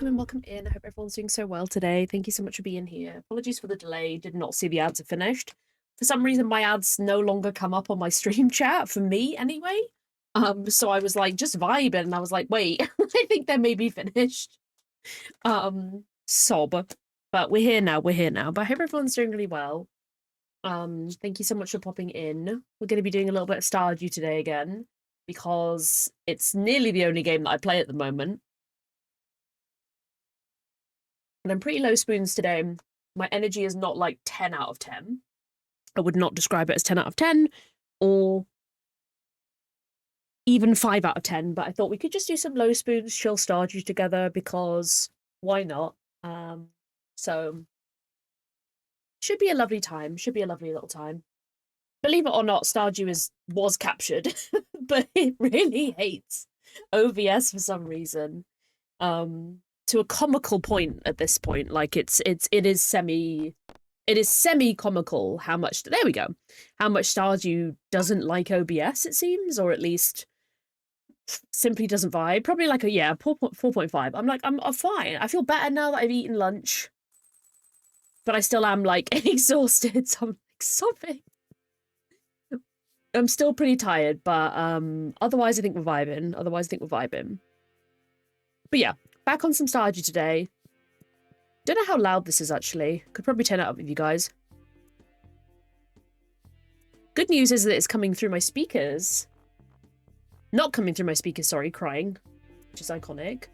Welcome in. I hope everyone's doing so well today. Thank you so much for being here. Apologies for the delay. Did not see the ads are finished. For some reason, my ads no longer come up on my stream chat, for me anyway. So I was like, just vibing, and I was like, wait, I think they may be finished. Sob. But we're here now, But I hope everyone's doing really well. Thank you so much for popping in. We're going to be doing a little bit of Stardew today again, because it's nearly the only game that I play at the moment. And I'm pretty low spoons today. My energy is not like 10 out of 10. I would not describe it as 10 out of 10 or even 5 out of 10, but I thought we could just do some low spoons, chill Stardew together, because why not? So should be a lovely time. Should be a lovely little time. Believe it or not, Stardew was captured, but it really hates OBS for some reason. To a comical point at this point. Like it is semi comical how much, there we go, how much Stardew doesn't like OBS, it seems, or at least simply doesn't vibe. Probably like 4.5. I'm like, I'm fine. I feel better now that I've eaten lunch, but I still am like exhausted, so I'm like sobbing. I'm still pretty tired, but otherwise I think we're vibing. But yeah, back on some Stardew today. Don't know how loud this is, actually. Could probably turn it up with you guys. Good news is that it's coming through my speakers. Not coming through my speakers, sorry, crying. Which is iconic.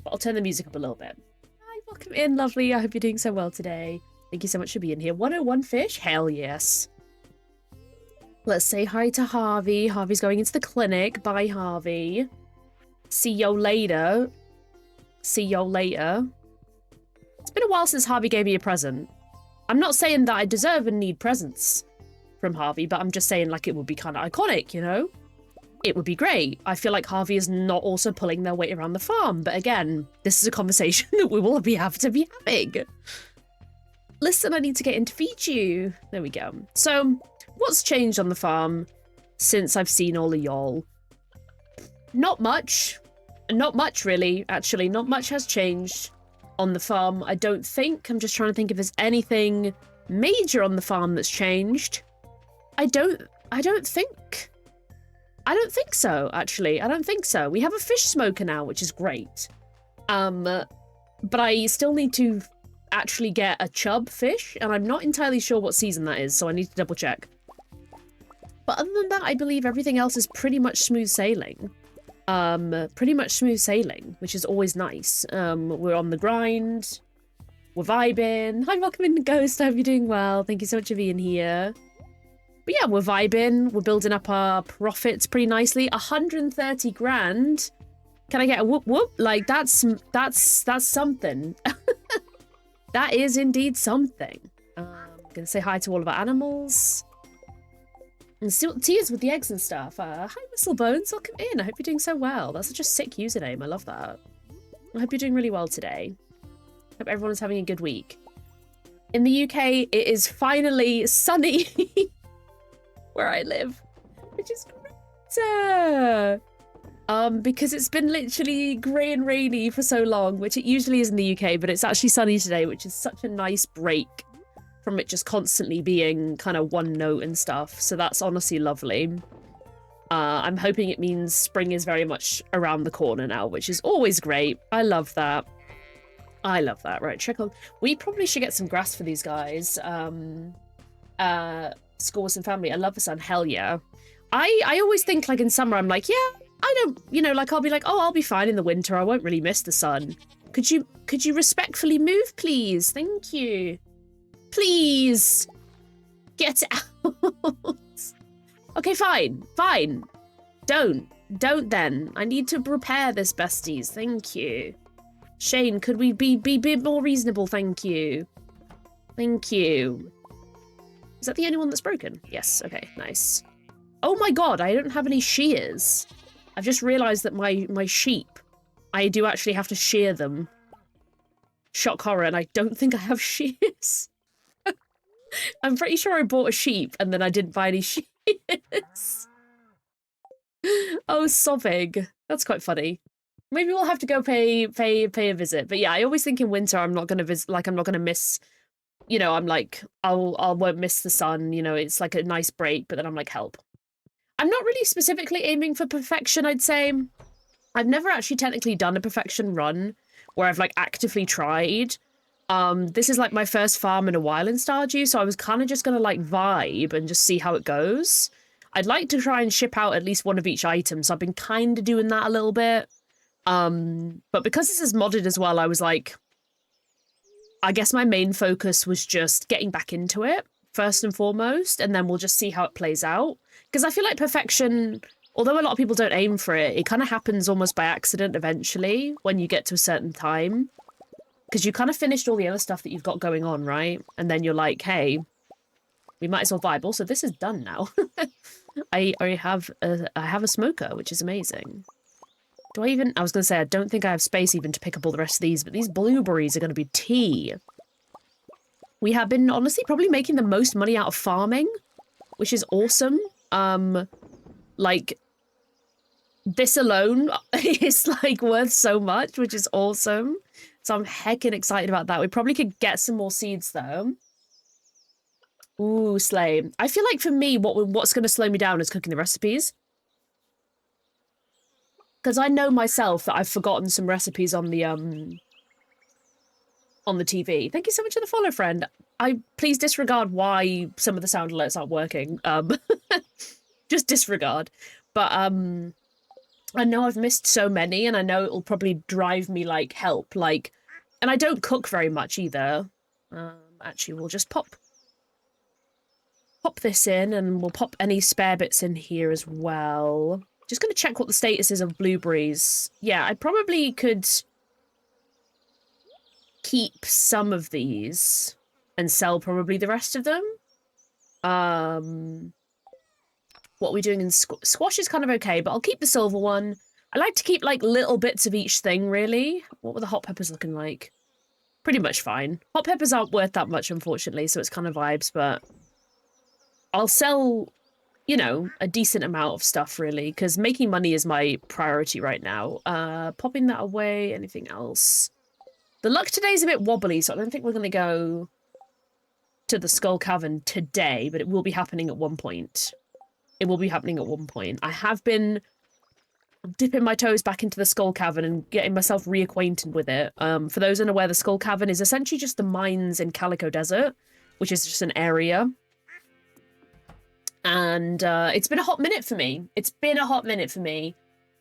But I'll turn the music up a little bit. Hi, welcome in, lovely. I hope you're doing so well today. Thank you so much for being here. 101 fish? Hell yes. Let's say hi to Harvey. Harvey's going into the clinic. Bye, Harvey. See you later. See you later. It's been a while since Harvey gave me a present. I'm not saying that I deserve and need presents from Harvey, but I'm just saying, like, it would be kind of iconic, you know? It would be great. I feel like Harvey is not also pulling their weight around the farm, but again, this is a conversation that we will have to be having. Listen, I need to get in to feed you. There we go. So, what's changed on the farm since I've seen all of y'all? Not much. Not much, really, actually. Not much has changed on the farm, I don't think. I'm just trying to think if there's anything major on the farm that's changed. I don't think so, actually. I don't think so. We have a fish smoker now, which is great. But I still need to actually get a chub fish, and I'm not entirely sure what season that is, so I need to double check. But other than that, I believe everything else is pretty much smooth sailing. Which is always nice. We're on the grind. We're vibing. Hi, welcome in, Ghost. I hope you're doing well. Thank you so much for being here. But yeah, we're vibing. We're building up our profits pretty nicely. 130 grand. Can I get a whoop whoop? Like, that's something. That is indeed something. I'm gonna say hi to all of our animals. And see what tea is with the eggs and stuff. Hi, Whistlebones. Welcome in. I hope you're doing so well. That's such a sick username. I love that. I hope you're doing really well today. Hope everyone's having a good week. In the UK, it is finally sunny where I live, which is great. Because it's been literally grey and rainy for so long, which it usually is in the UK, but it's actually sunny today, which is such a nice break from it just constantly being kind of one note and stuff. So that's honestly lovely. I'm hoping it means spring is very much around the corner now, which is always great. I love that. I love that. Right, check on. We probably should get some grass for these guys. School with some family. I love the sun. Hell yeah. I always think like in summer, I'm like, yeah, I don't, you know, like I'll be like, oh, I'll be fine in the winter. I won't really miss the sun. Could you respectfully move, please? Thank you. Please get out. Okay, fine. Don't then. I need to repair this, besties. Thank you. Shane, could we be a bit more reasonable? Thank you. Thank you. Is that the only one that's broken? Yes. Okay, nice. Oh my god, I don't have any shears. I've just realised that my sheep, I do actually have to shear them. Shock horror, and I don't think I have shears. I'm pretty sure I bought a sheep and then I didn't buy any shears. Oh, sobbing. That's quite funny. Maybe we'll have to go pay a visit. But yeah, I always think in winter I'm not gonna visit. Like I'm not gonna miss. You know, I'm like I won't miss the sun. You know, it's like a nice break. But then I'm like, help. I'm not really specifically aiming for perfection. I'd say I've never actually technically done a perfection run where I've like actively tried. This is like my first farm in a while in Stardew, so I was kind of just gonna like vibe and just see how it goes. I'd like to try and ship out at least one of each item, so I've been kind of doing that a little bit. But because this is modded as well, I was like, I guess my main focus was just getting back into it first and foremost, and then we'll just see how it plays out. Because I feel like perfection, although a lot of people don't aim for it, it kind of happens almost by accident eventually when you get to a certain time. Because you kind of finished all the other stuff that you've got going on, right? And then you're like, hey, we might as well vibe. Also, this is done now. I have a smoker, which is amazing. Do I even... I was going to say, I don't think I have space even to pick up all the rest of these, but these blueberries are going to be tea. We have been, honestly, probably making the most money out of farming, which is awesome. Like, this alone is, like, worth so much, which is awesome. So I'm heckin' excited about that. We probably could get some more seeds, though. Ooh, slay. I feel like for me, what's going to slow me down is cooking the recipes. Because I know myself that I've forgotten some recipes on the TV. Thank you so much for the follow, friend. Please disregard why some of the sound alerts aren't working. Just disregard. But I know I've missed so many, and I know it'll probably drive me like help. Like, and I don't cook very much either. Actually, we'll just pop this in, and we'll pop any spare bits in here as well. Just going to check what the status is of blueberries. Yeah, I probably could keep some of these and sell probably the rest of them. What are we doing in squash is kind of okay, but I'll keep the silver one. I like to keep like little bits of each thing, really. What were the hot peppers looking like? Pretty much fine. Hot peppers aren't worth that much, unfortunately, so it's kind of vibes, but I'll sell, you know, a decent amount of stuff, really, because making money is my priority right now. Popping that away. Anything else? The luck today is a bit wobbly, so I don't think we're going to go to the Skull Cavern today, but it will be happening at one point. It will be happening at one point. I have been dipping my toes back into the Skull Cavern and getting myself reacquainted with it. For those unaware, the Skull Cavern is essentially just the mines in Calico Desert, which is just an area. And it's been a hot minute for me. It's been a hot minute for me.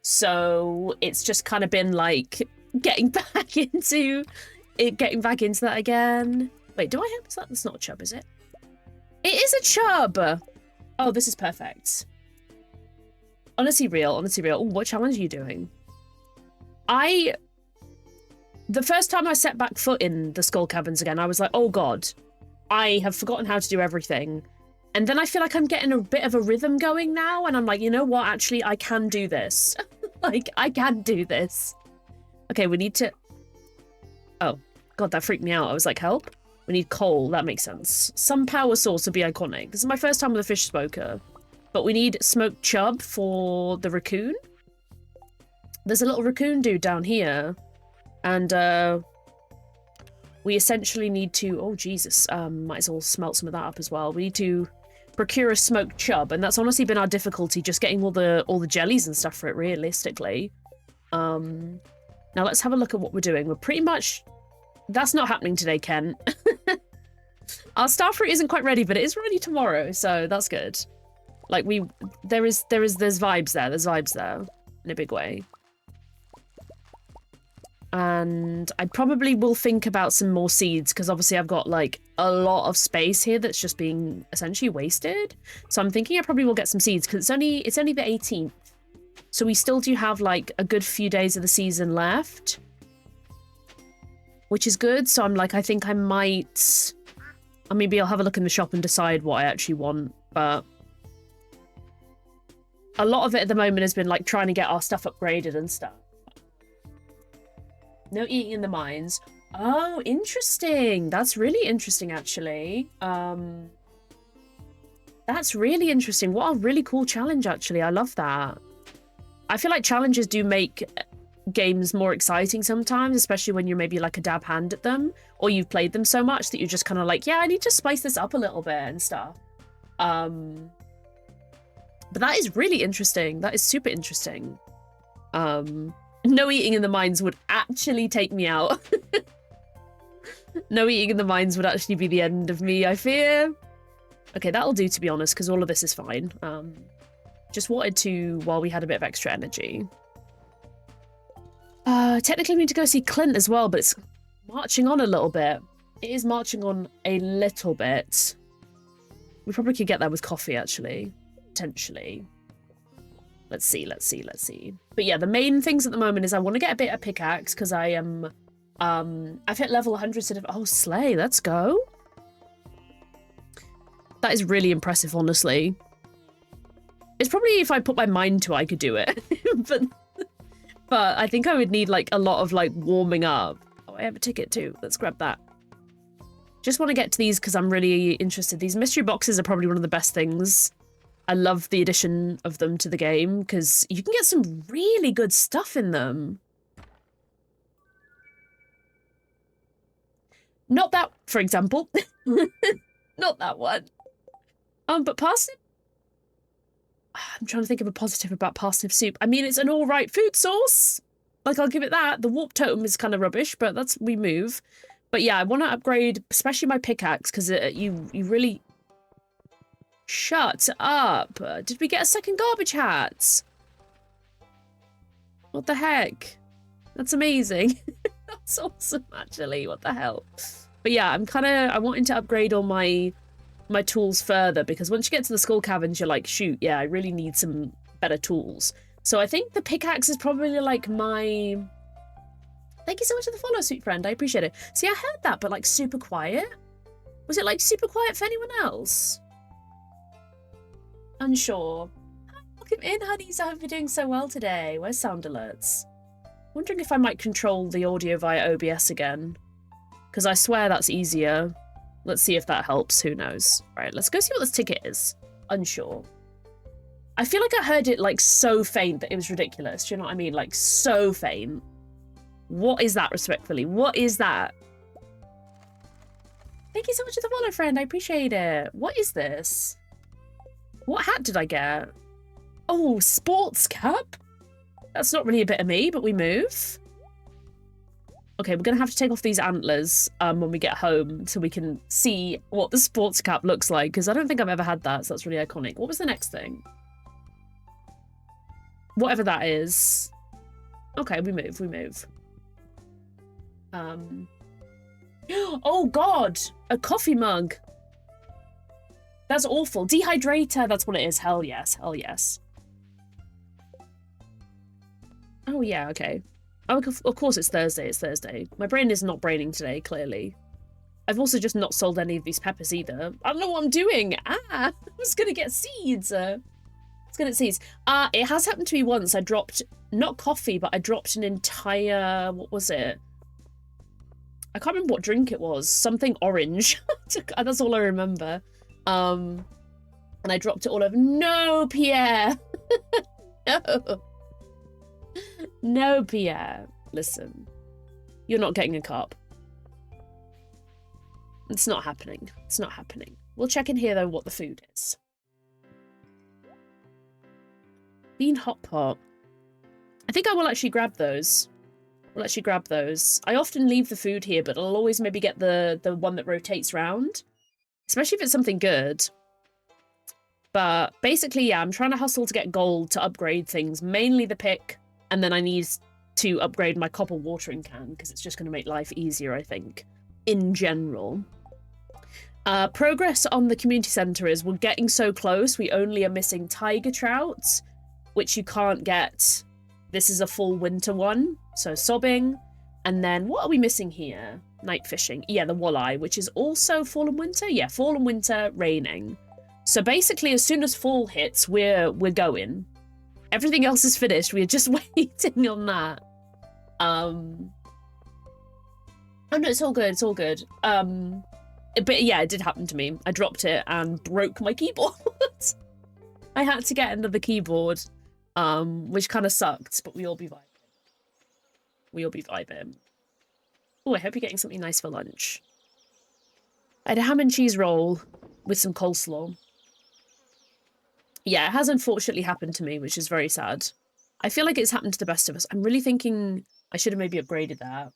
So it's just kind of been like getting back into that again. Wait, do I have that? That's not a chub, is it? It is a chub. Oh, this is perfect. Honestly real, honestly real. Ooh, what challenge are you doing? The first time I set back foot in the Skull Caverns again, I was like, oh god, I have forgotten how to do everything. And then I feel like I'm getting a bit of a rhythm going now, and I'm like, you know what, actually, I can do this. Like, I can do this. Okay, we need to... Oh, God, that freaked me out. I was like, help? We need coal, that makes sense. Some power source would be iconic. This is my first time with a fish smoker. But we need smoked chub for the raccoon. There's a little raccoon dude down here. And, we essentially need to... Oh, Jesus. Might as well smelt some of that up as well. We need to procure a smoked chub, and that's honestly been our difficulty, just getting all the jellies and stuff for it, realistically. Now let's have a look at what we're doing. We're pretty much... That's not happening today, Ken. Our starfruit isn't quite ready, but it is ready tomorrow, so that's good. Like, there's vibes there. There's vibes there in a big way. And I probably will think about some more seeds, because obviously I've got, like, a lot of space here that's just being essentially wasted. So I'm thinking I probably will get some seeds, because it's only the 18th. So we still do have, like, a good few days of the season left, which is good. So I'm like, I think I might... maybe I'll have a look in the shop and decide what I actually want, but... A lot of it at the moment has been, like, trying to get our stuff upgraded and stuff. No eating in the mines. Oh, interesting. That's really interesting, actually. That's really interesting. What a really cool challenge, actually. I love that. I feel like challenges do make games more exciting sometimes, especially when you're maybe like a dab hand at them, or you've played them so much that you're just kind of like, yeah, I need to spice this up a little bit and stuff. But that is really interesting. That is super interesting. No eating in the mines would actually take me out. No eating in the mines would actually be the end of me, I fear. Okay, that'll do, to be honest, because all of this is fine. Just wanted to, while we had a bit of extra energy. Technically we need to go see Clint as well, but it's marching on a little bit. It is marching on a little bit. We probably could get there with coffee, actually. Potentially. Let's see, let's see, let's see. But yeah, the main things at the moment is I want to get a bit of pickaxe, because I am... I've hit level 100 instead of... Oh, slay, let's go. That is really impressive, honestly. It's probably, if I put my mind to it, I could do it. But I think I would need, like, a lot of, like, warming up. Oh, I have a ticket, too. Let's grab that. Just want to get to these because I'm really interested. These mystery boxes are probably one of the best things. I love the addition of them to the game, because you can get some really good stuff in them. Not that, for example. Not that one. But parsnip? I'm trying to think of a positive about parsnip soup. I mean, it's an alright food source. Like, I'll give it that. The warp totem is kind of rubbish, but we move. But yeah, I want to upgrade, especially my pickaxe, because you really... Shut up. Did we get a second garbage hat? What the heck? That's amazing. That's awesome, actually. What the hell? But yeah, I'm wanting to upgrade all my tools further, because once you get to the skull caverns, you're like, shoot, yeah, I really need some better tools. So I think the pickaxe is probably like my... Thank you so much for the follow, sweet friend. I appreciate it. See, I heard that, but like super quiet. Was it like super quiet for anyone else? Unsure. Hi, welcome in, honeys. I hope you're doing so well today. Where's sound alerts? Wondering if I might control the audio via OBS again, because I swear that's easier. Let's see if that helps. Who knows? Right, let's go see what this ticket is. Unsure. I feel like I heard it like so faint that it was ridiculous. Do you know what I mean? Like so faint. What is that, respectfully? What is that? Thank you so much for the follow, friend. I appreciate it. What is this? What hat did I get? Oh, sports cap? That's not really a bit of me, but we move. Okay, we're going to have to take off these antlers when we get home so we can see what the sports cap looks like, because I don't think I've ever had that, so that's really iconic. What was the next thing? Whatever that is. Okay, we move, we move. Oh, God! A coffee mug! That's awful. Dehydrator, that's what it is. Hell yes, hell yes. Oh, yeah, okay. Oh, of course it's Thursday, it's Thursday. My brain is not braining today, clearly. I've also just not sold any of these peppers either. I don't know what I'm doing. I was gonna get seeds. It's gonna get seeds. It has happened to me once. I dropped, not coffee, but I dropped an entire, what was it? I can't remember what drink it was. Something orange. That's all I remember. And I dropped it all over. No, Pierre. No. No, Pierre. Listen. You're not getting a cup. It's not happening. It's not happening. We'll check in here, though, what the food is. Bean hot pot. I think I will actually grab those. We'll actually grab those. I often leave the food here, but I'll always maybe get the one that rotates round. Especially if it's something good. But basically, yeah, I'm trying to hustle to get gold to upgrade things. Mainly the pick. And then I need to upgrade my copper watering can, because it's just going to make life easier, I think. In general. Progress on the community centre is we're getting so close. We only are missing tiger trouts, which you can't get. This is a full winter one, so sobbing. And then what are we missing here? Night fishing. Yeah, the walleye, which is also fall and winter. Yeah, fall and winter, raining. So basically, as soon as fall hits, we're going. Everything else is finished. We're just waiting on that. Oh no, it's all good. It's all good. But yeah, it did happen to me. I dropped it and broke my keyboard. I had to get another keyboard, which kind of sucked, but we'll be vibing. We'll be vibing. Oh, I hope you're getting something nice for lunch. I had a ham and cheese roll with some coleslaw. Yeah, it has unfortunately happened to me, which is very sad. I feel like it's happened to the best of us. I'm really thinking I should have maybe upgraded that.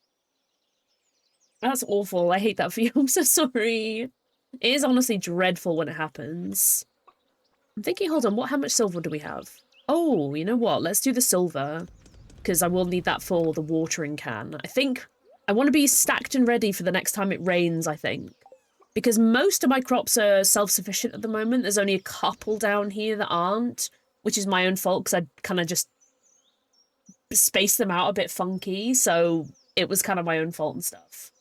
That's awful. I hate that for you. I'm so sorry. It is honestly dreadful when it happens. I'm thinking, hold on, how much silver do we have? Oh, you know what? Let's do the silver, because I will need that for the watering can. I think I want to be stacked and ready for the next time it rains, I think. Because most of my crops are self-sufficient at the moment. There's only a couple down here that aren't, which is my own fault, because I kind of just spaced them out a bit funky, so it was kind of my own fault and stuff.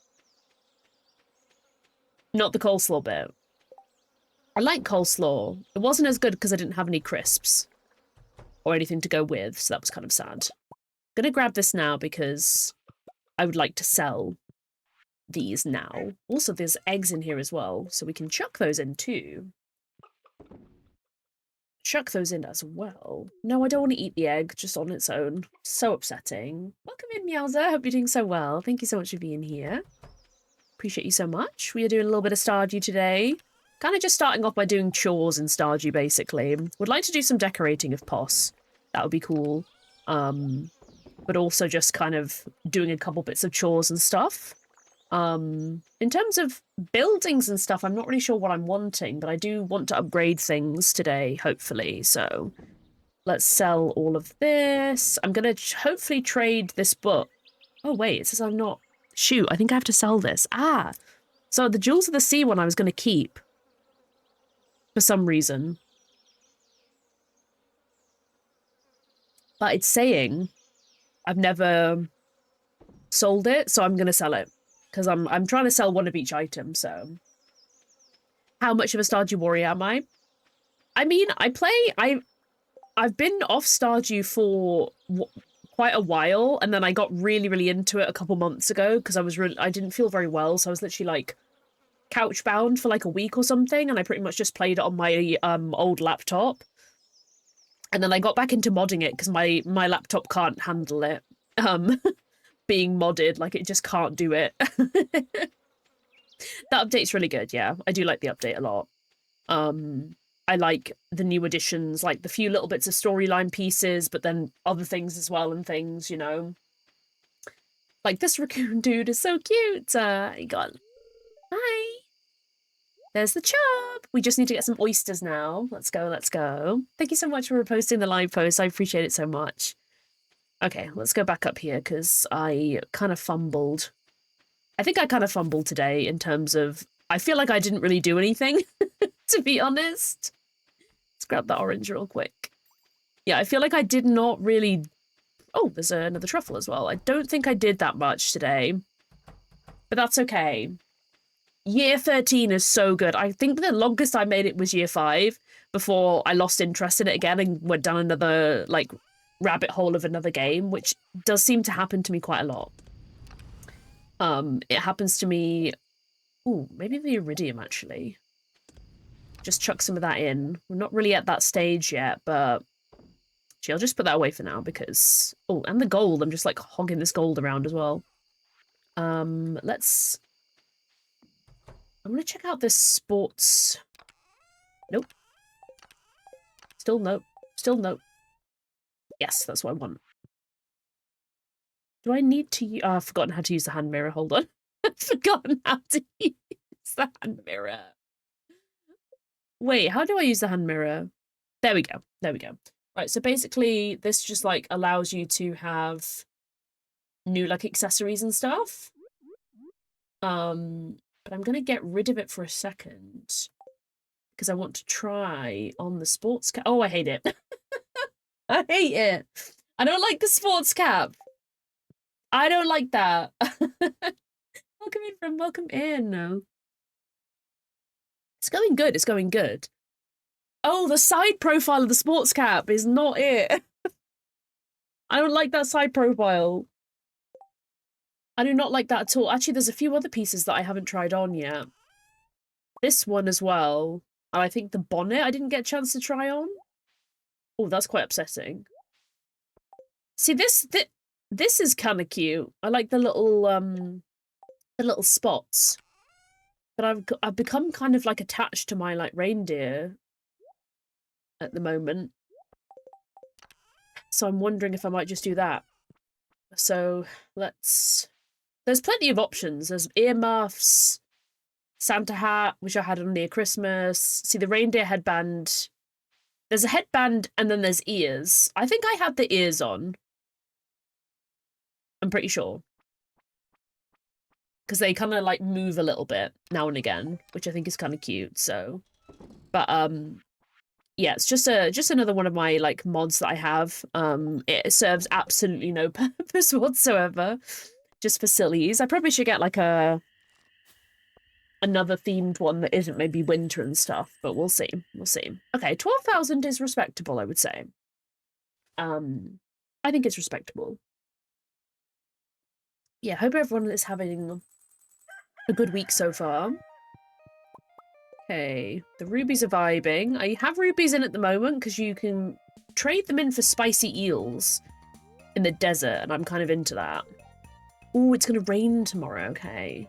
Not the coleslaw bit. I like coleslaw. It wasn't as good because I didn't have any crisps or anything to go with, so that was kind of sad. I'm gonna grab this now because I would like to sell these now. Also, there's eggs in here as well, so we can chuck those in too. Chuck those in as well. No, I don't want to eat the egg just on its own. So upsetting. Welcome in, Meowser. Hope you're doing so well. Thank you so much for being here. Appreciate you so much. We are doing a little bit of Stardew today. Kind of just starting off by doing chores in Stardew, basically. Would like to do some decorating if poss. That would be cool. But also just kind of doing a couple bits of chores and stuff. In terms of buildings and stuff, I'm not really sure what I'm wanting, but I do want to upgrade things today, hopefully. So let's sell all of this. I'm going to hopefully trade this book. Oh, wait, it says I'm not... Shoot, I think I have to sell this. Ah, so the Jewels of the Sea one I was going to keep. For some reason. But it's saying I've never sold it, so I'm going to sell it. Because I'm trying to sell one of each item, so... How much of a Stardew warrior am I? I mean, I've been off Stardew for... quite a while, and then I got really, really into it a couple months ago because I didn't feel very well, so I was literally like couch bound for like a week or something, and I pretty much just played it on my old laptop. And then I got back into modding it because my laptop can't handle it being modded, like it just can't do it. That update's really good, yeah. I do like the update a lot. I like the new additions, like the few little bits of storyline pieces, but then other things as well and things, you know. Like this raccoon dude is so cute. He got... Hi. There's the chub. We just need to get some oysters now. Let's go, let's go. Thank you so much for reposting the live post. I appreciate it so much. Okay, let's go back up here because I kind of fumbled. I think I kind of fumbled today in terms of... I feel like I didn't really do anything, to be honest. Let's grab that orange real quick. Yeah, I feel like I did not really... Oh, there's another truffle as well. I don't think I did that much today. But that's okay. Year 13 is so good. I think the longest I made it was year 5 before I lost interest in it again and went down another, like, rabbit hole of another game, which does seem to happen to me quite a lot. It happens to me... Ooh, maybe the iridium, actually. Just chuck some of that in. We're not really at that stage yet, but... Actually, I'll just put that away for now because... Oh, and the gold. I'm just, like, hogging this gold around as well. Let's... I'm gonna check out this sports... Nope. Still nope. Still nope. Yes, that's what I want. Do I need to... Oh, I've forgotten how to use the hand mirror. Hold on. I've forgotten how to use the hand mirror. Wait, how do I use the hand mirror? There we go. There we go. Right, so basically this just, like, allows you to have new, like, accessories and stuff. But I'm gonna get rid of it for a second because I want to try on the sports cap. Oh, I hate it. I hate it. I don't like the sports cap. I don't like that. Welcome in from welcome in. No. It's going good. It's going good. Oh, the side profile of the sports cap is not it. I don't like that side profile. I do not like that at all. Actually, there's a few other pieces that I haven't tried on yet. This one as well. And I think the bonnet I didn't get a chance to try on. Oh, that's quite upsetting. See, this is kind of cute. I like the little spots. But I've become kind of, like, attached to my, like, reindeer at the moment. So I'm wondering if I might just do that. So let's... There's plenty of options. There's earmuffs, Santa hat, which I had on near Christmas. See, the reindeer headband. There's a headband and then there's ears. I think I had the ears on. I'm pretty sure. Because they kind of, like, move a little bit now and again, which I think is kind of cute, so... But, yeah, it's just another one of my, like, mods that I have. It serves absolutely no purpose whatsoever. Just for sillies. I probably should get, like, another themed one that isn't maybe winter and stuff, but we'll see. We'll see. Okay, 12,000 is respectable, I would say. I think it's respectable. Yeah, hope everyone is having a good week so far. Okay, the rubies are vibing. I have rubies in at the moment because you can trade them in for spicy eels in the desert, and I'm kind of into that. Ooh, it's gonna rain tomorrow, okay.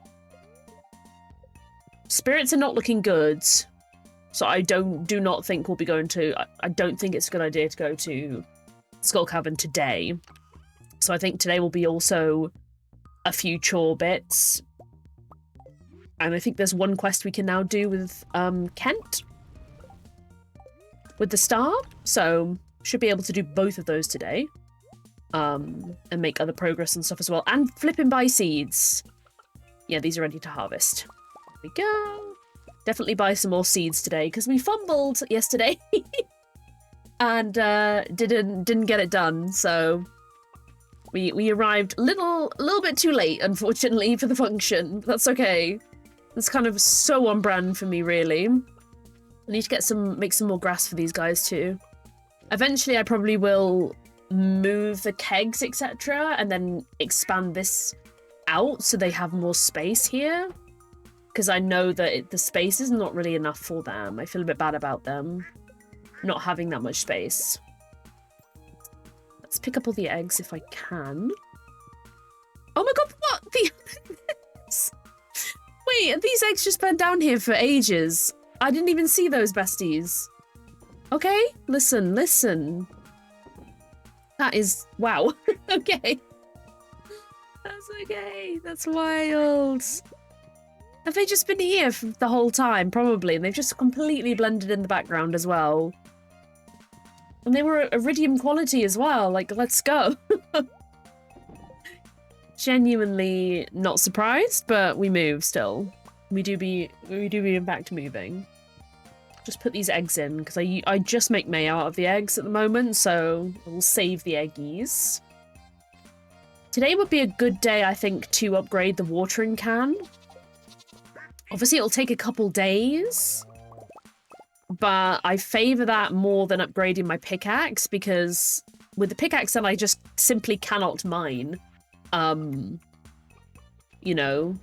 Spirits are not looking good, so I do not think we'll be going to... I don't think it's a good idea to go to Skull Cavern today. So I think today will be also a few chore bits. And I think there's one quest we can now do with Kent. With the star. So should be able to do both of those today. And make other progress and stuff as well. And flipping buy seeds. Yeah, these are ready to harvest. There we go. Definitely buy some more seeds today because we fumbled yesterday. And didn't get it done, so we arrived a little bit too late, unfortunately, for the function. That's okay. It's kind of so on brand for me, really. I need to make some more grass for these guys too. Eventually, I probably will move the kegs, etc., and then expand this out so they have more space here. Because I know that the space is not really enough for them. I feel a bit bad about them not having that much space. Let's pick up all the eggs if I can. Oh my god, what? Wait, these eggs just been down here for ages. I didn't even see those, besties. Okay, listen. That is... wow. Okay. That's okay. That's wild. Have they just been here for the whole time? Probably. And they've just completely blended in the background as well. And they were iridium quality as well. Like, let's go. Genuinely not surprised, but we move still. We do be in fact moving. Just put these eggs in, because I just make mayo out of the eggs at the moment, so we'll save the eggies. Today would be a good day, I think, to upgrade the watering can. Obviously, it'll take a couple days, but I favor that more than upgrading my pickaxe because with the pickaxe then I just simply cannot mine. You know,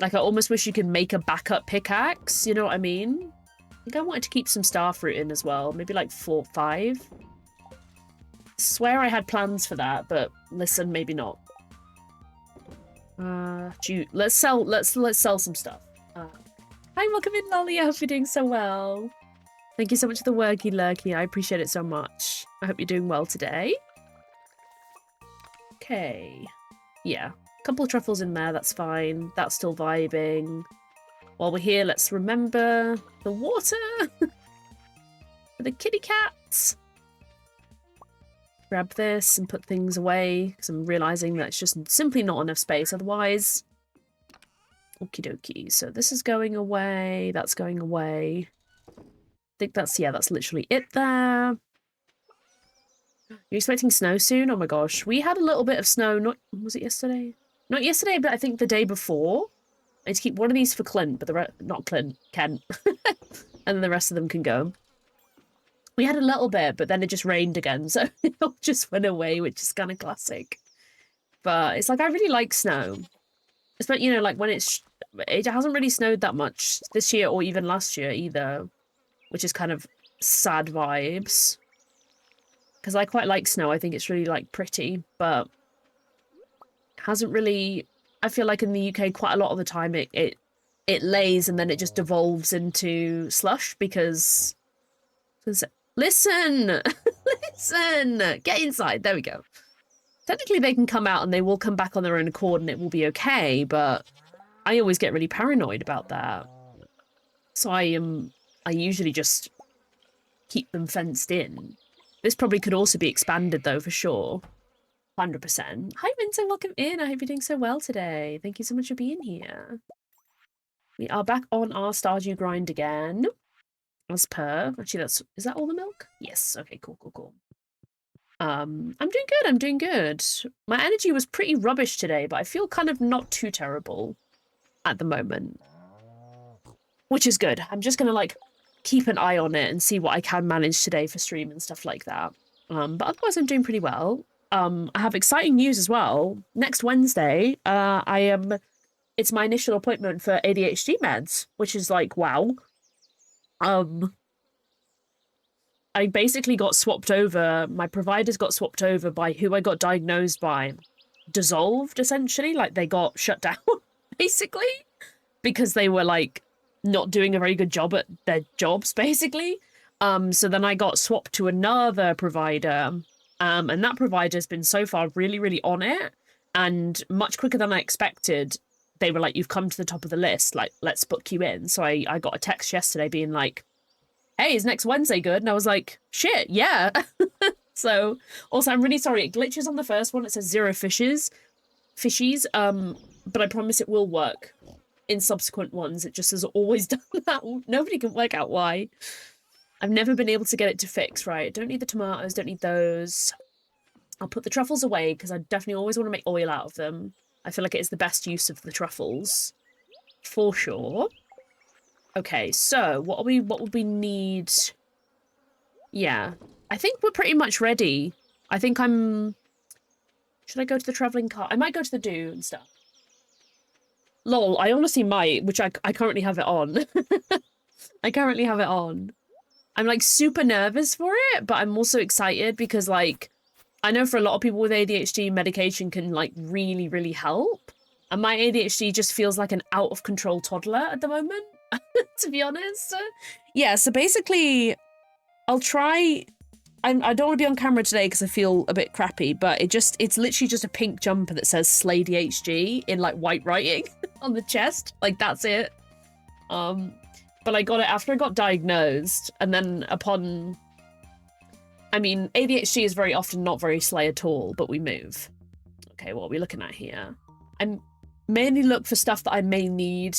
like I almost wish you could make a backup pickaxe, you know what I mean? I think I wanted to keep some star fruit in as well, maybe like 4 or 5. Swear I had plans for that, but listen, maybe not. Let's sell some stuff. Hi, welcome in, Lolly. I hope you're doing so well. Thank you so much for the worky lurky. I appreciate it so much. I hope you're doing well today. Okay. Yeah. A couple of truffles in there, that's fine. That's still vibing. While we're here, let's remember the water for the kitty cats. Grab this and put things away because I'm realizing that it's just simply not enough space otherwise. Okie dokie. So this is going away. That's going away. I think that's, yeah, that's literally it there. You're expecting snow soon? Oh my gosh. We had a little bit of snow. Not, was it yesterday? Not yesterday, but I think the day before. I need to keep one of these for Clint, but not Clint, Kent. And then the rest of them can go. We had a little bit, but then it just rained again, so it all just went away, which is kind of classic. But it's like, I really like snow. Especially, you know, like when it hasn't really snowed that much this year or even last year either, which is kind of sad vibes. Because I quite like snow. I think it's really, like, pretty, but hasn't really... I feel like in the UK, quite a lot of the time, it lays and then it just devolves into slush because listen! Listen! Get inside. There we go. Technically, they can come out and they will come back on their own accord and it will be okay, but I always get really paranoid about that. So I usually just keep them fenced in. This probably could also be expanded, though, for sure. 100%. Hi, Minto. Welcome in. I hope you're doing so well today. Thank you so much for being here. We are back on our stardew grind again. As per. Actually, is that all the milk? Yes. Okay, cool, cool, cool. I'm doing good. I'm doing good. My energy was pretty rubbish today, but I feel kind of not too terrible at the moment. Which is good. I'm just gonna, like, keep an eye on it and see what I can manage today for stream and stuff like that. But otherwise, I'm doing pretty well. I have exciting news as well. Next Wednesday, it's my initial appointment for ADHD meds, which is like, wow. I basically got swapped over. My providers got swapped over by who I got diagnosed by. Dissolved, essentially. Like, they got shut down, basically. Because they were, like, not doing a very good job at their jobs, basically. So then I got swapped to another provider. And that provider's been so far really, really on it. And much quicker than I expected. They were like, you've come to the top of the list. Like, let's book you in. So I got a text yesterday being like, hey, is next Wednesday good? And I was like, shit, yeah. So, also, I'm really sorry. It glitches on the first one. It says 0 fishies. But I promise it will work in subsequent ones. It just has always done that. Nobody can work out why. I've never been able to get it to fix, right? Don't need the tomatoes, don't need those. I'll put the truffles away because I definitely always want to make oil out of them. I feel like it is the best use of the truffles. For sure. Okay, so what would we need? Yeah, I think we're pretty much ready. I think should I go to the traveling cart? I might go to the do and stuff. Lol, I honestly might, which I currently have it on. I currently have it on. I'm like super nervous for it, but I'm also excited because like, I know for a lot of people with ADHD, medication can like really, really help. And my ADHD just feels like an out of control toddler at the moment, to be honest. Yeah, so basically I'll try, I don't want to be on camera today because I feel a bit crappy, but it's literally just a pink jumper that says Slay DHD in like white writing on the chest. Like that's it. But I got it after I got diagnosed, and then I mean, ADHD is very often not very slay at all, but we move. Okay, what are we looking at here? I mainly look for stuff that I may need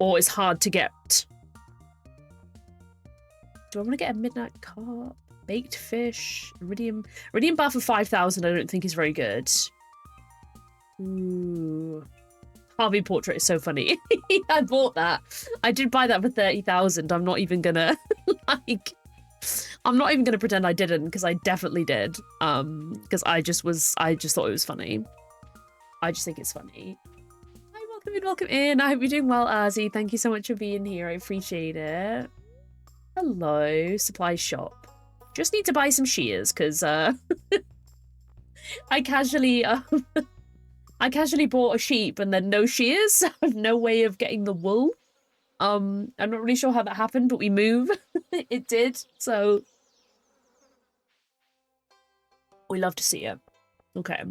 or is hard to get. Do I want to get a midnight carp? Baked fish? Iridium bar for 5,000 I don't think is very good. Ooh. Harvey portrait is so funny. I bought that. I did buy that for 30,000. I'm not even gonna like. I'm not even gonna pretend I didn't because I definitely did. Because I just thought it was funny. I just think it's funny. Hi, welcome in. I hope you're doing well, Azzy. Thank you so much for being here. I appreciate it. Hello, supply shop. Just need to buy some shears because I casually bought a sheep and then no shears. I have no way of getting the wool. I'm not really sure how that happened, but we moved. It did, so we love to see it. Okay.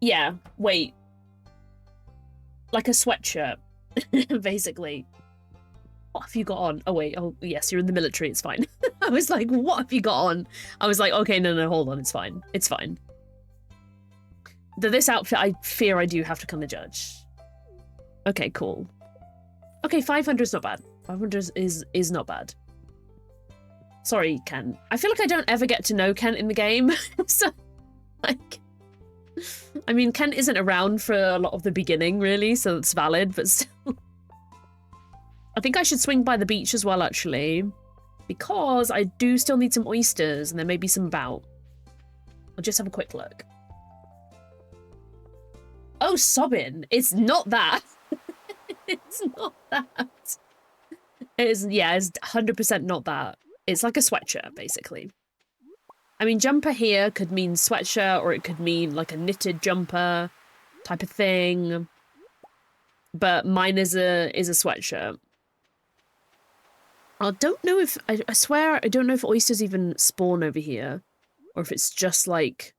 Yeah, wait. Like a sweatshirt, basically. What have you got on? Oh, wait. Oh, yes, you're in the military. It's fine. I was like, what have you got on? I was like, okay, no, hold on. It's fine. It's fine. This outfit, I fear I do have to kind of judge. Okay, cool. Okay, 500 is not bad. 500 is not bad. Sorry, Ken. I feel like I don't ever get to know Ken in the game. So, like... I mean, Ken isn't around for a lot of the beginning, really, so it's valid, but still... I think I should swing by the beach as well, actually, because I do still need some oysters, and there may be some about. I'll just have a quick look. Oh, sobbing. It's not that. It's not that. It is, yeah, it's 100% not that. It's like a sweatshirt, basically. I mean, jumper here could mean sweatshirt, or it could mean like a knitted jumper type of thing. But mine is a sweatshirt. I don't know if, I swear, I don't know if oysters even spawn over here. Or if it's just like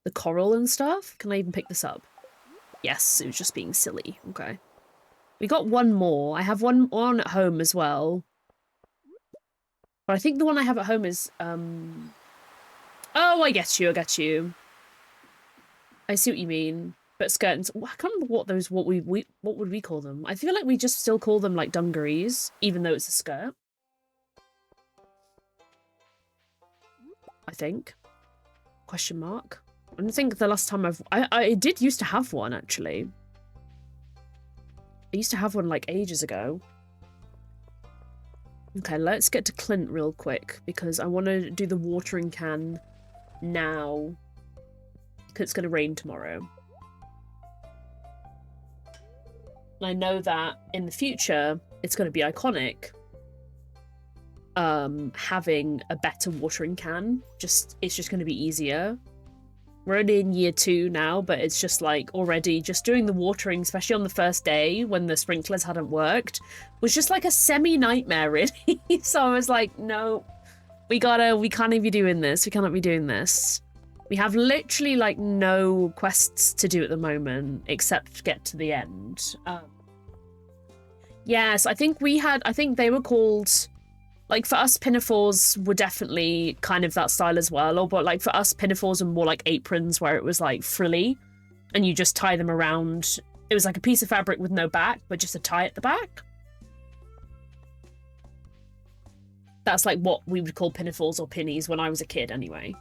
the coral and stuff. Can I even pick this up? Yes, it was just being silly. Okay. We got one more. I have one at home as well. But I think the one I have at home is, oh, I get you, I see what you mean. But skirts, I can't remember what those, what would we call them? I feel like we just still call them like dungarees, even though it's a skirt. I think. Question mark. I don't think the last time I did used to have one, actually. I used to have one like ages ago. Okay, let's get to Clint real quick because I want to do the watering can now because it's going to rain tomorrow. And I know that in the future it's going to be iconic having a better watering can. It's just going to be easier. We're only in year 2 now, but it's just like already just doing the watering, especially on the first day when the sprinklers hadn't worked, was just like a semi-nightmare, really. So I was like, no, we can't be doing this. We cannot be doing this. We have literally like no quests to do at the moment except get to the end. Yes, I think they were called... Like, for us, pinafores were definitely kind of that style as well. But, like, for us, pinafores were more like aprons where it was, like, frilly. And you just tie them around. It was like a piece of fabric with no back, but just a tie at the back. That's, like, what we would call pinafores or pinnies when I was a kid, anyway.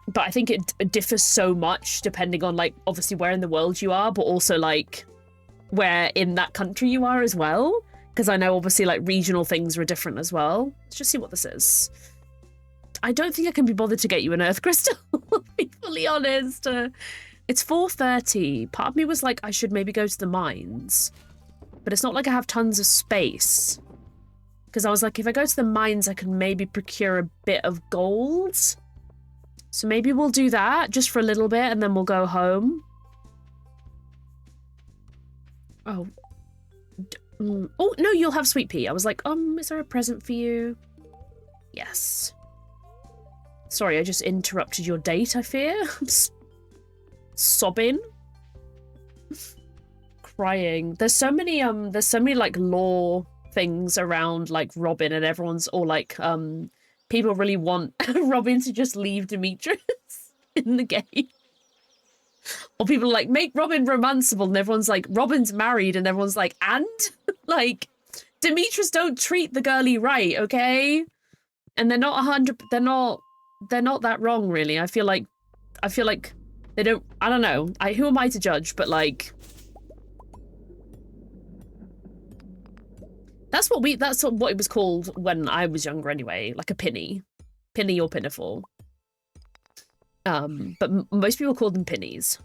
But I think it differs so much depending on, like, obviously where in the world you are, but also, like, where in that country you are as well. Because I know, obviously, like, regional things are different as well. Let's just see what this is. I don't think I can be bothered to get you an earth crystal, to be fully honest. It's 4:30. Part of me was like, I should maybe go to the mines. But it's not like I have tons of space. Because I was like, if I go to the mines, I can maybe procure a bit of gold. So maybe we'll do that, just for a little bit, and then we'll go home. Oh. Oh, no, you'll have sweet pea. I was like, is there a present for you? Yes. Sorry, I just interrupted your date, I fear. I'm sobbing. Crying. There's so many, like, lore things around, like, Robin, and everyone's all, like, people really want Robin to just leave Demetrius in the game. Or people are like, make Robin romanceable, and everyone's like, Robin's married, and everyone's like, and? Like, Demetrius don't treat the girlie right, okay? And they're not they're not that wrong, really. I feel like they don't, I don't know. Who am I to judge? But like, that's what it was called when I was younger anyway, like a pinny or pinafore. But most people call them pinnies.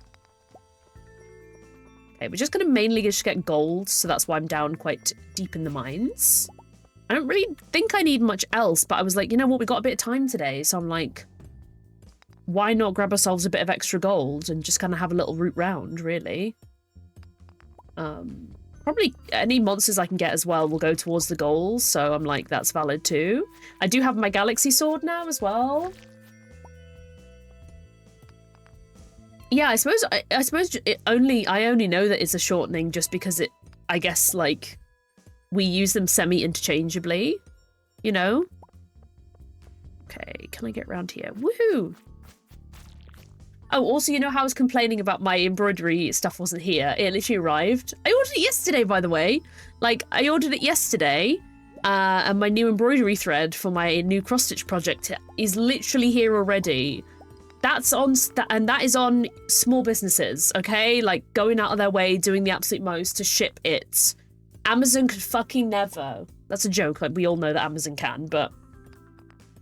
Okay, we're just gonna mainly just get gold, so that's why I'm down quite deep in the mines. I don't really think I need much else, but I was like, you know what, we got a bit of time today, so I'm like, why not grab ourselves a bit of extra gold and just kind of have a little route round, really? Probably any monsters I can get as well will go towards the goals, so I'm like, that's valid too. I do have my galaxy sword now as well. Yeah, I suppose I only know that it's a shortening just because I guess like we use them semi-interchangeably, you know? Okay, can I get around here? Woohoo! Oh, also, you know how I was complaining about my embroidery stuff wasn't here? It literally arrived. I ordered it yesterday, by the way. Like, I ordered it yesterday, and my new embroidery thread for my new cross-stitch project is literally here already. That's on, and that is on small businesses, okay? Like, going out of their way, doing the absolute most to ship it. Amazon could fucking never. That's a joke, like, we all know that Amazon can, but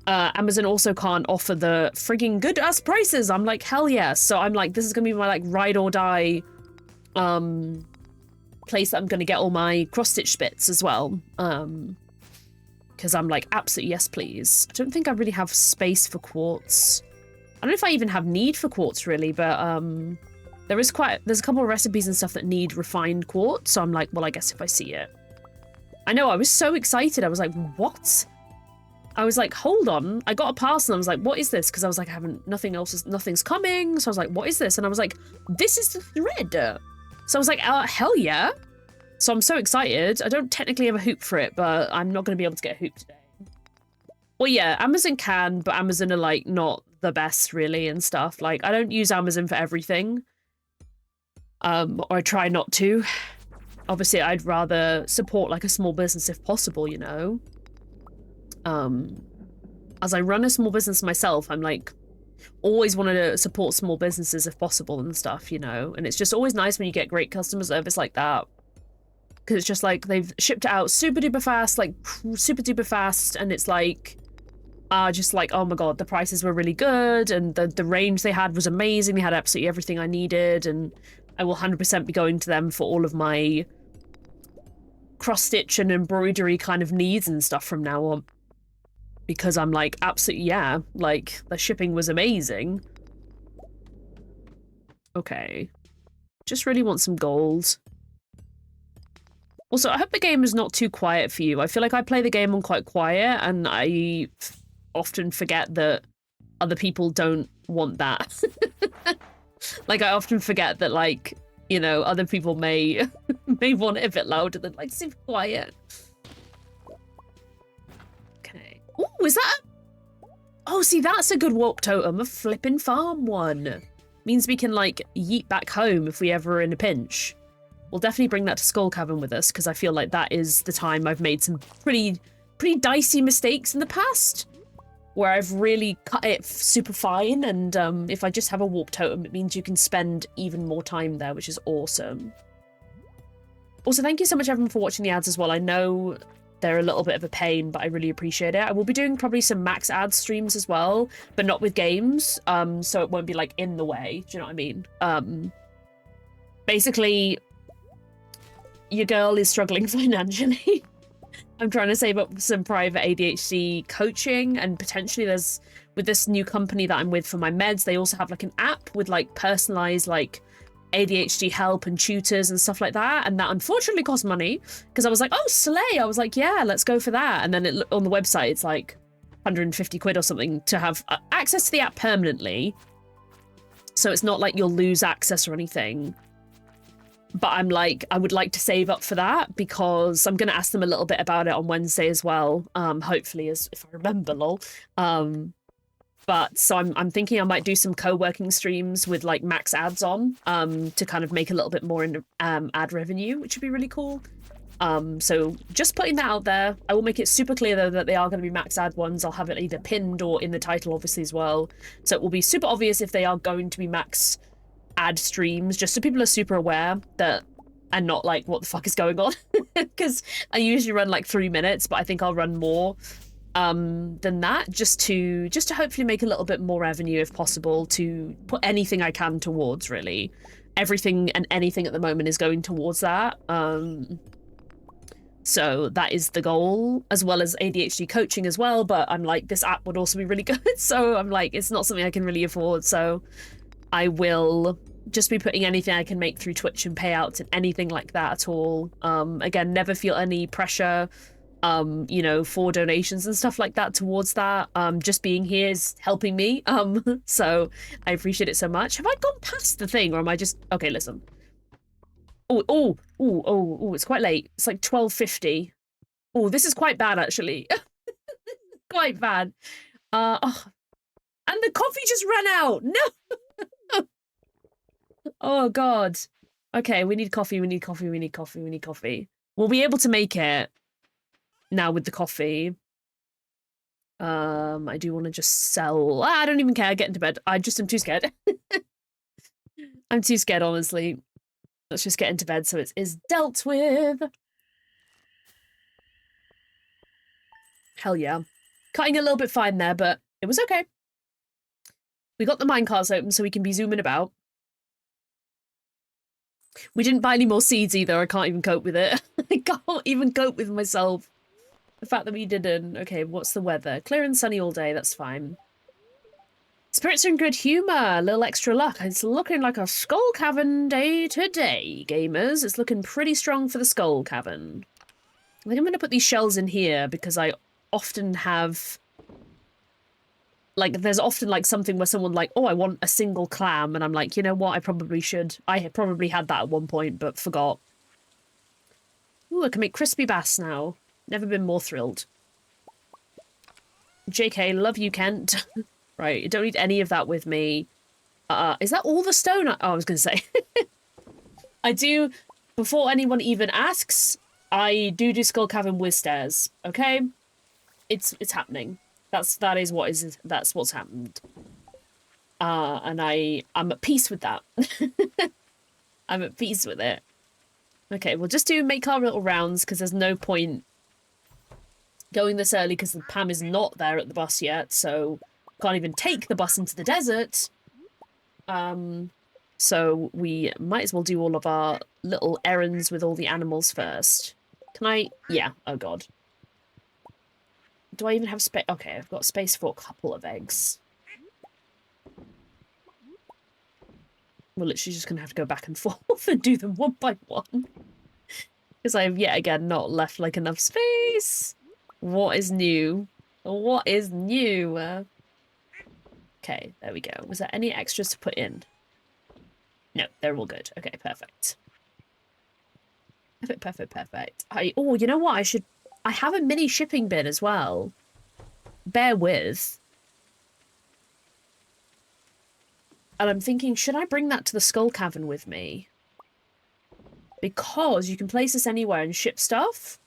Amazon also can't offer the frigging good-ass prices. I'm like, hell yes. So I'm like, this is gonna be my, like, ride or die place that I'm gonna get all my cross-stitch bits as well. Because I'm like, absolutely yes, please. I don't think I really have space for quartz. I don't know if I even have need for quartz, really, but there's a couple of recipes and stuff that need refined quartz, so I'm like, well, I guess if I see it. I know, I was so excited. I was like, what? I was like, hold on. I got a parcel and I was like, what is this? Because I was like, nothing's coming. So I was like, what is this? And I was like, this is the thread. So I was like, hell yeah. So I'm so excited. I don't technically have a hoop for it, but I'm not going to be able to get a hoop today. Well, yeah, Amazon can, but Amazon are like not the best really and stuff. Like, I don't use Amazon for everything. Or I try not to. Obviously, I'd rather support like a small business if possible, you know? As I run a small business myself, I'm like, always wanted to support small businesses if possible and stuff, you know? And it's just always nice when you get great customer service like that. Because it's just like, they've shipped it out super duper fast, like super duper fast, and it's like, just like, oh my god, the prices were really good, and the range they had was amazing, they had absolutely everything I needed, and I will 100% be going to them for all of my cross-stitch and embroidery kind of needs and stuff from now on. Because I'm like, absolutely, yeah, like, the shipping was amazing. Okay. Just really want some gold. Also, I hope the game is not too quiet for you. I feel like I play the game on quite quiet, and I often forget that other people don't want that. Like, I often forget that, like, you know, other people may want it a bit louder than, like, super quiet. Oh, is that oh, see, that's a good warp totem, a flippin' farm one. Means we can, like, yeet back home if we ever are in a pinch. We'll definitely bring that to Skull Cavern with us, because I feel like that is the time I've made some pretty dicey mistakes in the past, where I've really cut it super fine, and if I just have a warp totem, it means you can spend even more time there, which is awesome. Also, thank you so much, everyone, for watching the ads as well. I know they're a little bit of a pain, but I really appreciate it. I will be doing probably some max ad streams as well, but not with games, so it won't be, like, in the way. Do you know what I mean? Basically, your girl is struggling financially. I'm trying to save up some private ADHD coaching, and potentially there's, with this new company that I'm with for my meds, they also have, like, an app with, like, personalized, like, ADHD help and tutors and stuff like that, and that unfortunately cost money, because I was like, oh, slay, I was like, yeah, let's go for that, and then on the website it's like 150 quid or something to have access to the app permanently, so it's not like you'll lose access or anything. But I'm like, I would like to save up for that, because I'm going to ask them a little bit about it on Wednesday as well, hopefully, as if I remember, lol. But so I'm thinking I might do some co-working streams with, like, max ads on, to kind of make a little bit more in ad revenue, which would be really cool. So just putting that out there. I will make it super clear though that they are going to be max ad ones. I'll have it either pinned or in the title obviously as well. So it will be super obvious if they are going to be max ad streams, just so people are super aware that and not like what the fuck is going on. Because I usually run like 3 minutes, but I think I'll run more than that, just to hopefully make a little bit more revenue if possible, to put anything I can towards, really. Everything and anything at the moment is going towards that. So that is the goal, as well as ADHD coaching as well, but I'm like, this app would also be really good, so I'm like, it's not something I can really afford, so I will just be putting anything I can make through Twitch and payouts and anything like that at all. Again, never feel any pressure, you know, for donations and stuff like that towards that. Just being here is helping me, so I appreciate it so much. Have I gone past the thing, or am I just... Okay, listen. Oh, it's quite late. It's like 12:50. Oh, this is quite bad, actually. Quite bad. Oh, and the coffee just ran out. No. Oh, God. Okay, we need coffee, we need coffee, we need coffee, we need coffee. We'll be able to make it now with the coffee. I do want to just sell... I don't even care. Get into bed. I just am too scared. I'm too scared, honestly. Let's just get into bed so it is dealt with. Hell yeah. Cutting a little bit fine there, but it was okay. We got the minecarts open so we can be zooming about. We didn't buy any more seeds either. I can't even cope with it. I can't even cope with myself. The fact that we didn't. Okay, what's the weather? Clear and sunny all day. That's fine. Spirits are in good humour. A little extra luck. It's looking like a skull cavern day today, gamers. It's looking pretty strong for the skull cavern. I think I'm going to put these shells in here because I often have... Like, there's often, like, something where someone, like, oh, I want a single clam, and I'm like, you know what, I probably should. I probably had that at one point, but forgot. Ooh, I can make crispy bass now. Never been more thrilled. JK, love you, Kent. Right, you don't need any of that with me. Is that all the stone? Oh, I was going to say. I do, before anyone even asks, I do skull cavern with stairs, okay? It's happening. That's what's happened. And I'm at peace with that. I'm at peace with it. Okay, we'll just make our little rounds because there's no point going this early because Pam is not there at the bus yet, so can't even take the bus into the desert. So we might as well do all of our little errands with all the animals first. Can I? Yeah. Oh god. Do I even have space? Okay, I've got space for a couple of eggs. We're literally just gonna have to go back and forth and do them one by one. Because I've yet again not left like enough space. What is new? What is new? Okay, there we go. Was there any extras to put in? No, they're all good. Okay, perfect. Perfect. Oh, you know what? I have a mini shipping bin as well. Bear with. And I'm thinking, should I bring that to the skull cavern with me? Because you can place this anywhere and ship stuff.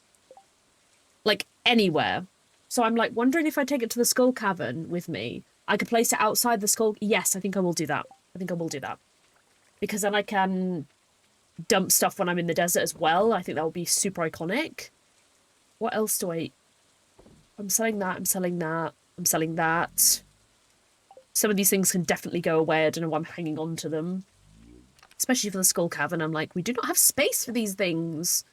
Like, anywhere. So I'm like wondering if I take it to the skull cavern with me. I could place it outside the skull. Yes, I think I will do that. Because then I can dump stuff when I'm in the desert as well. I think that would be super iconic. What else do I... I'm selling that. Some of these things can definitely go away. I don't know why I'm hanging on to them. Especially for the skull cavern. I'm like, we do not have space for these things.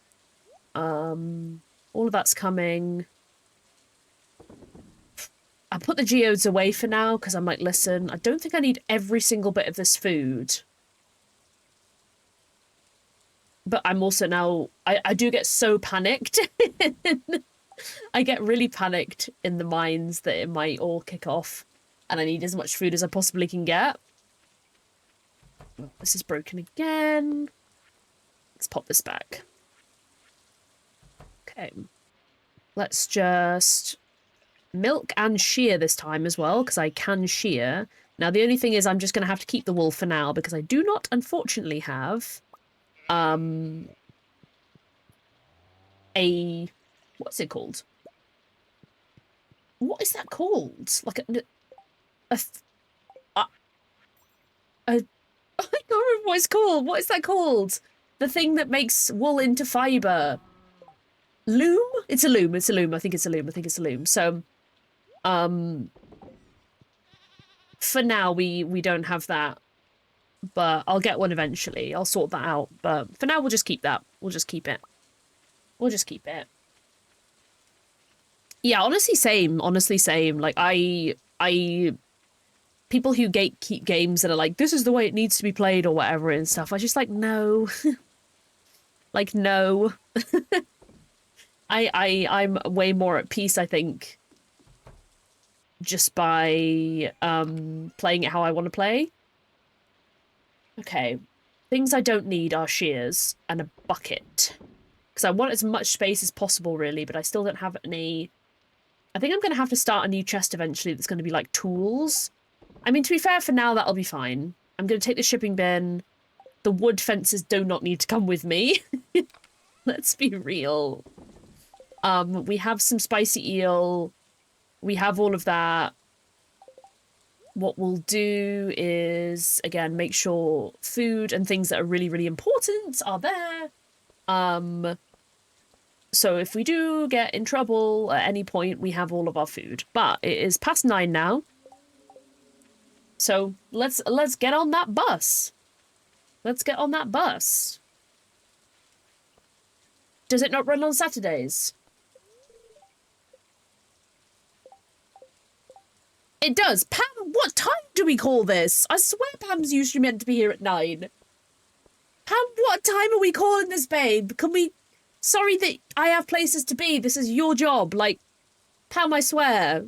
All of that's coming. I put the geodes away for now because I'm like, listen, I don't think I need every single bit of this food. But I'm also now... I do get so panicked. I get really panicked in the mines that it might all kick off. And I need as much food as I possibly can get. Oh, this is broken again. Let's pop this back. Okay. Let's just... milk and shear this time as well, because I can shear. Now, the only thing is I'm just going to have to keep the wool for now, because I do not, unfortunately, have... a... What's it called? What is that called? Like a I can't remember what it's called. What is that called? The thing that makes wool into fiber. Loom? It's a loom. It's a loom. I think it's a loom. I think it's a loom. So, for now we don't have that, but I'll get one eventually. I'll sort that out. But for now, we'll just keep that. We'll just keep it. We'll just keep it. Yeah, honestly, same. Honestly, same. Like people who gatekeep games that are like, this is the way it needs to be played or whatever and stuff. I just like, no. Like, no. I'm way more at peace, I think, just by playing it how I want to play. Okay. Things I don't need are shears and a bucket. Because I want as much space as possible, really, but I still don't have any... I think I'm going to have to start a new chest eventually that's going to be, like, tools. I mean, to be fair, for now, that'll be fine. I'm going to take the shipping bin. The wood fences do not need to come with me. Let's be real. We have some spicy eel. We have all of that. What we'll do is, again, make sure food and things that are really, really important are there. So if we do get in trouble at any point, we have all of our food. But it is past 9 now. So let's get on that bus. Let's get on that bus. Does it not run on Saturdays? It does. Pam, what time do we call this? I swear Pam's usually meant to be here at 9. Pam, what time are we calling this, babe? Can we... Sorry that I have places to be. This is your job. Like, Pam, I swear.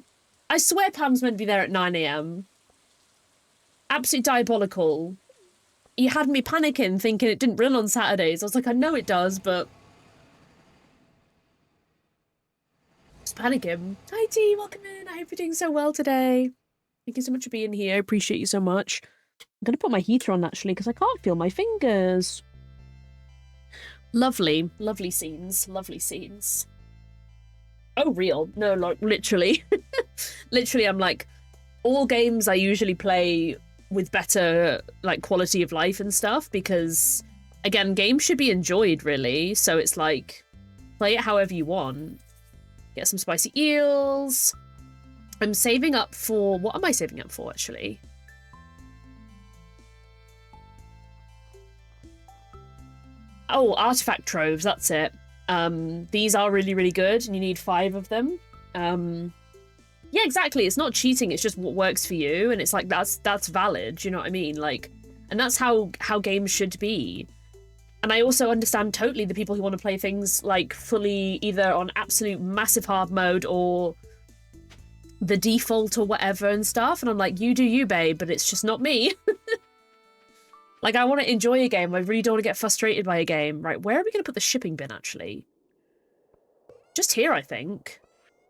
I swear Pam's meant to be there at 9 AM. Absolutely diabolical. You had me panicking, thinking it didn't run on Saturdays. I was like, I know it does, but... Just panicking. Hi, T. Welcome in. I hope you're doing so well today. Thank you so much for being here. I appreciate you so much. I'm going to put my heater on, actually, because I can't feel my fingers. Lovely. Lovely scenes. Lovely scenes. Oh, real. No, like, literally. Literally, I'm like, all games I usually play with better, like, quality of life and stuff, because, again, games should be enjoyed, really. So it's like, play it however you want. Get some spicy eels. I'm saving up for... What am I saving up for, actually? Oh, artifact troves, that's it. These are really, really good, and you need 5 of them. Yeah, exactly. It's not cheating, it's just what works for you, and it's like, that's valid, you know what I mean? Like, and that's how games should be. And I also understand totally the people who want to play things, like, fully either on absolute massive hard mode or the default or whatever and stuff, and I'm like, you do you, babe, but it's just not me. Like, I want to enjoy a game. I really don't want to get frustrated by a game. Right, where are we going to put the shipping bin, actually? Just here, I think.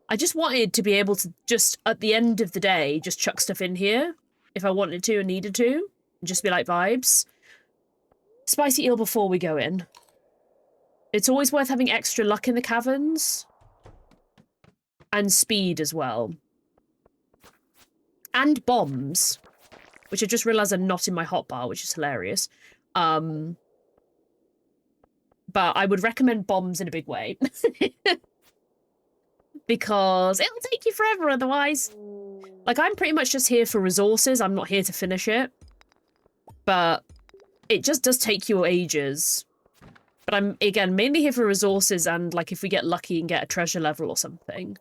I just wanted to be able to just, at the end of the day, just chuck stuff in here if I wanted to and needed to. And just be like, vibes. Spicy eel before we go in. It's always worth having extra luck in the caverns. And speed as well. And bombs. Which I just realised are not in my hotbar, which is hilarious. But I would recommend bombs in a big way. Because it'll take you forever otherwise. Like, I'm pretty much just here for resources. I'm not here to finish it. But it just does take you ages. But I'm, again, mainly here for resources and, like, if we get lucky and get a treasure level or something.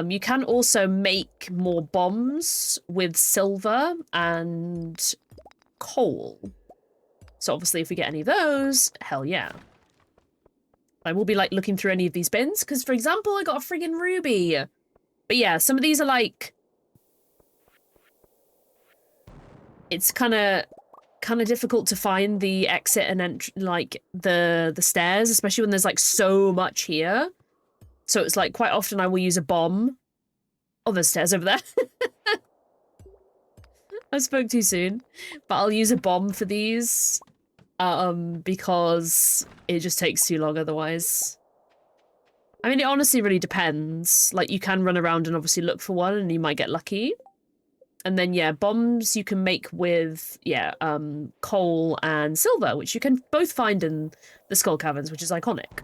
You can also make more bombs with silver and coal. So obviously if we get any of those, hell yeah. I will be, like, looking through any of these bins, because, for example, I got a friggin' ruby. But yeah, some of these are, like... It's kind of difficult to find the exit and like, the stairs, especially when there's, like, so much here. So it's like, quite often I will use a bomb. Oh, there's stairs over there. I spoke too soon. But I'll use a bomb for these. Because it just takes too long otherwise. I mean, it honestly really depends. Like, you can run around and obviously look for one and you might get lucky. And then, yeah, bombs you can make with, yeah, coal and silver, which you can both find in the Skull Caverns, which is iconic.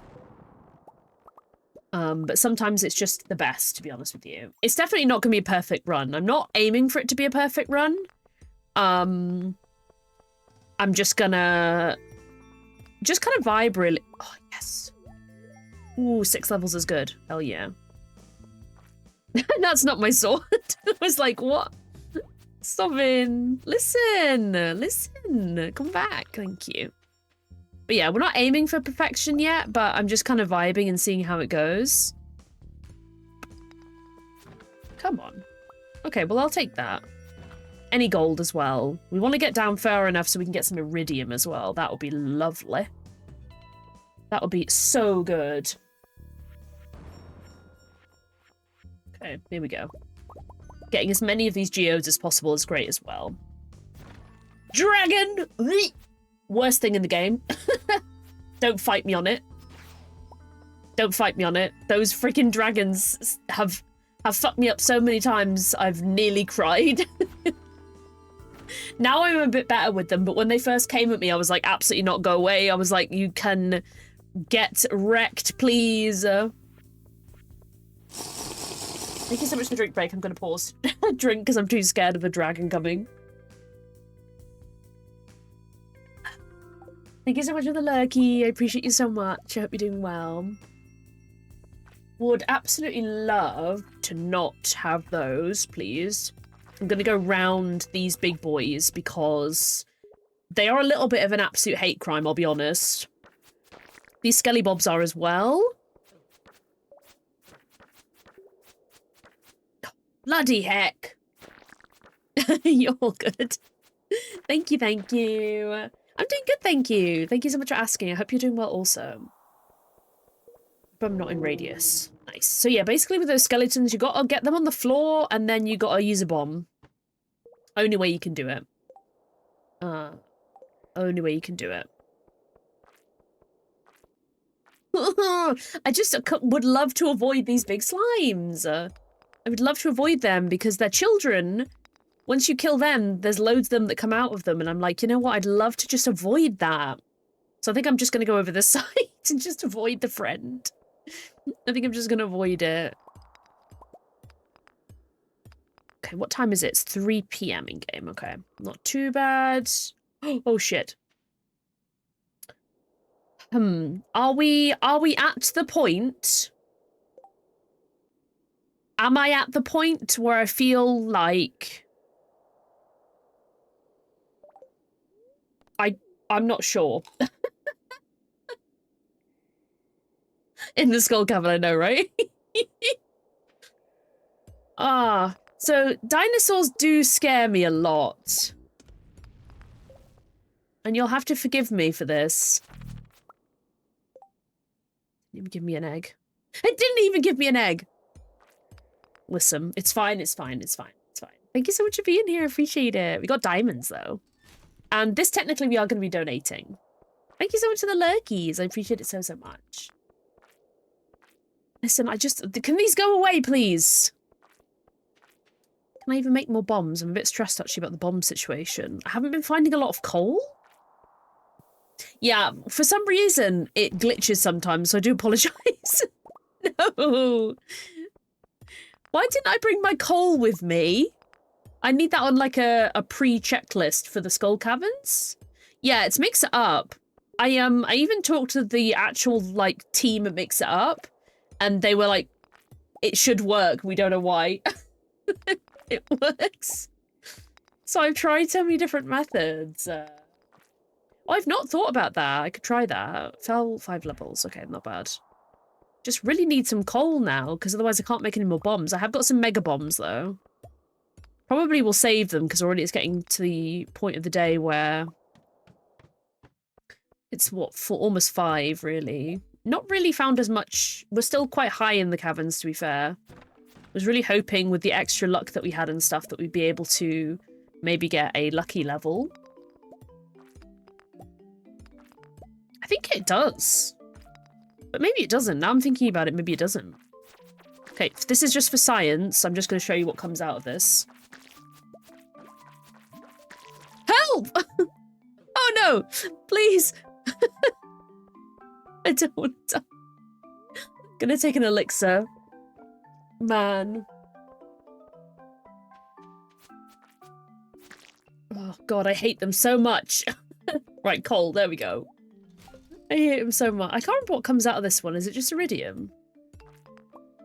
But sometimes it's just the best, to be honest with you. It's definitely not going to be a perfect run. I'm not aiming for it to be a perfect run. I'm just gonna... just kind of vibe, really. Oh, yes. Ooh, 6 levels is good. Hell yeah. That's not my sword. I was like, what? Sovereign, listen, listen, come back, thank you. But yeah, we're not aiming for perfection yet, but I'm just kind of vibing and seeing how it goes. Come on. Okay, well, I'll take that. Any gold as well. We want to get down far enough so we can get some iridium as well. That would be lovely. That would be so good. Okay, here we go. Getting as many of these geodes as possible is great as well. Dragon! Worst thing in the game. Don't fight me on it. Don't fight me on it. Those freaking dragons have fucked me up so many times, I've nearly cried. Now I'm a bit better with them, but when they first came at me, I was like, absolutely not, go away. I was like, you can get wrecked, please. Thank you so much for the drink break. I'm going to pause. Drink because I'm too scared of the dragon coming. Thank you so much for the lurky. I appreciate you so much. I hope you're doing well. Would absolutely love to not have those, please. I'm going to go round these big boys because they are a little bit of an absolute hate crime, I'll be honest. These skelly bobs are as well. Bloody heck. You're all good. Thank you, thank you. I'm doing good, thank you. Thank you so much for asking. I hope you're doing well also. But I'm not in radius. Nice. So yeah, basically with those skeletons, you gotta get them on the floor and then you gotta use a bomb. Only way you can do it. Only way you can do it. I just would love to avoid these big slimes. I would love to avoid them because they're children. Once you kill them, there's loads of them that come out of them. And I'm like, you know what? I'd love to just avoid that. So I think I'm just going to go over this side and just avoid the friend. I think I'm just going to avoid it. Okay, what time is it? It's 3 PM in game. Okay, not too bad. Oh, shit. Are we at the point? Am I at the point where I feel like I'm not sure. In the skull cavern, I know, right? So dinosaurs do scare me a lot. And you'll have to forgive me for this. Didn't even give me an egg. It didn't even give me an egg! Listen, it's fine, it's fine, it's fine, it's fine. Thank you so much for being here, appreciate it. We got diamonds, though. And this, technically, we are going to be donating. Thank you so much for the lurkies. I appreciate it so, so much. Listen, can these go away, please? Can I even make more bombs? I'm a bit stressed, actually, about the bomb situation. I haven't been finding a lot of coal. Yeah, for some reason, it glitches sometimes, so I do apologise. No. Why didn't I bring my coal with me? I need that on, like, a pre-checklist for the Skull Caverns. Yeah, it's Mix It Up. I even talked to the actual, like, team at Mix It Up, and they were like, it should work, we don't know why. It works. So I've tried so many different methods. I've not thought about that. I could try that. Fell 5 levels. Okay, not bad. Just really need some coal now, because otherwise I can't make any more bombs. I have got some mega bombs, though. Probably will save them, because already it's getting to the point of the day where... It's, what, for almost 5, really. Not really found as much... We're still quite high in the caverns, to be fair. I was really hoping with the extra luck that we had and stuff that we'd be able to maybe get a lucky level. I think it does. But maybe it doesn't. Now I'm thinking about it, maybe it doesn't. Okay, this is just for science. I'm just going to show you what comes out of this. Help! Oh no! Please! I don't want to die. Gonna take an elixir. Man. Oh god, I hate them so much. Right, coal, there we go. I hate them so much. I can't remember what comes out of this one. Is it just iridium?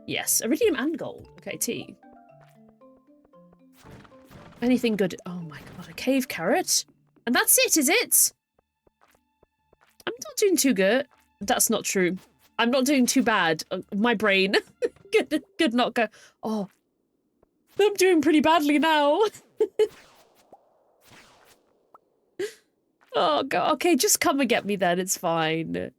Yes, iridium and gold. Okay, tea. Anything good? Oh my god, a cave carrot? And that's it, is it? I'm not doing too good. That's not true. I'm not doing too bad. My brain. Could not go. Oh. I'm doing pretty badly now. Oh god. Okay, just come and get me then. It's fine.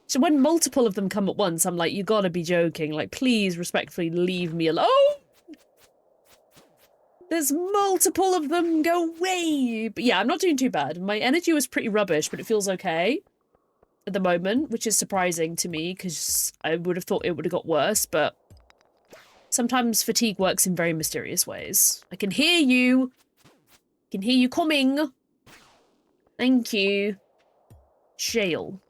So when multiple of them come at once, I'm like, you gotta be joking. Like, please respectfully leave me alone. There's multiple of them. Go away. But yeah, I'm not doing too bad. My energy was pretty rubbish, but it feels okay at the moment, which is surprising to me because I would have thought it would have got worse, but sometimes fatigue works in very mysterious ways. I can hear you. I can hear you coming. Thank you. Jail.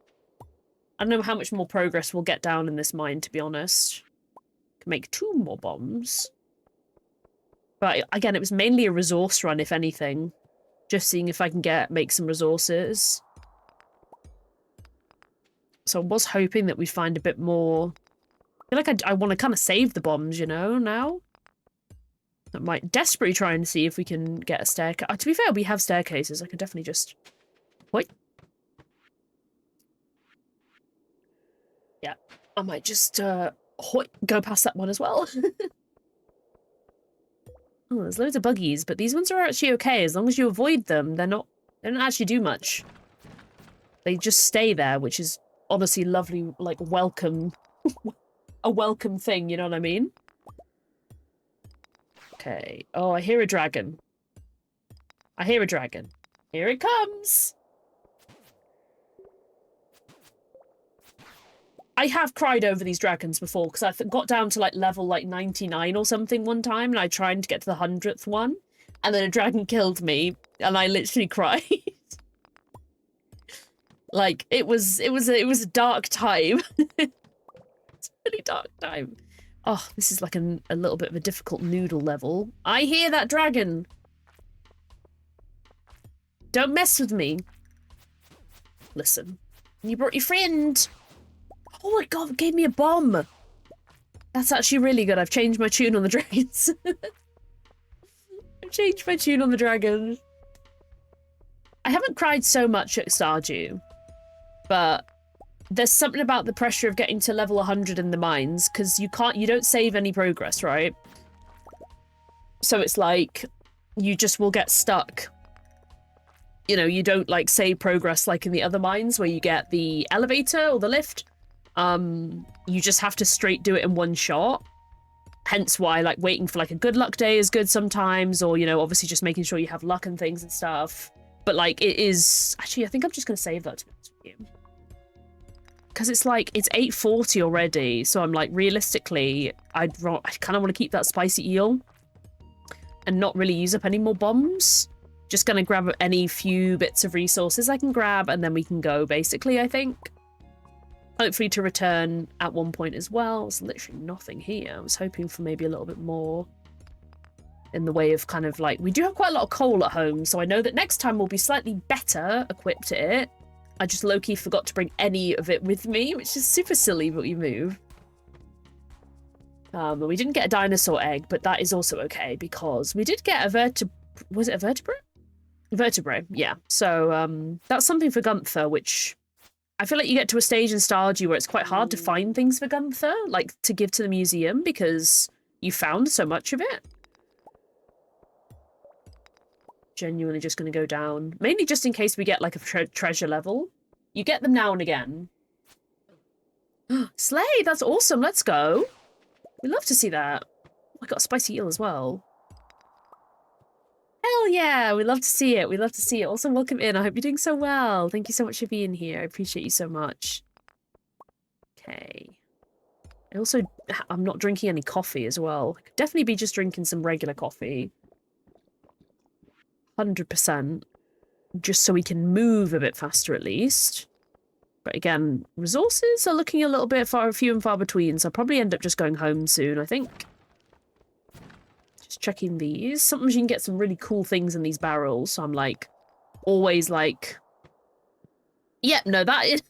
I don't know how much more progress we'll get down in this mine, to be honest. Can make 2 more bombs. But again, it was mainly a resource run, if anything. Just seeing if I can make some resources. So I was hoping that we find a bit more. I feel like I want to kind of save the bombs, you know, now. I might desperately try and see if we can get a staircase. To be fair, we have staircases. I could definitely just... Wait. Yeah, I might just go past that one as well. Oh, there's loads of buggies, but these ones are actually okay. As long as you avoid them, they don't actually do much. They just stay there, which is honestly lovely, like, welcome. A welcome thing, you know what I mean? Okay. Oh, I hear a dragon. I hear a dragon. Here it comes! I have cried over these dragons before, because I got down to, like, level, like, 99 or something one time, and I tried to get to the 100th one, and then a dragon killed me, and I literally cried. Like, it was a dark time. It's a really dark time. Oh, this is like a little bit of a difficult noodle level. I hear that dragon. Don't mess with me. Listen. You brought your friend. Oh my god, it gave me a bomb. That's actually really good. I've changed my tune on the dragons. I've changed my tune on the dragons. I haven't cried so much at Stardew, but there's something about the pressure of getting to level 100 in the mines, because you don't save any progress, right? So it's like, you just will get stuck. You know, you don't, like, save progress like in the other mines where you get the elevator or the lift. You just have to straight do it in one shot. Hence why, like, waiting for, like, a good luck day is good sometimes, or, you know, obviously just making sure you have luck and things and stuff. But, like, it is... Actually, I think I'm just going to save that, to be honest with you. Because it's, like, it's 8:40 already, so I'm, like, realistically, I kind of want to keep that spicy eel and not really use up any more bombs. Just going to grab any few bits of resources I can grab, and then we can go, basically, I think. Hopefully to return at one point as well. There's literally nothing here. I was hoping for maybe a little bit more in the way of kind of like... We do have quite a lot of coal at home, so I know that next time we'll be slightly better equipped at it. I just low-key forgot to bring any of it with me, which is super silly, but we move. We didn't get a dinosaur egg, but that is also okay, because we did get a Was it a vertebrate? Vertebrae, yeah. So that's something for Gunther, which... I feel like you get to a stage in Stardew where it's quite hard to find things for Gunther, like, to give to the museum, because you found so much of it. Genuinely just going to go down. Mainly just in case we get, like, a treasure level. You get them now and again. Slay! That's awesome! Let's go! We'd love to see that. Oh, I got a spicy eel as well. Hell yeah! We love to see it. We love to see it. Also, welcome in. I hope you're doing so well. Thank you so much for being here. I appreciate you so much. Okay. I'm not drinking any coffee as well. I could definitely be just drinking some regular coffee. 100%. Just so we can move a bit faster at least. But again, resources are looking a little bit few and far between, so I'll probably end up just going home soon, I think. Just checking these. Sometimes you can get some really cool things in these barrels, so I'm like, always like, yep, no, that is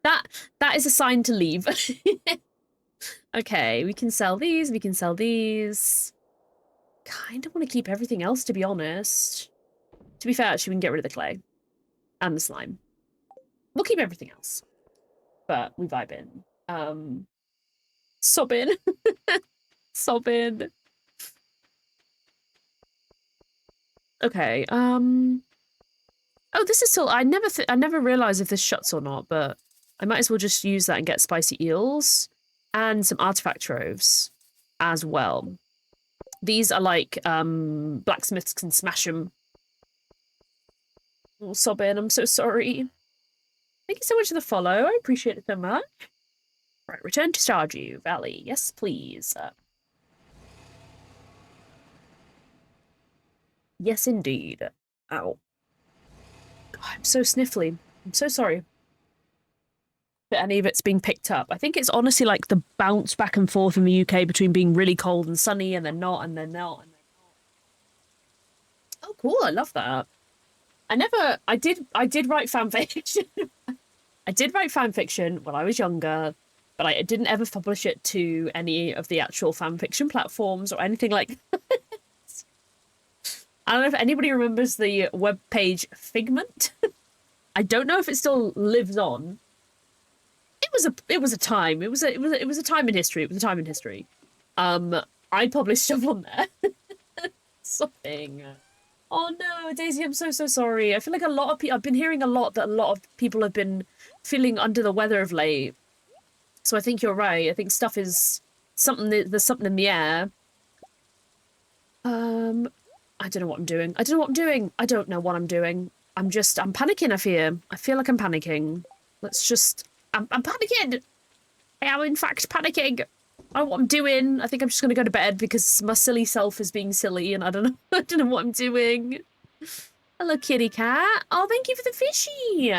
that is a sign to leave. Okay, we can sell these, we can sell these. Kind of want to keep everything else, to be honest. To be fair, actually, we can get rid of the clay. And the slime. We'll keep everything else. But we vibe in. Sobbing. Sobbing. Okay, oh, this is still... I never realized if this shuts or not, but I might as well just use that and get spicy eels and some artifact troves as well. These are like, blacksmiths can smash them. Oh, sobbing, I'm so sorry. Thank you so much for the follow. I appreciate it so much. Right, return to Stardew Valley. Yes, please. Yes, indeed. Ow. God, I'm so sniffly. I'm so sorry that any of it's being picked up. I think it's honestly like the bounce back and forth in the UK between being really cold and sunny and then not and then not and then not. Oh, cool. I love that. I did write fan fiction. I did write fan fiction when I was younger, but I didn't ever publish it to any of the actual fan fiction platforms or anything like that. I don't know if anybody remembers the webpage Figment. I don't know if it still lives on. It was a time. It was a time in history. It was a time in history. I published stuff on there. Something. Oh no, Daisy, I'm so sorry. I feel like a lot of people... I've been hearing a lot that a lot of people have been feeling under the weather of late. So I think you're right. I think stuff is... There's something in the air. I don't know what I'm doing. I don't know what I'm doing. I don't know what I'm doing. I'm panicking, I fear. I feel like I'm panicking. Let's just... I'm panicking! I am in fact panicking! I don't know what I'm doing. I think I'm just gonna go to bed because my silly self is being silly and I don't know I don't know what I'm doing. Hello, kitty cat. Oh, thank you for the fishy.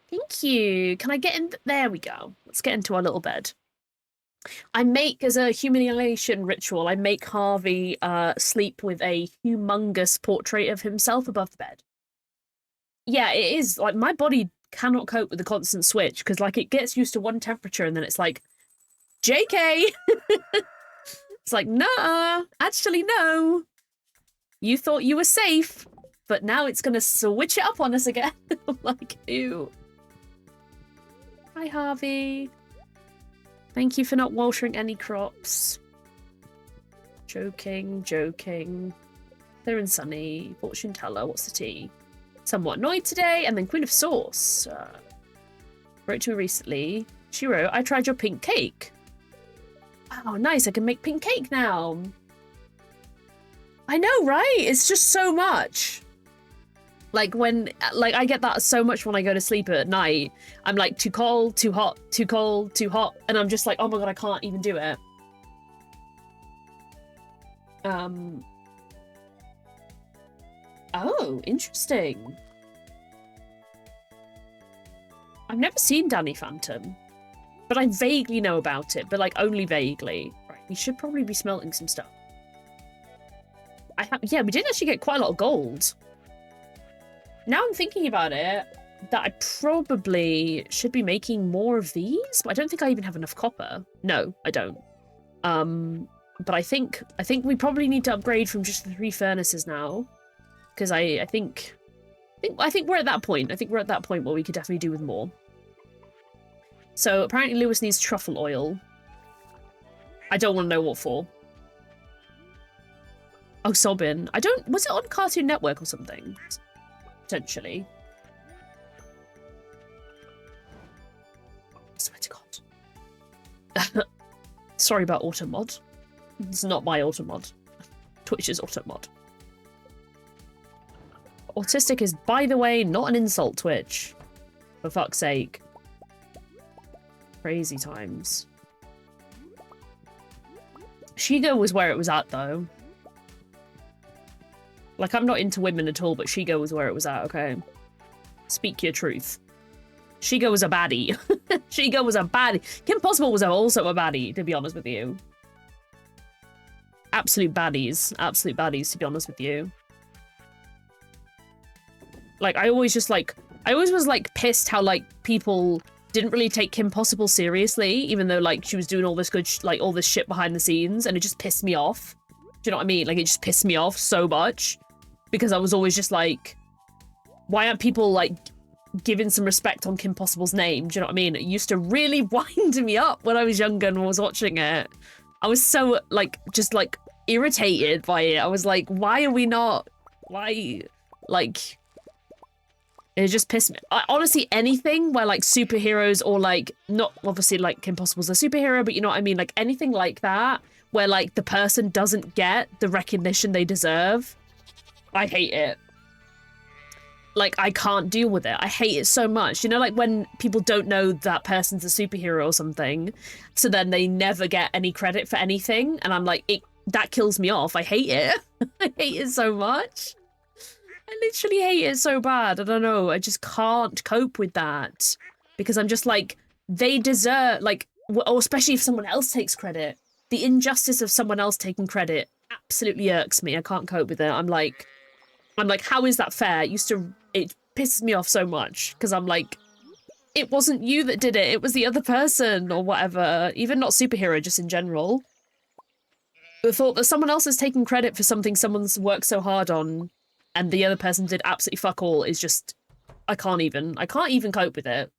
Thank you. Can I get in? There we go. Let's get into our little bed. I make, as a humiliation ritual, I make Harvey sleep with a humongous portrait of himself above the bed. Yeah, it is. Like, my body cannot cope with the constant switch because, like, it gets used to one temperature and then it's like, JK! It's like, no, actually, no. You thought you were safe, but now it's gonna switch it up on us again. I'm like, ew. Hi, Harvey. Thank you for not watering any crops. Joking, joking. Clear and sunny. Fortune teller. What's the tea? Somewhat annoyed today, and then Queen of Sauce. Wrote to her recently. She wrote, I tried your pink cake. Oh, nice. I can make pink cake now. I know, right? It's just so much. Like, I get that so much when I go to sleep at night. I'm like, too cold, too hot, too cold, too hot. And I'm just like, oh my god, I can't even do it. Oh, interesting. I've never seen Danny Phantom. But I vaguely know about it, but like only vaguely. Right, we should probably be smelting some stuff. Yeah, we did actually get quite a lot of gold. Now I'm thinking about it, that I probably should be making more of these, but I don't think I even have enough copper. No, I don't. But I think we probably need to upgrade from just the 3 furnaces now, because I think we're at that point. I think we're at that point where we could definitely do with more. So apparently Lewis needs truffle oil. I don't want to know what for. Oh, Sobbin. Was it on Cartoon Network or something? Potentially. I swear to God. Sorry about automod. It's not my automod. Twitch's automod. Autistic is, by the way, not an insult, Twitch. For fuck's sake. Crazy times. Shigo was where it was at, though. Like, I'm not into women at all, but Shigo was where it was at, okay? Speak your truth. Shigo was a baddie. Shigo was a baddie. Kim Possible was also a baddie, to be honest with you. Absolute baddies. Absolute baddies, to be honest with you. Like, I always was, like, pissed how, like, people didn't really take Kim Possible seriously, even though, like, she was doing all this good, all this shit behind the scenes, and it just pissed me off. Do you know what I mean? Like, it just pissed me off so much, because I was always just like, why aren't people, like, giving some respect on Kim Possible's name? Do you know what I mean? It used to really wind me up when I was younger and was watching it. I was so, like, just, like, irritated by it. I was like, why are we not, why, like... It just pissed me. Honestly, anything where, like, superheroes or, like, not obviously, like, Kim Possible's a superhero, but you know what I mean? Like, anything like that where, like, the person doesn't get the recognition they deserve. I hate it. Like, I can't deal with it. I hate it so much. You know, like, when people don't know that person's a superhero or something, so then they never get any credit for anything, and I'm like, that kills me off. I hate it. I hate it so much. I literally hate it so bad. I don't know. I just can't cope with that. Because I'm just like, they deserve, like, or especially if someone else takes credit. The injustice of someone else taking credit absolutely irks me. I can't cope with it. I'm like, how is that fair? It pisses me off so much. Because I'm like, it wasn't you that did it. It was the other person or whatever. Even not superhero, just in general. The thought that someone else is taking credit for something someone's worked so hard on and the other person did absolutely fuck all is just, I can't even cope with it.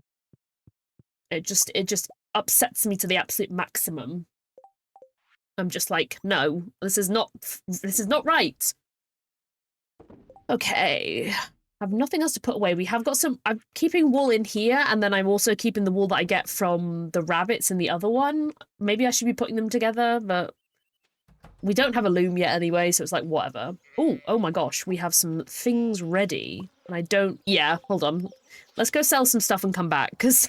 It just upsets me to the absolute maximum. I'm just like, no, this is not right. Okay. I have nothing else to put away. We have got some, I'm keeping wool in here, and then I'm also keeping the wool that I get from the rabbits in the other one. Maybe I should be putting them together, but we don't have a loom yet anyway, so it's like, whatever. Oh my gosh, we have some things ready. And I don't... Yeah, hold on. Let's go sell some stuff and come back, because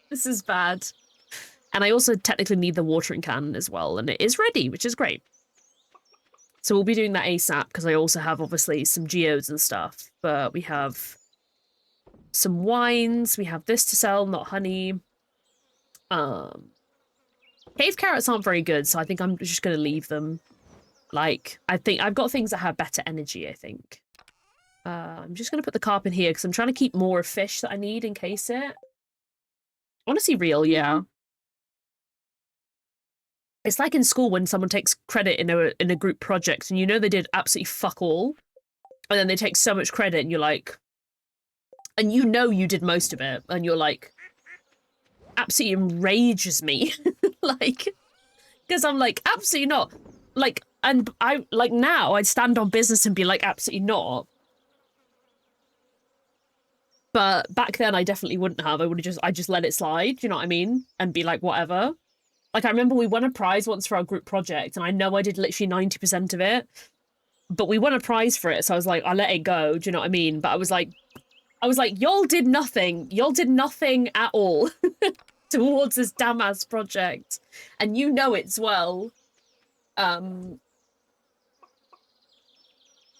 this is bad. And I also technically need the watering can as well, and it is ready, which is great. So we'll be doing that ASAP, because I also have, obviously, some geodes and stuff. But we have some wines. We have this to sell, not honey. Cave carrots aren't very good, so I think I'm just going to leave them. Like, I think I've got things that have better energy, I think. I'm just going to put the carp in here because I'm trying to keep more fish that I need in case it. Honestly, real, yeah. It's like in school when someone takes credit in a group project and you know they did absolutely fuck all, and then they take so much credit and you're like, and you know you did most of it, and you're like, absolutely enrages me. Like, because I'm like, absolutely not. Like, and I, like, now I'd stand on business and be like, absolutely not. But back then I definitely wouldn't have. I just let it slide, you know what I mean? And be like, whatever. Like, I remember we won a prize once for our group project, and I know I did literally 90% of it, but we won a prize for it, so I was like, I let it go, do you know what I mean? But I was like, y'all did nothing. Y'all did nothing at all towards this damn ass project. And you know it's well.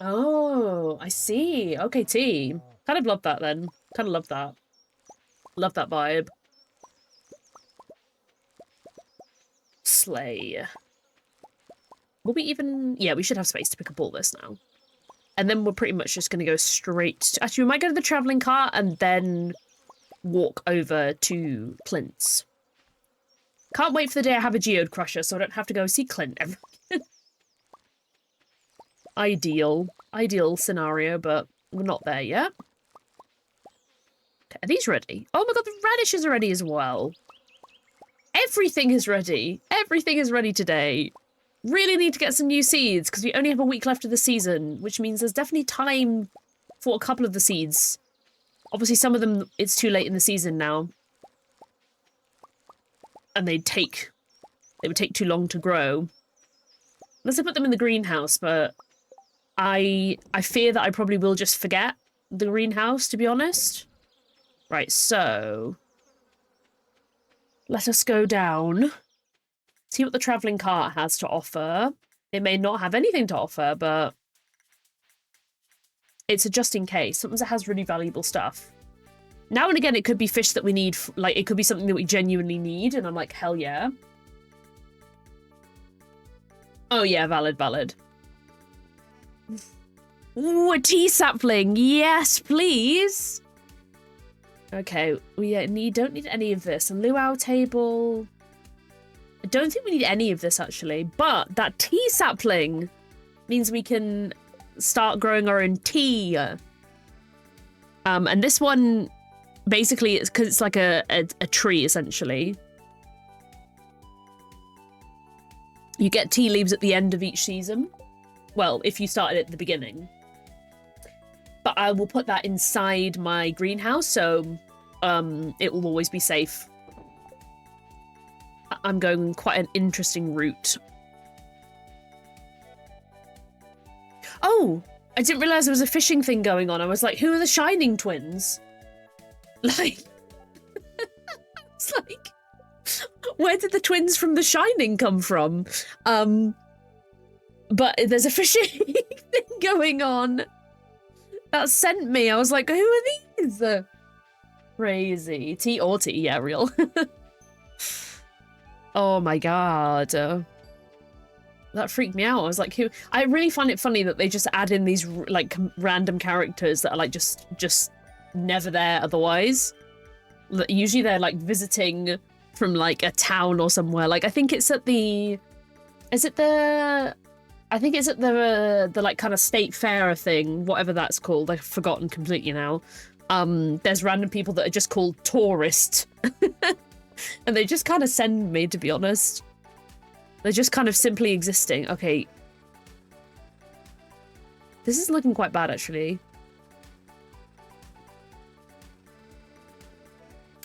Oh, I see. Okay, tea. Kind of love that then. Kind of love that. Love that vibe. Slay. Will we even... Yeah, we should have space to pick up all this now. And then we're pretty much just going to go straight... Actually, we might go to the travelling cart and then walk over to Clint's. Can't wait for the day I have a geode crusher so I don't have to go see Clint every... Ideal. Ideal scenario, but we're not there yet. Okay, are these ready? Oh my god, the radishes are ready as well. Everything is ready. Everything is ready today. Really need to get some new seeds because we only have a week left of the season, which means there's definitely time for a couple of the seeds. Obviously, some of them, it's too late in the season now. And they would take too long to grow. Unless I put them in the greenhouse, but I fear that I probably will just forget the greenhouse, to be honest. Right, so... Let us go down. See what the travelling cart has to offer. It may not have anything to offer, but it's a just in case. Sometimes it has really valuable stuff. Now and again, it could be fish that we need. Like, it could be something that we genuinely need, and I'm like, hell yeah. Oh yeah, valid, valid. Ooh, a tea sapling. Yes, please. Okay, we don't need any of this. A luau table. I don't think we need any of this, actually. But that tea sapling means we can start growing our own tea. And this one, basically, it's because it's like a tree, essentially. You get tea leaves at the end of each season. Well, if you started at the beginning. But I will put that inside my greenhouse, so it will always be safe. I'm going quite an interesting route. Oh, I didn't realize there was a fishing thing going on. I was like, who are the Shining twins? Like, it's like, where did the twins from The Shining come from? But there's a fishing thing going on. That sent me. I was like, who are these? Crazy. Tea or tea, yeah, real. Oh my god. That freaked me out. I was like, who? I really find it funny that they just add in these like random characters that are like just never there otherwise. Usually they're like visiting from like a town or somewhere. Like I think it's at the, I think it's at the like kind of state fair thing, whatever that's called. I've forgotten completely now. There's random people that are just called tourists. And they just kind of send me, to be honest. They're just kind of simply existing. Okay. This is looking quite bad, actually.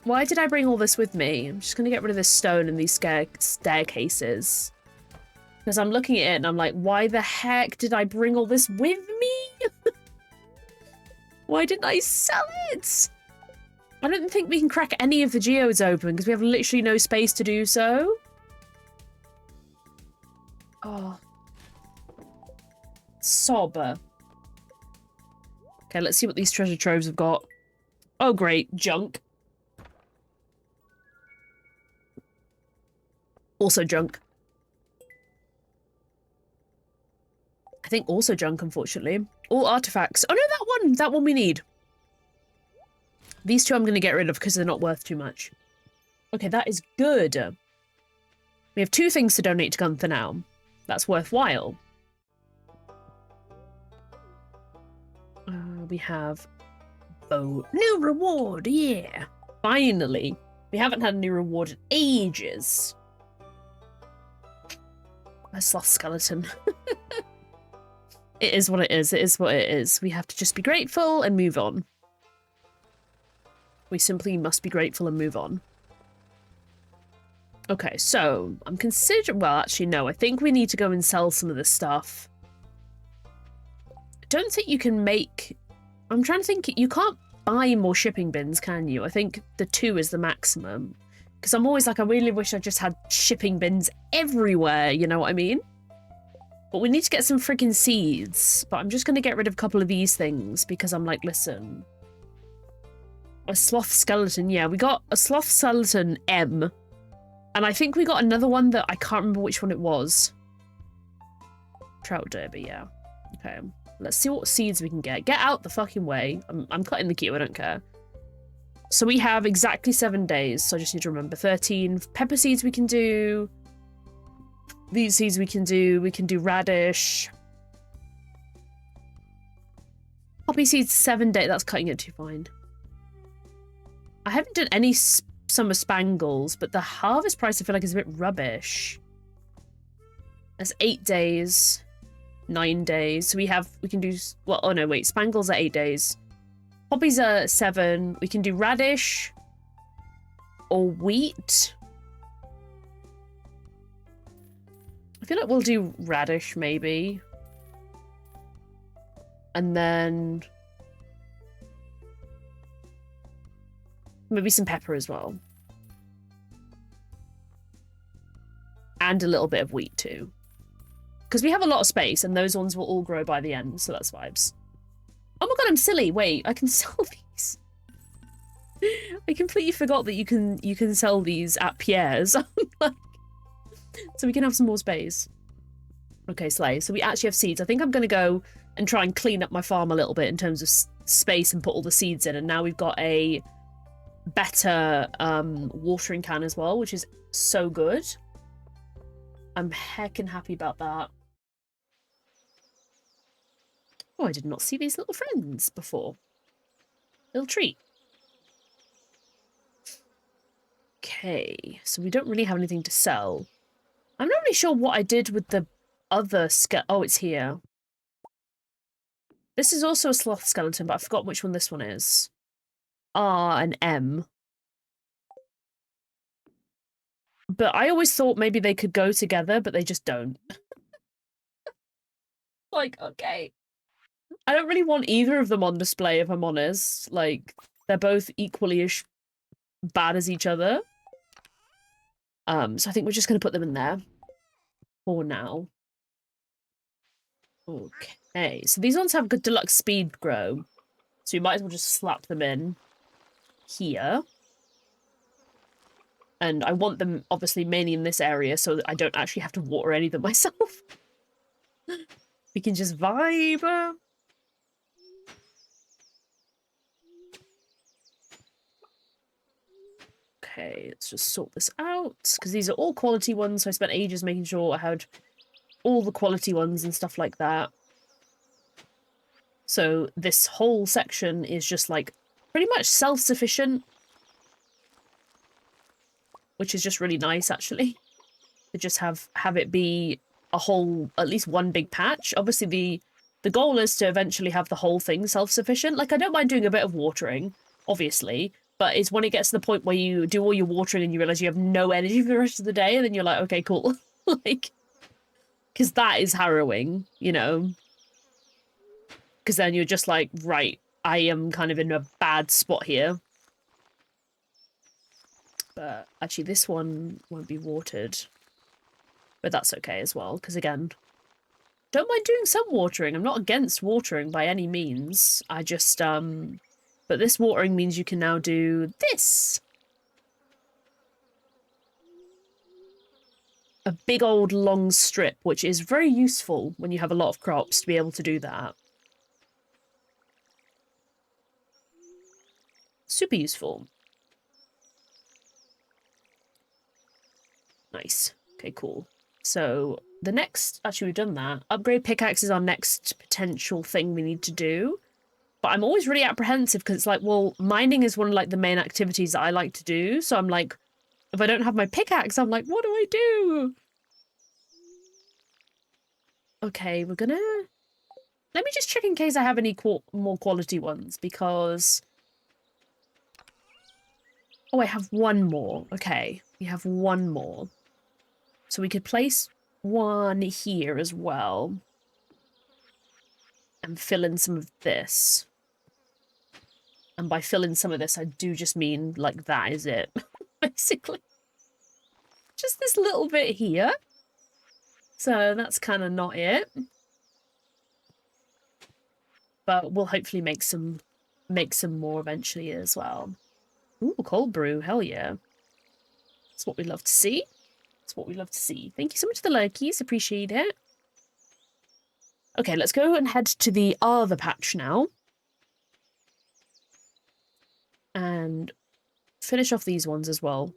Why did I bring all this with me? I'm just going to get rid of this stone and these staircases. Because I'm looking at it and I'm like, why the heck did I bring all this with me? Why didn't I sell it? I don't think we can crack any of the geodes open because we have literally no space to do so. Oh. Sob. Okay, let's see what these treasure troves have got. Oh, great. Junk. Also junk. I think also junk, unfortunately. All artifacts. Oh no, that one we need. These two I'm going to get rid of because they're not worth too much. Okay, that is good. We have 2 things to donate to Gunther now. That's worthwhile. We have bow. New reward, yeah. Finally. We haven't had a new reward in ages. A sloth skeleton. It is what it is. It is what it is. We have to just be grateful and move on. We simply must be grateful and move on. Okay, so I'm considering... Well, actually, no. I think we need to go and sell some of this stuff. I don't think you can make... I'm trying to think... You can't buy more shipping bins, can you? I think the 2 is the maximum. Because I'm always like, I really wish I just had shipping bins everywhere, you know what I mean? But we need to get some freaking seeds. But I'm just going to get rid of a couple of these things because I'm like, listen... A sloth skeleton, yeah. We got a sloth skeleton M. And I think we got another one that I can't remember which one it was. Trout derby, yeah. Okay. Let's see what seeds we can get. Get out the fucking way. I'm cutting the queue, I don't care. So we have exactly 7 days, so I just need to remember. 13 pepper seeds we can do. These seeds we can do radish. Poppy seeds 7 days. That's cutting it too fine. I haven't done any summer spangles, but the harvest price I feel like is a bit rubbish. That's 8 days, 9 days. So we can do, well, oh no, wait, spangles are 8 days. Poppies are 7. We can do radish or wheat. I feel like we'll do radish maybe. And then maybe some pepper as well. And a little bit of wheat too. Because we have a lot of space and those ones will all grow by the end, so that's vibes. Oh my god, I'm silly. Wait, I can sell these. I completely forgot that you can sell these at Pierre's. So we can have some more space. Okay, slay. So we actually have seeds. I think I'm going to go and try and clean up my farm a little bit in terms of space and put all the seeds in. And now we've got a better watering can as well, which is so good. I'm heckin' happy about that. Oh, I did not see these little friends before. Little treat. Okay, so we don't really have anything to sell. I'm not really sure what I did with the other oh, it's here. This is also a sloth skeleton, but I forgot which one this one is. R and M. But I always thought maybe they could go together, but they just don't. Like, okay. I don't really want either of them on display, if I'm honest. Like, they're both equally as bad as each other. So I think we're just going to put them in there for now. Okay, so these ones have good deluxe speed grow. So you might as well just slap them in here. And I want them, obviously, mainly in this area so that I don't actually have to water any of them myself. We can just vibe. Okay, let's just sort this out. Because these are all quality ones, so I spent ages making sure I had all the quality ones and stuff like that. So this whole section is just, like, pretty much self-sufficient. Which is just really nice, actually. To just have it be a whole, at least one big patch. Obviously, the goal is to eventually have the whole thing self-sufficient. Like, I don't mind doing a bit of watering, obviously. But it's when it gets to the point where you do all your watering and you realise you have no energy for the rest of the day, and then you're like, okay, cool. Like, because that is harrowing, you know? Because then you're just like, right, I am kind of in a bad spot here. But actually this one won't be watered. But that's okay as well, because again, don't mind doing some watering. I'm not against watering by any means. I just, but this watering means you can now do this. A big old long strip, which is very useful when you have a lot of crops to be able to do that. Super useful. Nice. Okay, cool. So the next, actually we've done that. Upgrade pickaxe is our next potential thing we need to do. But I'm always really apprehensive because it's like, well, mining is one of like the main activities that I like to do. So I'm like, if I don't have my pickaxe, I'm like, what do I do? Okay, we're gonna... Let me just check in case I have any more quality ones because... Oh, I have one more. Okay, we have one more. So we could place one here as well. And fill in some of this. And by fill in some of this, I do just mean, like, that is it. Basically. Just this little bit here. So that's kind of not it. But we'll hopefully make some more eventually as well. Ooh, cold brew. Hell yeah. That's what we love to see. That's what we love to see. Thank you so much for the lurkies. Appreciate it. Okay, let's go and head to the other patch now. And finish off these ones as well.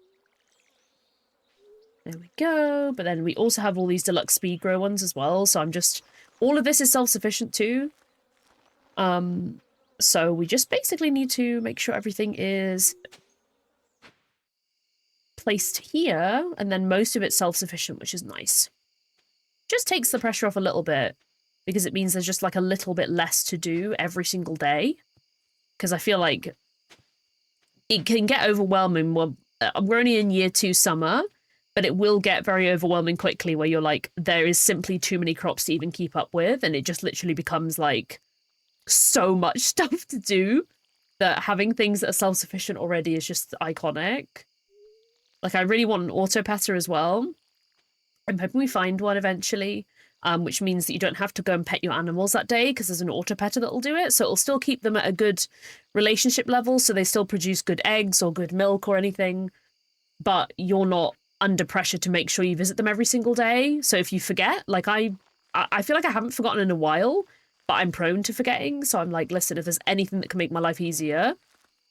There we go. But then we also have all these deluxe speed grow ones as well. So I'm just... All of this is self-sufficient too. So we just basically need to make sure everything is placed here. And then most of it's self-sufficient, which is nice. Just takes the pressure off a little bit. Because it means there's just like a little bit less to do every single day. Because I feel like it can get overwhelming. Well, we're only in year 2 summer, but it will get very overwhelming quickly where you're like, there is simply too many crops to even keep up with. And it just literally becomes like so much stuff to do that having things that are self-sufficient already is just iconic. Like, I really want an auto petter as well. I'm hoping we find one eventually, which means that you don't have to go and pet your animals that day because there's an auto petter that will do it. So it'll still keep them at a good relationship level, so they still produce good eggs or good milk or anything, but you're not under pressure to make sure you visit them every single day. So if you forget, like I feel like I haven't forgotten in a while, but I'm prone to forgetting. So I'm like, listen, if there's anything that can make my life easier,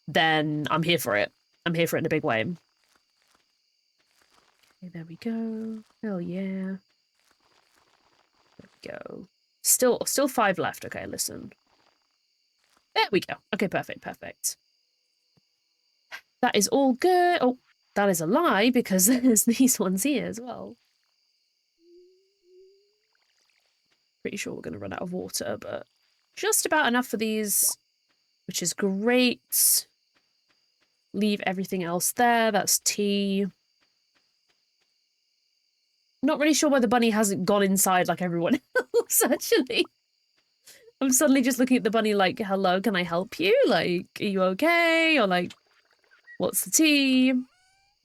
then I'm here for it. I'm here for it in a big way. Okay, there we go. Hell yeah. There we go. Still 5 left. Okay, listen. There we go. Okay, perfect. That is all good. Oh, that is a lie because there's these ones here as well. Pretty sure we're going to run out of water, but just about enough for these, which is great. Leave everything else there. That's tea. Not really sure why the bunny hasn't gone inside like everyone else, actually. I'm suddenly just looking at the bunny like, hello, can I help you? Like, are you okay? Or like, what's the tea?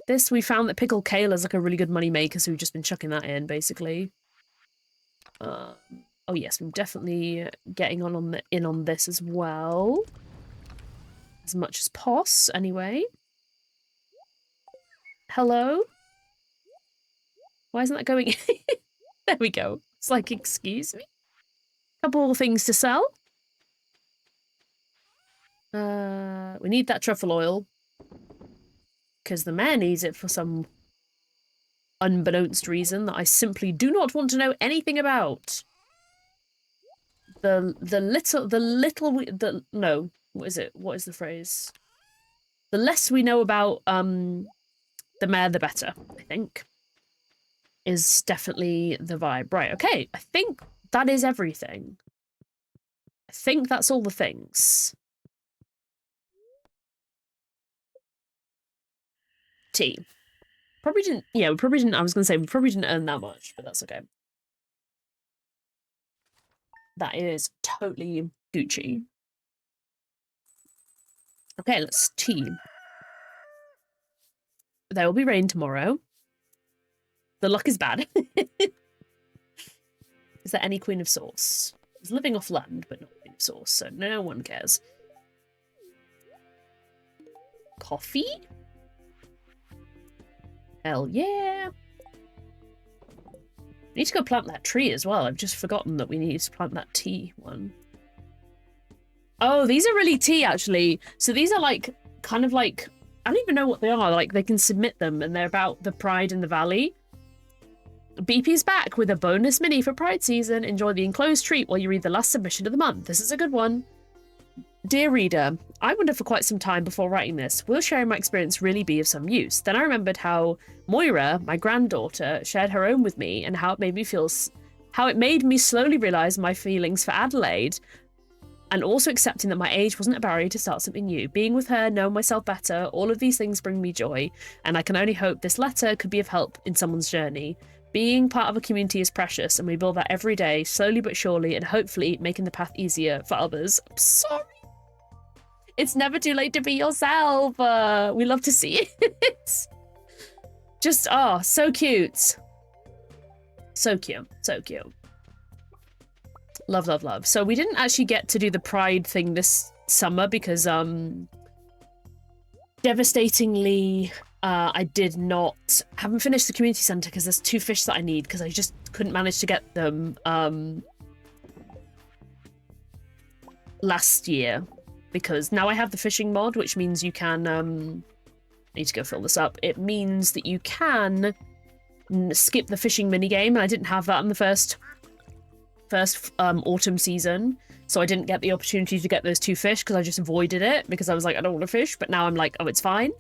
This, we found that pickled kale is like a really good money maker, so we've just been chucking that in, basically. Oh yes, I'm definitely getting in on this as well. As much as pos, anyway. Hello? Why isn't that going? There we go. It's like, excuse me? Couple of things to sell. We need that truffle oil. Because the mayor needs it for some unbeknownst reason that I simply do not want to know anything about. No, what is it? What is the phrase? The less we know about the mayor, the better, I think. Is definitely the vibe. Right, okay. I think that is everything. I think that's all the things. Tea. Probably didn't, yeah, we probably didn't, I was going to say, we probably didn't earn that much, but that's okay. That is totally Gucci. Okay, let's tea. There will be rain tomorrow. The luck is bad. Is there any Queen of Sauce? It's living off land, but not Queen of Sauce, so no one cares. Coffee? Hell yeah. We need to go plant that tree as well. I've just forgotten that we need to plant that tea one. Oh, these are really tea, actually. So these are like, kind of like, I don't even know what they are. Like, they can submit them, and they're about the Pride in the Valley. BP's back with a bonus mini for Pride season. Enjoy the enclosed treat while you read the last submission of the month. This is a good one. Dear reader, I wondered for quite some time before writing this, will sharing my experience really be of some use? Then I remembered how Moira, my granddaughter, shared her own with me and how it made me slowly realise my feelings for Adelaide, and also accepting that my age wasn't a barrier to start something new. Being with her, knowing myself better, all of these things bring me joy, and I can only hope this letter could be of help in someone's journey. Being part of a community is precious, and we build that every day, slowly but surely, and hopefully making the path easier for others. I'm sorry. It's never too late to be yourself. We love to see it. Just, oh, so cute. So cute. So cute. Love, love, love. So we didn't actually get to do the Pride thing this summer because, devastatingly, I haven't finished the community centre because there's 2 fish that I need because I just couldn't manage to get them, last year. Because now I have the fishing mod, which means you can, I need to go fill this up. It means that you can skip the fishing minigame, and I didn't have that in the first autumn season, so I didn't get the opportunity to get those 2 fish because I just avoided it because I was like, I don't want to fish, but now I'm like, oh, it's fine.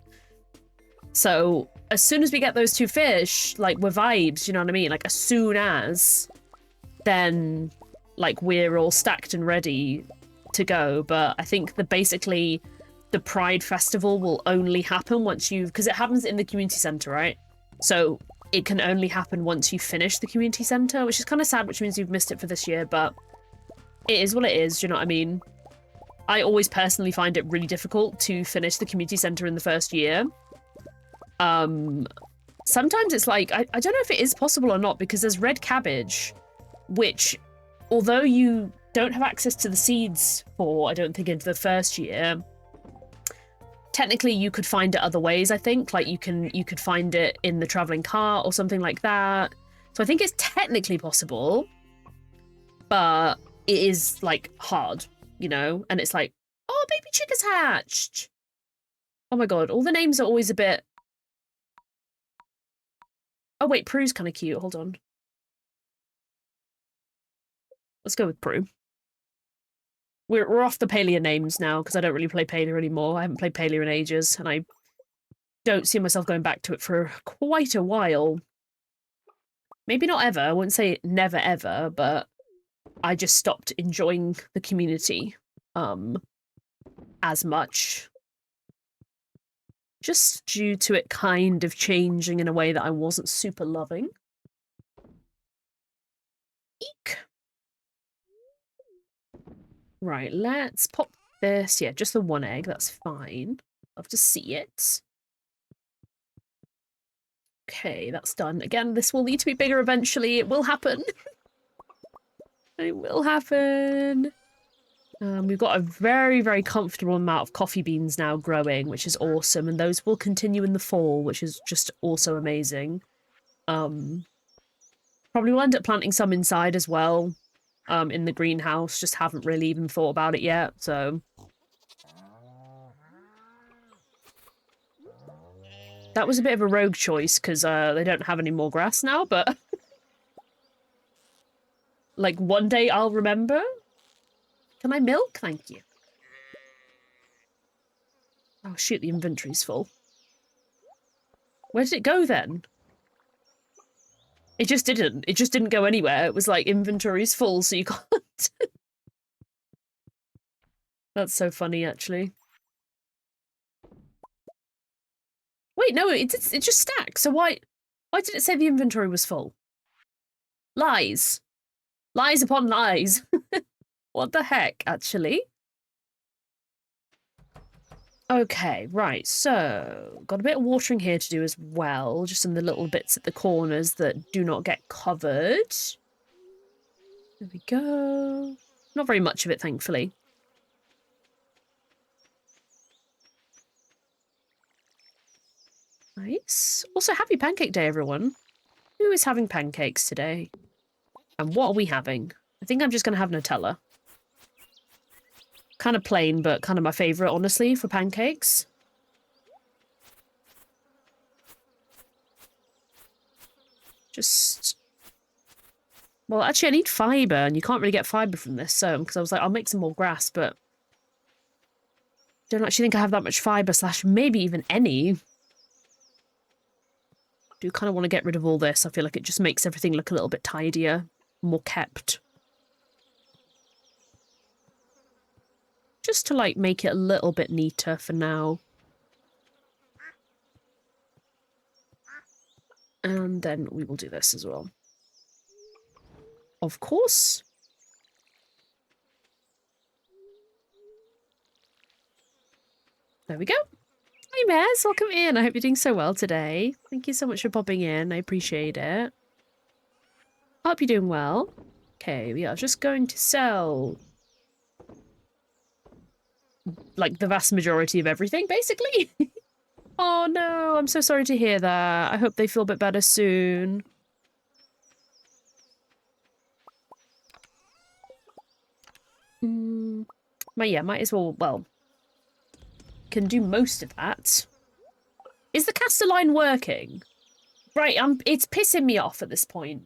So as soon as we get those 2 fish, like, we're vibes, you know what I mean? Like, as soon as, then, like, we're all stacked and ready to go. But I think basically the Pride Festival will only happen once because it happens in the community centre, right? So it can only happen once you finish the community centre, which is kind of sad, which means you've missed it for this year, but it is what it is, you know what I mean? I always personally find it really difficult to finish the community centre in the first year. sometimes it's like, I don't know if it is possible or not, because there's red cabbage, which, although you don't have access to the seeds for, I don't think, into the first year, technically you could find it other ways, I think. Like, you could find it in the traveling cart or something like that. So I think it's technically possible, but it is, like, hard, you know? And it's like, oh, baby chick has hatched! Oh my god, all the names are always a bit... Oh wait, Prue's kind of cute, hold on. Let's go with Prue. We're off the Palia names now, because I don't really play Palia anymore. I haven't played Palia in ages, and I don't see myself going back to it for quite a while. Maybe not ever, I wouldn't say never ever, but I just stopped enjoying the community as much. Just due to it kind of changing in a way that I wasn't super loving. Eek. Right, let's pop this. Yeah, just the one egg, that's fine. Love to see it. Okay, that's done. Again, this will need to be bigger eventually. It will happen. It will happen. We've got a very, very comfortable amount of coffee beans now growing, which is awesome, and those will continue in the fall, which is just also amazing. Probably will end up planting some inside as well, in the greenhouse. Just haven't really even thought about it yet, so... That was a bit of a rogue choice, because they don't have any more grass now, but... like, one day I'll remember. Can I milk? Thank you. Oh, shoot, the inventory's full. Where did it go, then? It just didn't. It just didn't go anywhere. It was like, inventory's full, so you can't. That's so funny, actually. Wait, no, it just stacked. So why did it say the inventory was full? Lies. Lies upon lies. What the heck, actually? Okay, right, so got a bit of watering here to do as well, just in the little bits at the corners that do not get covered. There we go. Not very much of it, thankfully. Nice. Also, happy Pancake Day, everyone. Who is having pancakes today? And what are we having? I think I'm just going to have Nutella. Kind of plain, but kind of my favourite, honestly, for pancakes. Just... Well, actually, I need fibre, and you can't really get fibre from this, so... Because I was like, I'll make some more grass, but... Don't actually think I have that much fibre, / maybe even any. Do kind of want to get rid of all this. I feel like it just makes everything look a little bit tidier, more kept. Just to, like, make it a little bit neater for now. And then we will do this as well. Of course. There we go. Hi, Mez. Welcome in. I hope you're doing so well today. Thank you so much for popping in. I appreciate it. I hope you're doing well. Okay, we are just going to sell... like, the vast majority of everything, basically. Oh, no. I'm so sorry to hear that. I hope they feel a bit better soon. But yeah, might as well, can do most of that. Is the caster line working? Right, it's pissing me off at this point.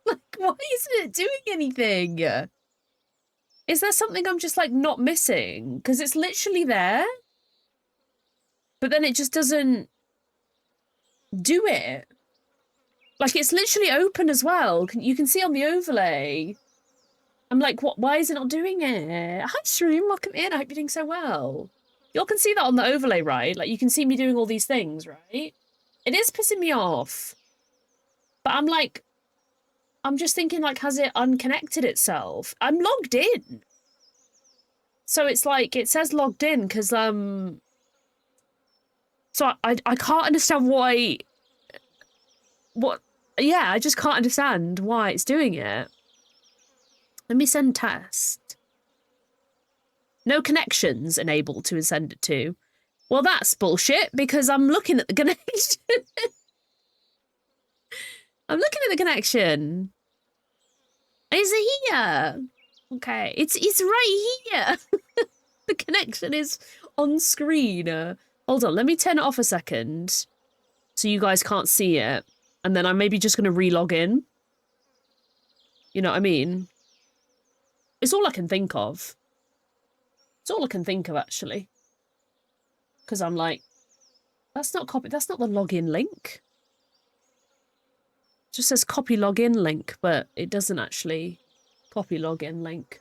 Like, why isn't it doing anything? Is there something I'm just, like, not missing? Because it's literally there. But then it just doesn't do it. Like, it's literally open as well. You can see on the overlay. I'm like, what? Why is it not doing it? Hi, Shroom. Welcome in. I hope you're doing so well. Y'all can see that on the overlay, right? Like, you can see me doing all these things, right? It is pissing me off. But I'm like... I'm just thinking, like, has it unconnected itself? I'm logged in. So it's like, it says logged in, because, So I can't understand why what? Yeah, I just can't understand why it's doing it. Let me send test. No connections enabled to send it to. Well, that's bullshit because I'm looking at the connection. I'm looking at the connection. Is it here? Okay, it's right here. The connection is on screen. Hold on, let me turn it off a second so you guys can't see it. And then I'm maybe just going to re-log in. You know what I mean? It's all I can think of. It's all I can think of, actually. Because I'm like, that's not copy. That's not the login link. It just says copy login link, but it doesn't actually copy login link.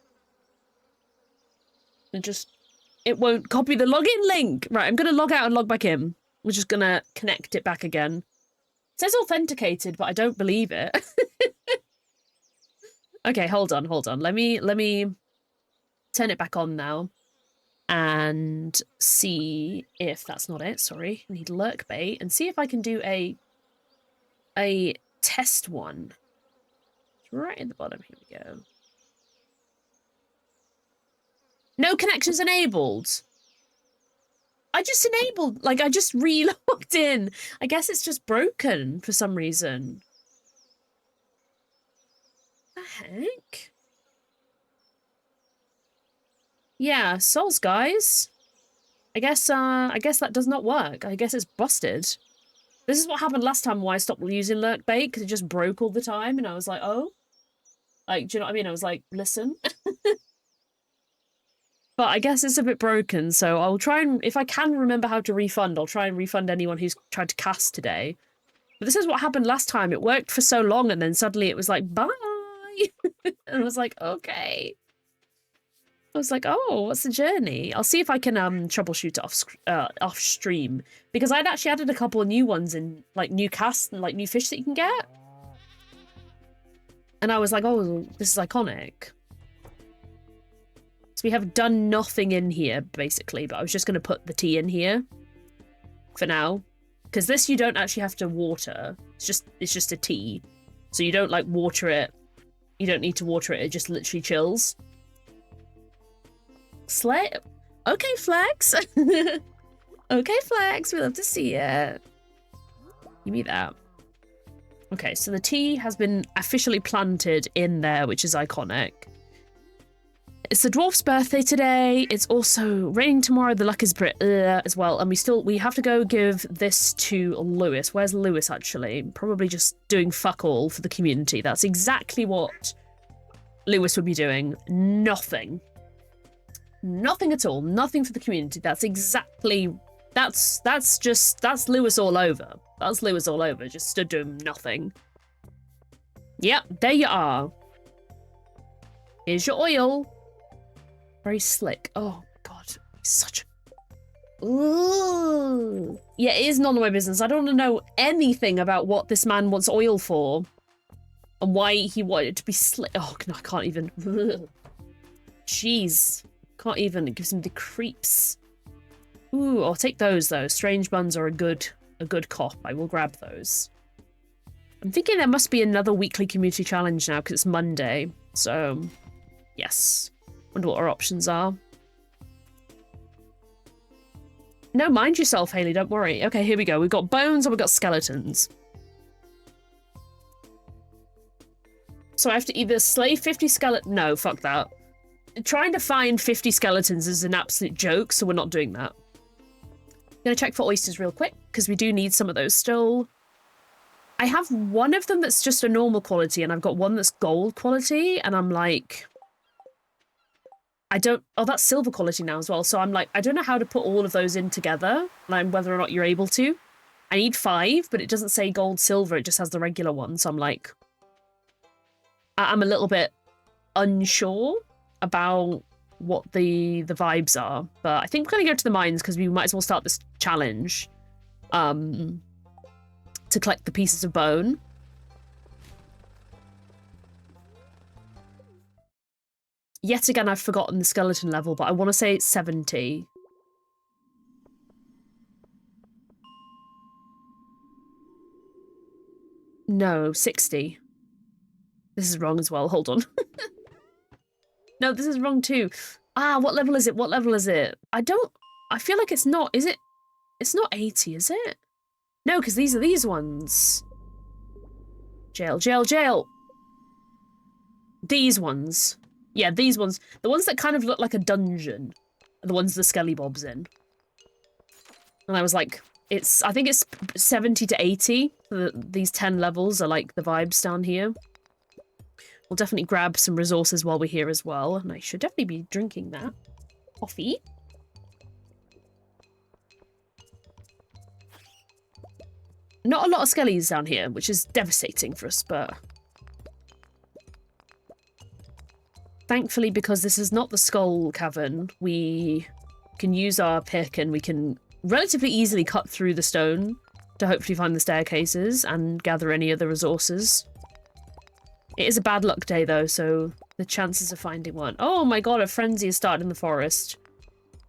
It won't copy the login link. Right, I'm going to log out and log back in. We're just going to connect it back again. It says authenticated, but I don't believe it. Okay, hold on. Let me turn it back on now and see if that's not it. Sorry, I need lurk bait and see if I can do a test one. It's right at the bottom. Here we go. No connections enabled. I just enabled, like I just re-logged in. I guess it's just broken for some reason. What the heck? Yeah, sols, guys. I guess that does not work. I guess it's busted. This is what happened last time why I stopped using lurk bait, because it just broke all the time, and I was like, oh. Like, do you know what I mean? I was like, listen. But I guess it's a bit broken, so I'll try and, if I can remember how to refund, I'll try and refund anyone who's tried to cast today. But this is what happened last time. It worked for so long, and then suddenly it was like, bye! And I was like, okay. I was like, oh, what's the journey? I'll see if I can troubleshoot it off stream, because I'd actually added a couple of new ones in, like, new casts and, like, new fish that you can get. And I was like, oh, this is iconic. So we have done nothing in here, basically, but I was just going to put the tea in here for now. Because this you don't actually have to water. It's just a tea. So you don't, like, water it. You don't need to water it. It just literally chills. Slay. Okay, Flex. Okay, Flex. We love to see it. Give me that. Okay, so the tea has been officially planted in there, which is iconic. It's the dwarf's birthday today. It's also raining tomorrow. The luck is as well. And we have to go give this to Lewis. Where's Lewis, actually? Probably just doing fuck all for the community. That's exactly what Lewis would be doing. Nothing. Nothing at all. Nothing for the community. That's exactly... That's Lewis all over. That's Lewis all over. Just stood doing nothing. Yep, there you are. Here's your oil. Very slick. Oh, God. Such a... Ooh. Yeah, it is none of my business. I don't want to know anything about what this man wants oil for. And why he wanted it to be slick. Oh, no, I can't even... Jeez. Can't even. It gives him the creeps. Ooh, I'll take those, though. Strange buns are a good cop. I will grab those. I'm thinking there must be another weekly community challenge now, because it's Monday. So, yes. Wonder what our options are. No, mind yourself, Hayley, don't worry. Okay, here we go. We've got bones and we've got skeletons. So I have to either slay 50 skeletons... No, fuck that. Trying to find 50 skeletons is an absolute joke, so we're not doing that. I'm gonna check for oysters real quick, because we do need some of those still. I have one of them that's just a normal quality, and I've got one that's gold quality, and I'm like... I don't... Oh, that's silver quality now as well. So I'm like, I don't know how to put all of those in together, like whether or not you're able to. I need 5, but it doesn't say gold, silver. It just has the regular one. So I'm like... I'm a little bit unsure about what the vibes are. But I think we're going to go to the mines because we might as well start this challenge to collect the pieces of bone. Yet again, I've forgotten the skeleton level, but I want to say it's 70. No, 60. This is wrong as well. Hold on. No, this is wrong too. Ah, what level is it? What level is it? I feel like it's not. Is it? It's not 80, is it? No, because these are these ones. Jail, jail, jail. These ones. Yeah, these ones. The ones that kind of look like a dungeon are the ones the Skelly Bob's in. And I was like, I think it's 70 to 80. These 10 levels are like the vibes down here. We'll definitely grab some resources while we're here as well. And I should definitely be drinking that. Coffee. Not a lot of skellies down here, which is devastating for us, but... Thankfully, because this is not the skull cavern, we can use our pick and we can relatively easily cut through the stone to hopefully find the staircases and gather any other resources. It is a bad luck day, though, so the chances of finding one... Oh my god, a frenzy has started in the forest.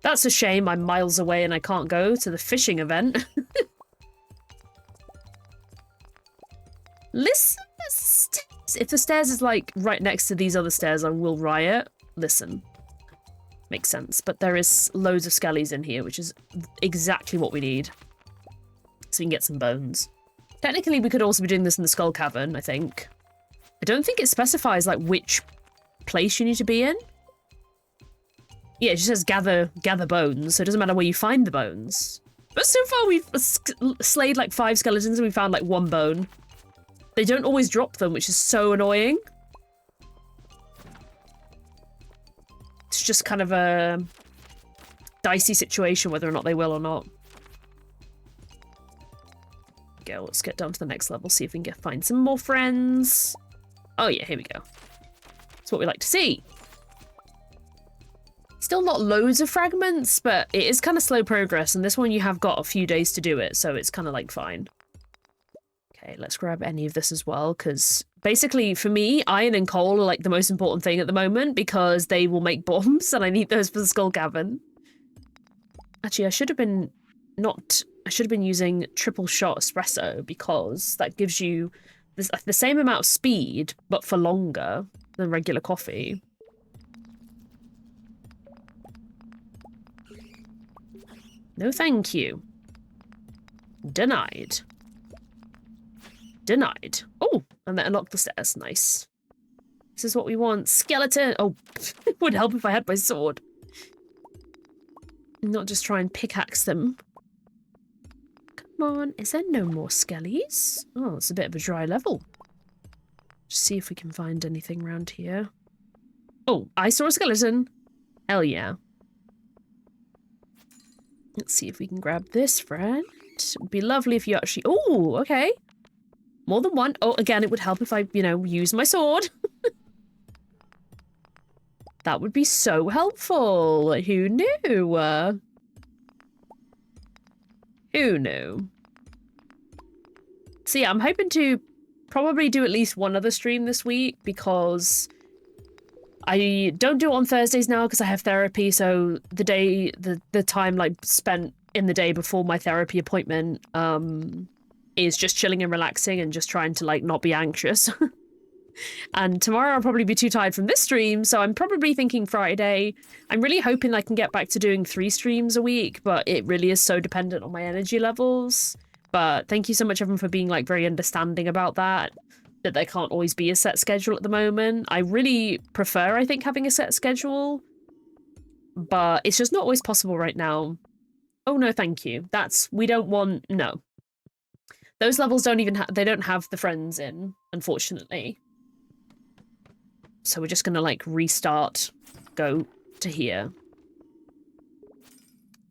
That's a shame. I'm miles away and I can't go to the fishing event. Listen, the stairs. If the stairs is like right next to these other stairs, I will riot. Listen. Makes sense. But there is loads of skellies in here, which is exactly what we need. So we can get some bones. Technically, we could also be doing this in the skull cavern, I think. I don't think it specifies like which place you need to be in. Yeah, it just says gather bones, so it doesn't matter where you find the bones. But so far we've slayed like 5 skeletons and we found like 1 bone. They don't always drop them, which is so annoying. It's just kind of a dicey situation whether or not they will or not. Okay, let's get down to the next level, see if we can find some more friends. Oh yeah, here we go. That's what we like to see. Still not loads of fragments, but it is kind of slow progress, and this one you have got a few days to do it, so it's kind of like fine. Okay, let's grab any of this as well, because basically, for me, iron and coal are like the most important thing at the moment, because they will make bombs, and I need those for the skull cavern. Actually, I should have been using triple shot espresso, because that gives you the same amount of speed, but for longer than regular coffee. No thank you. Denied. Denied. Oh, and that unlocked the stairs. Nice. This is what we want. Skeleton. Oh, it would help if I had my sword. Not just try and pickaxe them. Come on. Is there no more skellies? Oh, it's a bit of a dry level. Just see if we can find anything around here. Oh, I saw a skeleton. Hell yeah. Let's see if we can grab this, friend. It would be lovely if you actually... Oh, okay. More than one. Oh, again, it would help if I, you know, use my sword. That would be so helpful. Who knew? Who knew? So yeah, I'm hoping to probably do at least one other stream this week, because I don't do it on Thursdays now because I have therapy, so the time like spent in the day before my therapy appointment is just chilling and relaxing and just trying to like not be anxious. And tomorrow I'll probably be too tired from this stream, so I'm probably thinking Friday. I'm really hoping I can get back to doing 3 streams a week, but it really is so dependent on my energy levels. But thank you so much everyone for being like very understanding about that there can't always be a set schedule at the moment. I really prefer, I think, having a set schedule, but it's just not always possible right now. Oh no, thank you. We don't want, no. Those levels don't even they don't have the friends in, unfortunately. So we're just gonna like restart, go to here.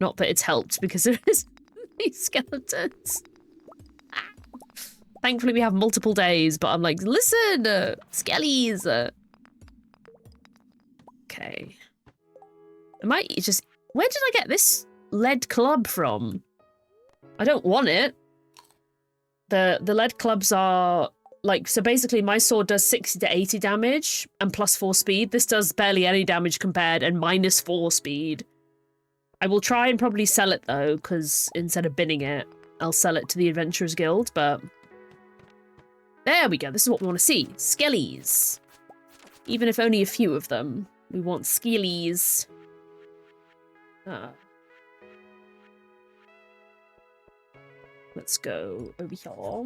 Not that it's helped because there is these skeletons. Thankfully we have multiple days, but I'm like, listen, skellies. Okay. I might just, where did I get this lead club from? I don't want it. The lead clubs are like, so basically my sword does 60 to 80 damage and plus 4 speed. This does barely any damage compared and minus 4 speed. I will try and probably sell it though, because instead of binning it, I'll sell it to the Adventurers Guild, but There we go. This is what we want to see. Skellies. Even if only a few of them. We want skellies. Let's go over here.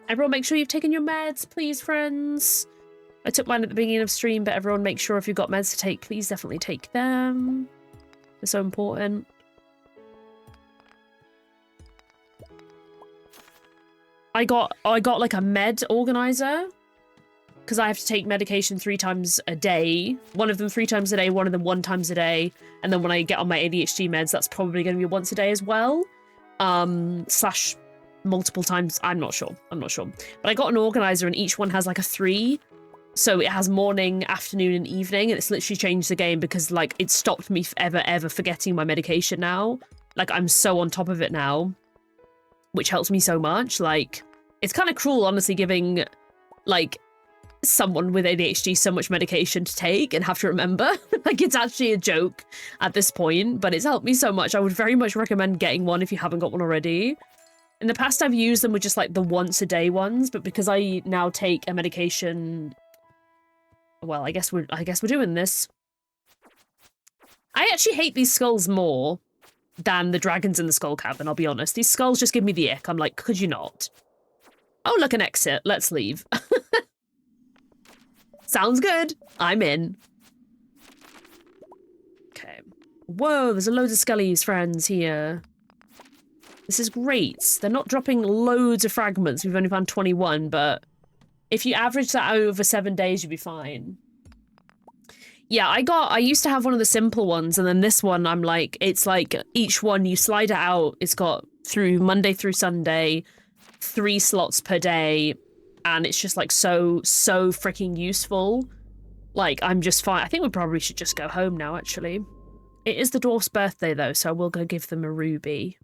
Everyone make sure you've taken your meds, please, friends. I took mine at the beginning of stream, but everyone make sure if you've got meds to take, please definitely take them. They're so important. I got like a med organizer because I have to take medication 3 times a day. One of them 3 times a day, one of them 1 time a day. And then when I get on my ADHD meds, that's probably going to be once a day as well. Slash multiple times. I'm not sure. But I got an organizer and each one has like a 3. So it has morning, afternoon, and evening. And it's literally changed the game because like it stopped me ever forgetting my medication now. Like I'm so on top of it now, which helps me so much. Like it's kind of cruel, honestly, giving like someone with ADHD so much medication to take and have to remember. Like it's actually a joke at this point, but it's helped me so much. I would very much recommend getting one if you haven't got one already. In the past, I've used them with just like the once a day ones, but because I now take a medication, well, I guess we're doing this. I actually hate these skulls more than the dragons in the skull cavern, I'll be honest. These skulls just give me the ick. I'm like, could you not? Oh, look, an exit. Let's leave. Sounds good. I'm in. Okay. Whoa, there's a load of skellies, friends, here. This is great. They're not dropping loads of fragments. We've only found 21, but if you average that over 7 days, you'd be fine. Yeah, I used to have one of the simple ones, and then this one, I'm like, it's like each one you slide it out. It's got through Monday through Sunday, 3 slots per day, and it's just like so freaking useful. Like, I'm just fine. I think we probably should just go home now, actually. It is the dwarf's birthday, though, so I will go give them a ruby.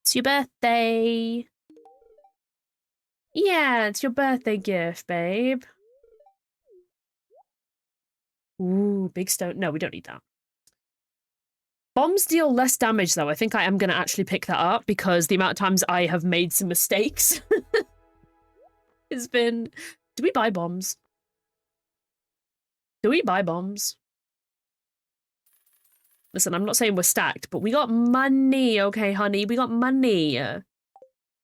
It's your birthday. Yeah, it's your birthday gift, babe. Ooh, big stone. No, we don't need that. Bombs deal less damage, though. I think I am going to actually pick that up because the amount of times I have made some mistakes. It's been... Do we buy bombs? Do we buy bombs? Listen, I'm not saying we're stacked, but we got money, okay, honey? We got money.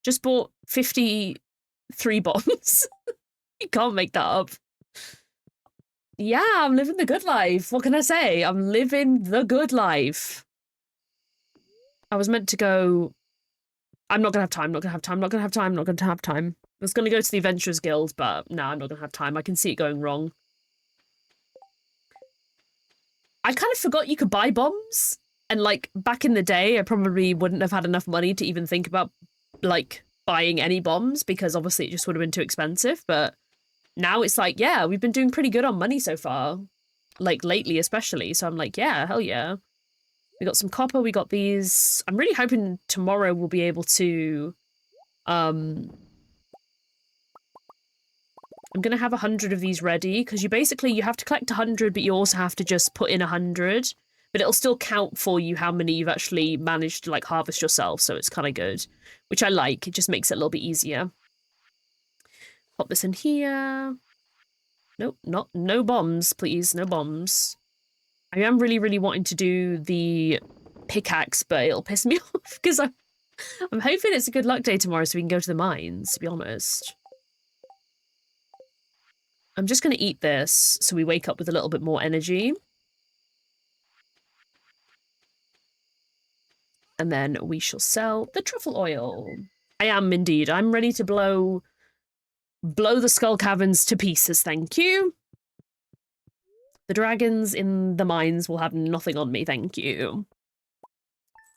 Just bought 53 bombs. You can't make that up. Yeah, I'm living the good life. What can I say? I'm living the good life. I was meant to go... I'm not gonna have time, not gonna have time, not gonna have time, not gonna have time. I was gonna go to the Adventurers Guild, but no, I'm not gonna have time. I can see it going wrong. I kind of forgot you could buy bombs. And, like, back in the day, I probably wouldn't have had enough money to even think about, like, buying any bombs, because obviously it just would have been too expensive, but... Now it's like, yeah, we've been doing pretty good on money so far. Like, lately especially. So I'm like, yeah, hell yeah. We got some copper, we got these. I'm really hoping tomorrow we'll be able to... I'm gonna have 100 of these ready, because you have to collect 100, but you also have to just put in 100. But it'll still count for you how many you've actually managed to, like, harvest yourself, so it's kind of good. Which I like, it just makes it a little bit easier. Pop this in here. Nope, no bombs, please. No bombs. I am really wanting to do the pickaxe, but it'll piss me off because I'm hoping it's a good luck day tomorrow so we can go to the mines, to be honest. I'm just going to eat this so we wake up with a little bit more energy. And then we shall sell the truffle oil. I am indeed. I'm ready to blow the skull caverns to pieces, thank you. The dragons in the mines will have nothing on me, thank you.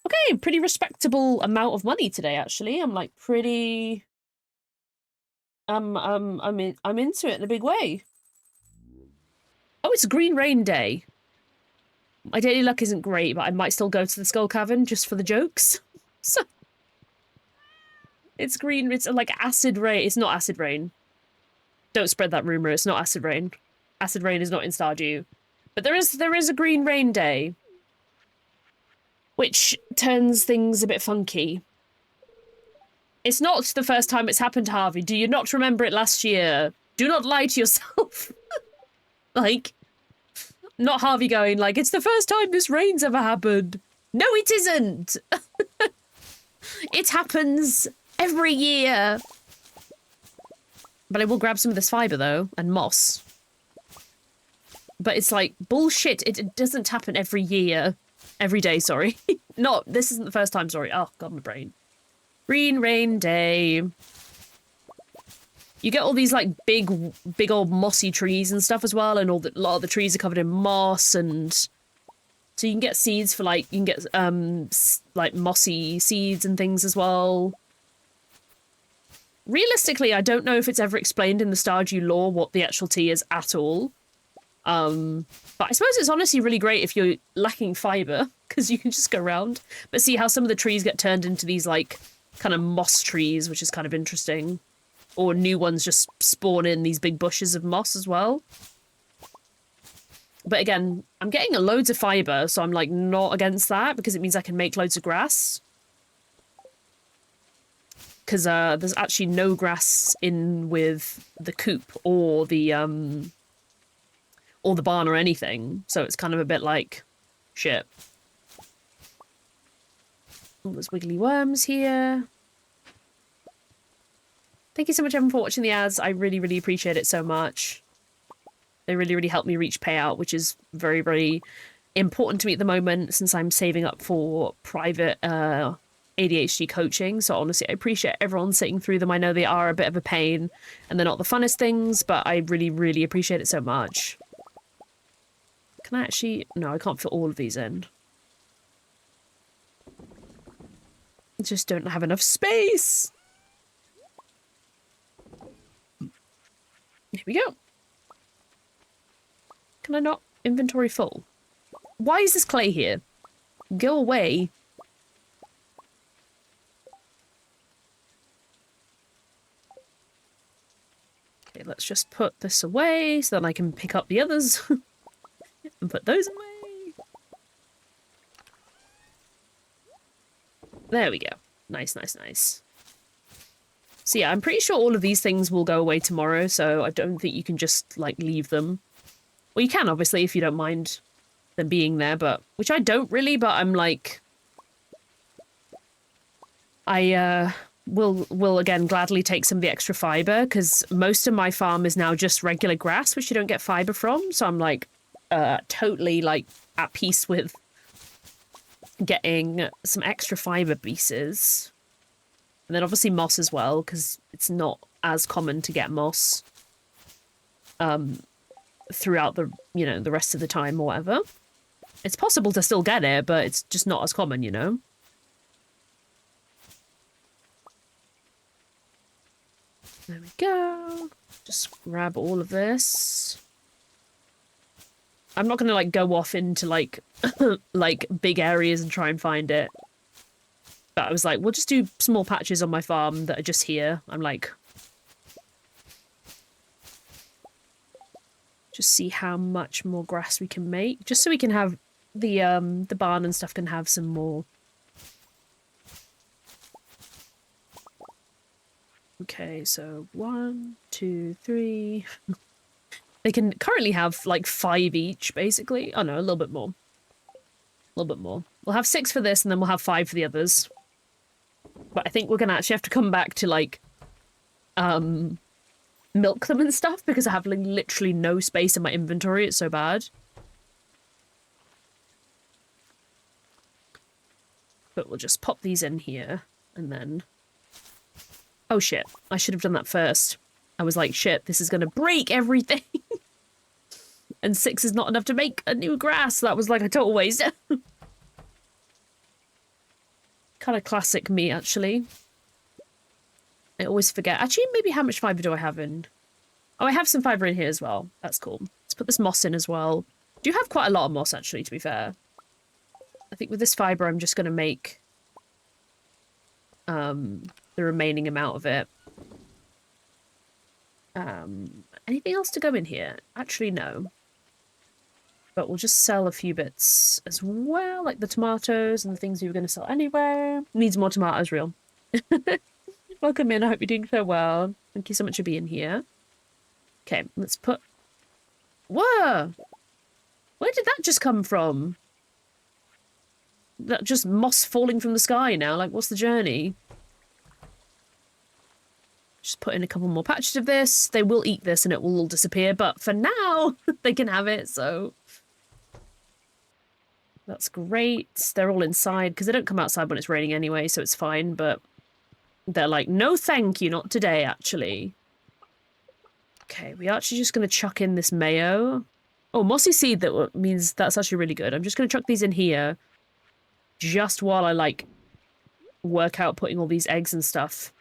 Okay, pretty respectable amount of money today, actually. I'm like pretty... I'm into it in a big way. Oh, it's Green Rain Day. My daily luck isn't great, but I might still go to the skull cavern just for the jokes. So... It's green, it's like acid rain. It's not acid rain. Don't spread that rumor, it's not acid rain. Acid rain is not in Stardew. But there is a Green Rain Day. Which turns things a bit funky. It's not the first time it's happened, Harvey. Do you not remember it last year? Do not lie to yourself. Like, not Harvey going like, it's the first time this rain's ever happened. No, it isn't. It happens every year. But I will grab some of this fiber, though, and moss. But it's like, bullshit. It doesn't happen every year. Every day, sorry. No, this isn't the first time, sorry. Oh, God, my brain. Green rain day. You get all these, like, big old mossy trees and stuff as well, and a lot of the trees are covered in moss, and so you can get seeds for, like, you can get, like, mossy seeds and things as well. Realistically, I don't know if it's ever explained in the Stardew lore what the actual tea is at all. But I suppose it's honestly really great if you're lacking fiber, because you can just go around. But see how some of the trees get turned into these, like, kind of moss trees, which is kind of interesting. Or new ones just spawn in these big bushes of moss as well. But again, I'm getting loads of fiber, so I'm, like, not against that, because it means I can make loads of grass. Because there's actually no grass in with the coop or the barn or anything, so it's kind of a bit like shit. Oh, there's wiggly worms here. Thank you so much, Evan, for watching the ads. I really, really appreciate it so much. They really, really help me reach payout, which is very, very important to me at the moment since I'm saving up for private ADHD coaching. So honestly, I appreciate everyone sitting through them. I know they are a bit of a pain and they're not the funnest things, but I really, really appreciate it so much. Can I actually... No, I can't fit all of these in. I just don't have enough space. Here we go. Can I not? Inventory full. Why is this clay here? Go away. Okay, let's just put this away so that I can pick up the others. And put those away. There we go. Nice, nice, nice. So yeah, I'm pretty sure all of these things will go away tomorrow, so I don't think you can just, like, leave them. Well, you can, obviously, if you don't mind them being there, but... Which I don't really, but I'm like... I, will again gladly take some of the extra fiber, because most of my farm is now just regular grass, which you don't get fiber from, so I'm, like, totally, like, at peace with getting some extra fiber pieces. And then obviously moss as well, because it's not as common to get moss throughout the, you know, the rest of the time or whatever. It's possible to still get it, but it's just not as common, you know? There we go. Just grab all of this. I'm not gonna, like, go off into, like, like, big areas and try and find it. But I was like, we'll just do small patches on my farm that are just here. I'm like... Just see how much more grass we can make. Just so we can have the barn and stuff can have some more. Okay, so 1, 2, 3... They can currently have, like, 5 each, basically. Oh, no, a little bit more. A little bit more. We'll have 6 for this, and then we'll have 5 for the others. But I think we're gonna actually have to come back to, like, milk them and stuff, because I have, like, literally no space in my inventory. It's so bad. But we'll just pop these in here, and then... Oh, shit. I should have done that first. I was like, shit, this is gonna break everything. And 6 is not enough to make a new grass. That was, like, a total waste. Kind of classic me, actually. I always forget. Actually, maybe how much fiber do I have in? Oh, I have some fiber in here as well. That's cool. Let's put this moss in as well. I do have quite a lot of moss, actually, to be fair. I think with this fiber, I'm just going to make the remaining amount of it. Anything else to go in here? Actually, no. But we'll just sell a few bits as well, like the tomatoes and the things we were going to sell anyway. Needs more tomatoes, real. Welcome in. I hope you're doing so well. Thank you so much for being here. Okay, let's put... Whoa! Where did that just come from? That just moss falling from the sky now. Like, what's the journey? Just put in a couple more patches of this. They will eat this and it will all disappear, but for now, they can have it, so... That's great. They're all inside, because they don't come outside when it's raining anyway, so it's fine, but... They're like, no thank you, not today, actually. Okay, we're actually just going to chuck in this mayo. Oh, mossy seed, that means that's actually really good. I'm just going to chuck these in here. Just while I, like, work out putting all these eggs and stuff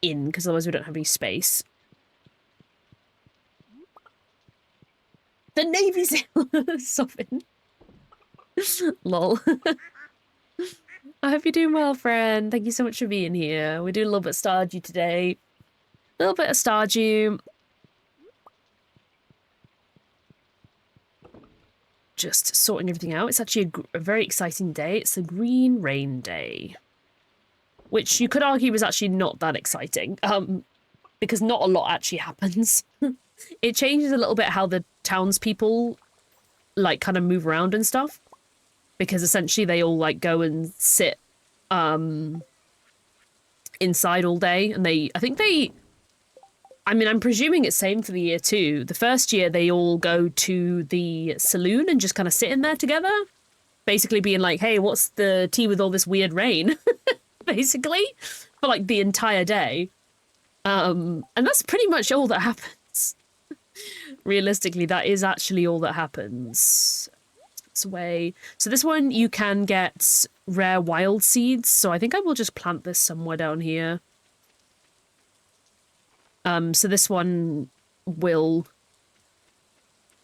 in, because otherwise we don't have any space. The Navy SEAL soften. Lol. I hope you're doing well, friend. Thank you so much for being here. We're doing a little bit of stardew today. A little bit of stardew. Just sorting everything out. It's actually a very exciting day. It's the Green Rain Day. Which you could argue is actually not that exciting. Because not a lot actually happens. It changes a little bit how the townspeople, like, kind of move around and stuff. Because essentially they all, like, go and sit, inside all day. And I mean, I'm presuming it's same for the year too. The first year, they all go to the saloon and just kind of sit in there together. Basically being like, hey, what's the tea with all this weird rain? Basically. For, like, the entire day. And that's pretty much all that happens. Realistically, that is actually all that happens. Away. So this one you can get rare wild seeds, so I think I will just plant this somewhere down here. So this one will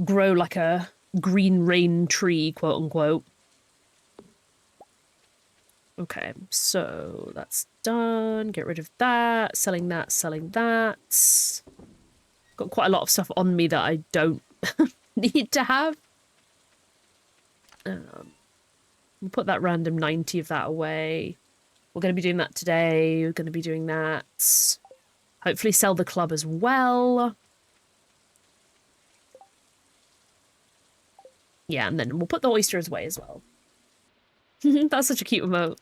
grow like a green rain tree, quote unquote. Okay, so that's done. Get rid of that. Selling that, selling that. Got quite a lot of stuff on me that I don't need to have. We'll put that random 90 of that away. We're going to be doing that today. We're going to be doing that. Hopefully sell the club as well. Yeah, and then we'll put the oysters away as well. That's such a cute emote.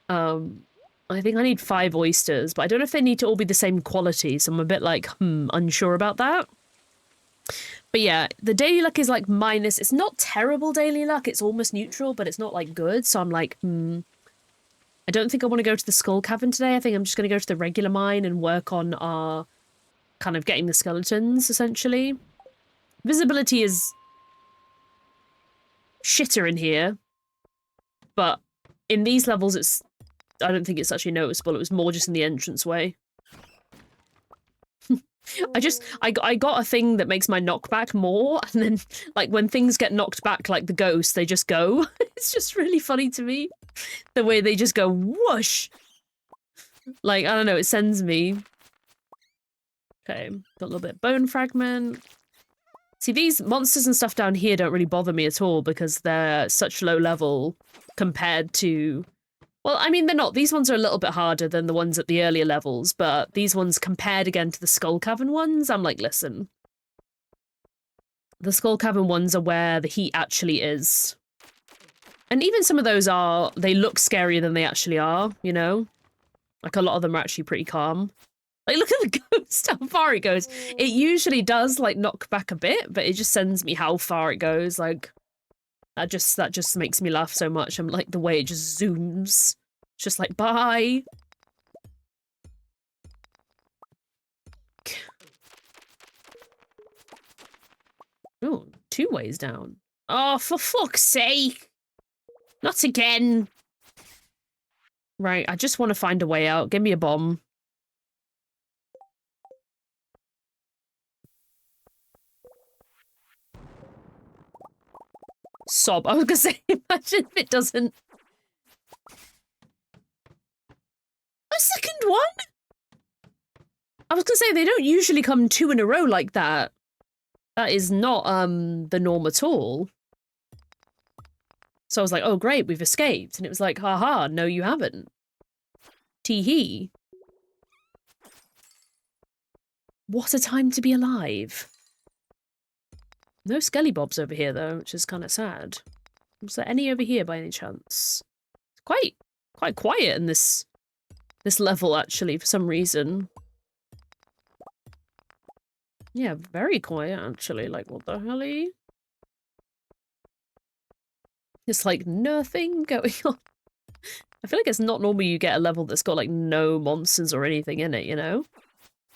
I think I need 5 oysters, but I don't know if they need to all be the same quality, so I'm a bit like, unsure about that. But yeah, the daily luck is like minus. It's not terrible daily luck. It's almost neutral, but it's not like good. So I'm like, I don't think I want to go to the skull cavern today. I think I'm just going to go to the regular mine and work on our kind of getting the skeletons, essentially. Visibility is shitter in here. But in these levels, I don't think it's actually noticeable. It was more just in the entranceway. I got a thing that makes my knockback more, and then, like, when things get knocked back, like the ghosts, they just go. It's just really funny to me. The way they just go whoosh. Like, I don't know, it sends me. Okay, got a little bit of bone fragment. See, these monsters and stuff down here don't really bother me at all because they're such low level compared to... Well, I mean, they're not. These ones are a little bit harder than the ones at the earlier levels, but these ones compared again to the Skull Cavern ones, I'm like, listen. The Skull Cavern ones are where the heat actually is. And even some of those are, they look scarier than they actually are, you know? Like, a lot of them are actually pretty calm. Like, look at the ghost, how far it goes. It usually does, like, knock back a bit, but it just sends me how far it goes, like... That just makes me laugh so much. I'm like, the way it just zooms. It's just like, bye. Ooh, 2 ways down. Oh, for fuck's sake. Not again. Right, I just want to find a way out. Give me a bomb. Sob. I was gonna say, imagine if it doesn't. A second one? I was gonna say, they don't usually come 2 in a row like that. That is not, the norm at all. So I was like, oh great, we've escaped. And it was like, haha, no you haven't. Tee-hee. What a time to be alive. No skelly bobs over here, though, which is kind of sad. Was there any over here by any chance? Quite quiet in this level, actually, for some reason. Yeah, very quiet, actually. Like, what the hell? It's like nothing going on. I feel like it's not normal you get a level that's got like no monsters or anything in it, you know?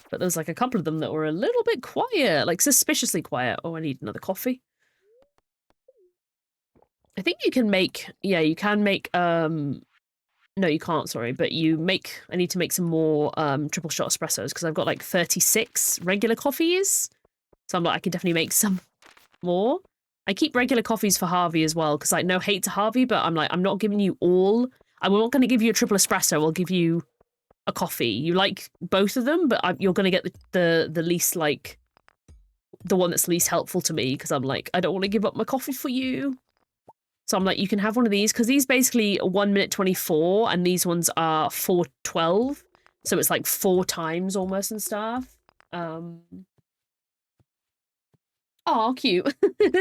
But there's like a couple of them that were a little bit quiet, like suspiciously quiet. Oh, I need another coffee. I think you can make, yeah, you can make, no, you can't, sorry, but I need to make some more triple shot espressos because I've got like 36 regular coffees. So I'm like, I can definitely make some more. I keep regular coffees for Harvey as well because like, no hate to Harvey, but I'm like, I'm not giving you all. I'm not going to give you a triple espresso. I'll give you a coffee. You like both of them, but you're going to get the least, like, the one that's least helpful to me because I'm like, I don't want to give up my coffee for you. So I'm like, you can have one of these because these basically are 1 minute 24 and these ones are 4:12. So it's like 4 times almost and stuff. Oh, cute.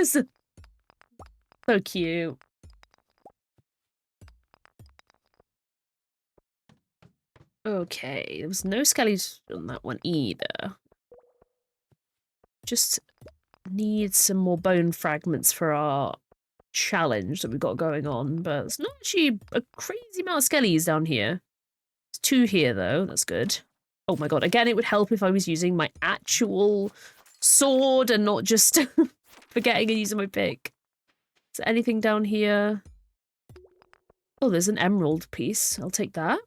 So cute. Okay, there was no skellies on that one either. Just need some more bone fragments for our challenge that we've got going on, but it's not actually a crazy amount of skellies down here. There's 2 here, though. That's good. Oh my god, again, it would help if I was using my actual sword and not just forgetting and using my pick. Is there anything down here? Oh, there's an emerald piece. I'll take that.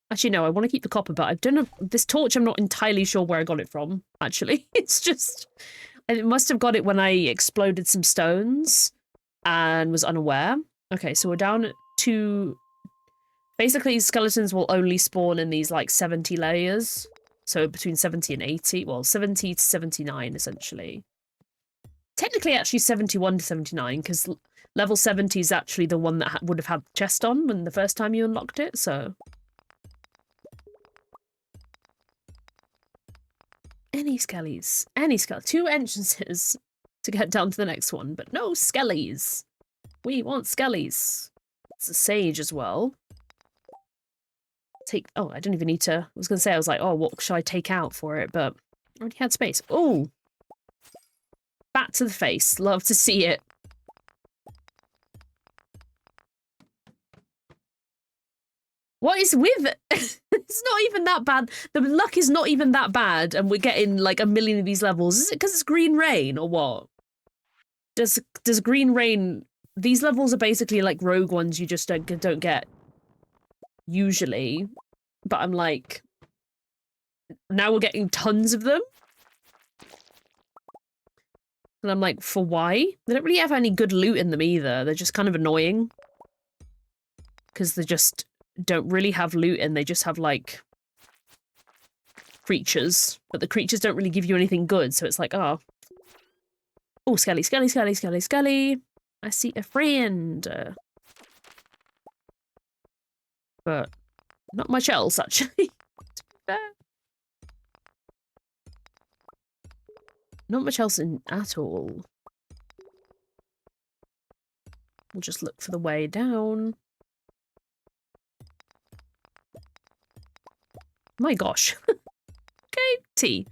Actually, no, I want to keep the copper, but I don't know. This torch, I'm not entirely sure where I got it from, actually. It's just... I must have got it when I exploded some stones and was unaware. Okay, so we're down to... Basically, skeletons will only spawn in these, like, 70 layers. So between 70 and 80. Well, 70 to 79, essentially. Technically, actually, 71 to 79, because level 70 is actually the one that would have had the chest on when the first time you unlocked it, so... Any skellies. Any skellies. 2 entrances to get down to the next one, but no skellies. We want skellies. It's a sage as well. Oh, I didn't even need to... I was going to say, I was like, oh, what should I take out for it? But I already had space. Oh! Bat to the face. Love to see it. What is with... It's not even that bad. The luck is not even that bad, and we're getting, like, a million of these levels. Is it because it's green rain, or what? Does green rain... These levels are basically, like, rogue ones you just don't get. Usually. But I'm like... Now we're getting tons of them? And I'm like, for why? They don't really have any good loot in them either. They're just kind of annoying. Because they just... don't really have loot and they just have like creatures, but the creatures don't really give you anything good, so it's like, oh, skelly, skelly, skelly, skelly, skelly, I see a friend. But not much else, actually. Not much else at all. We'll just look for the way down. My gosh. Okay, tea.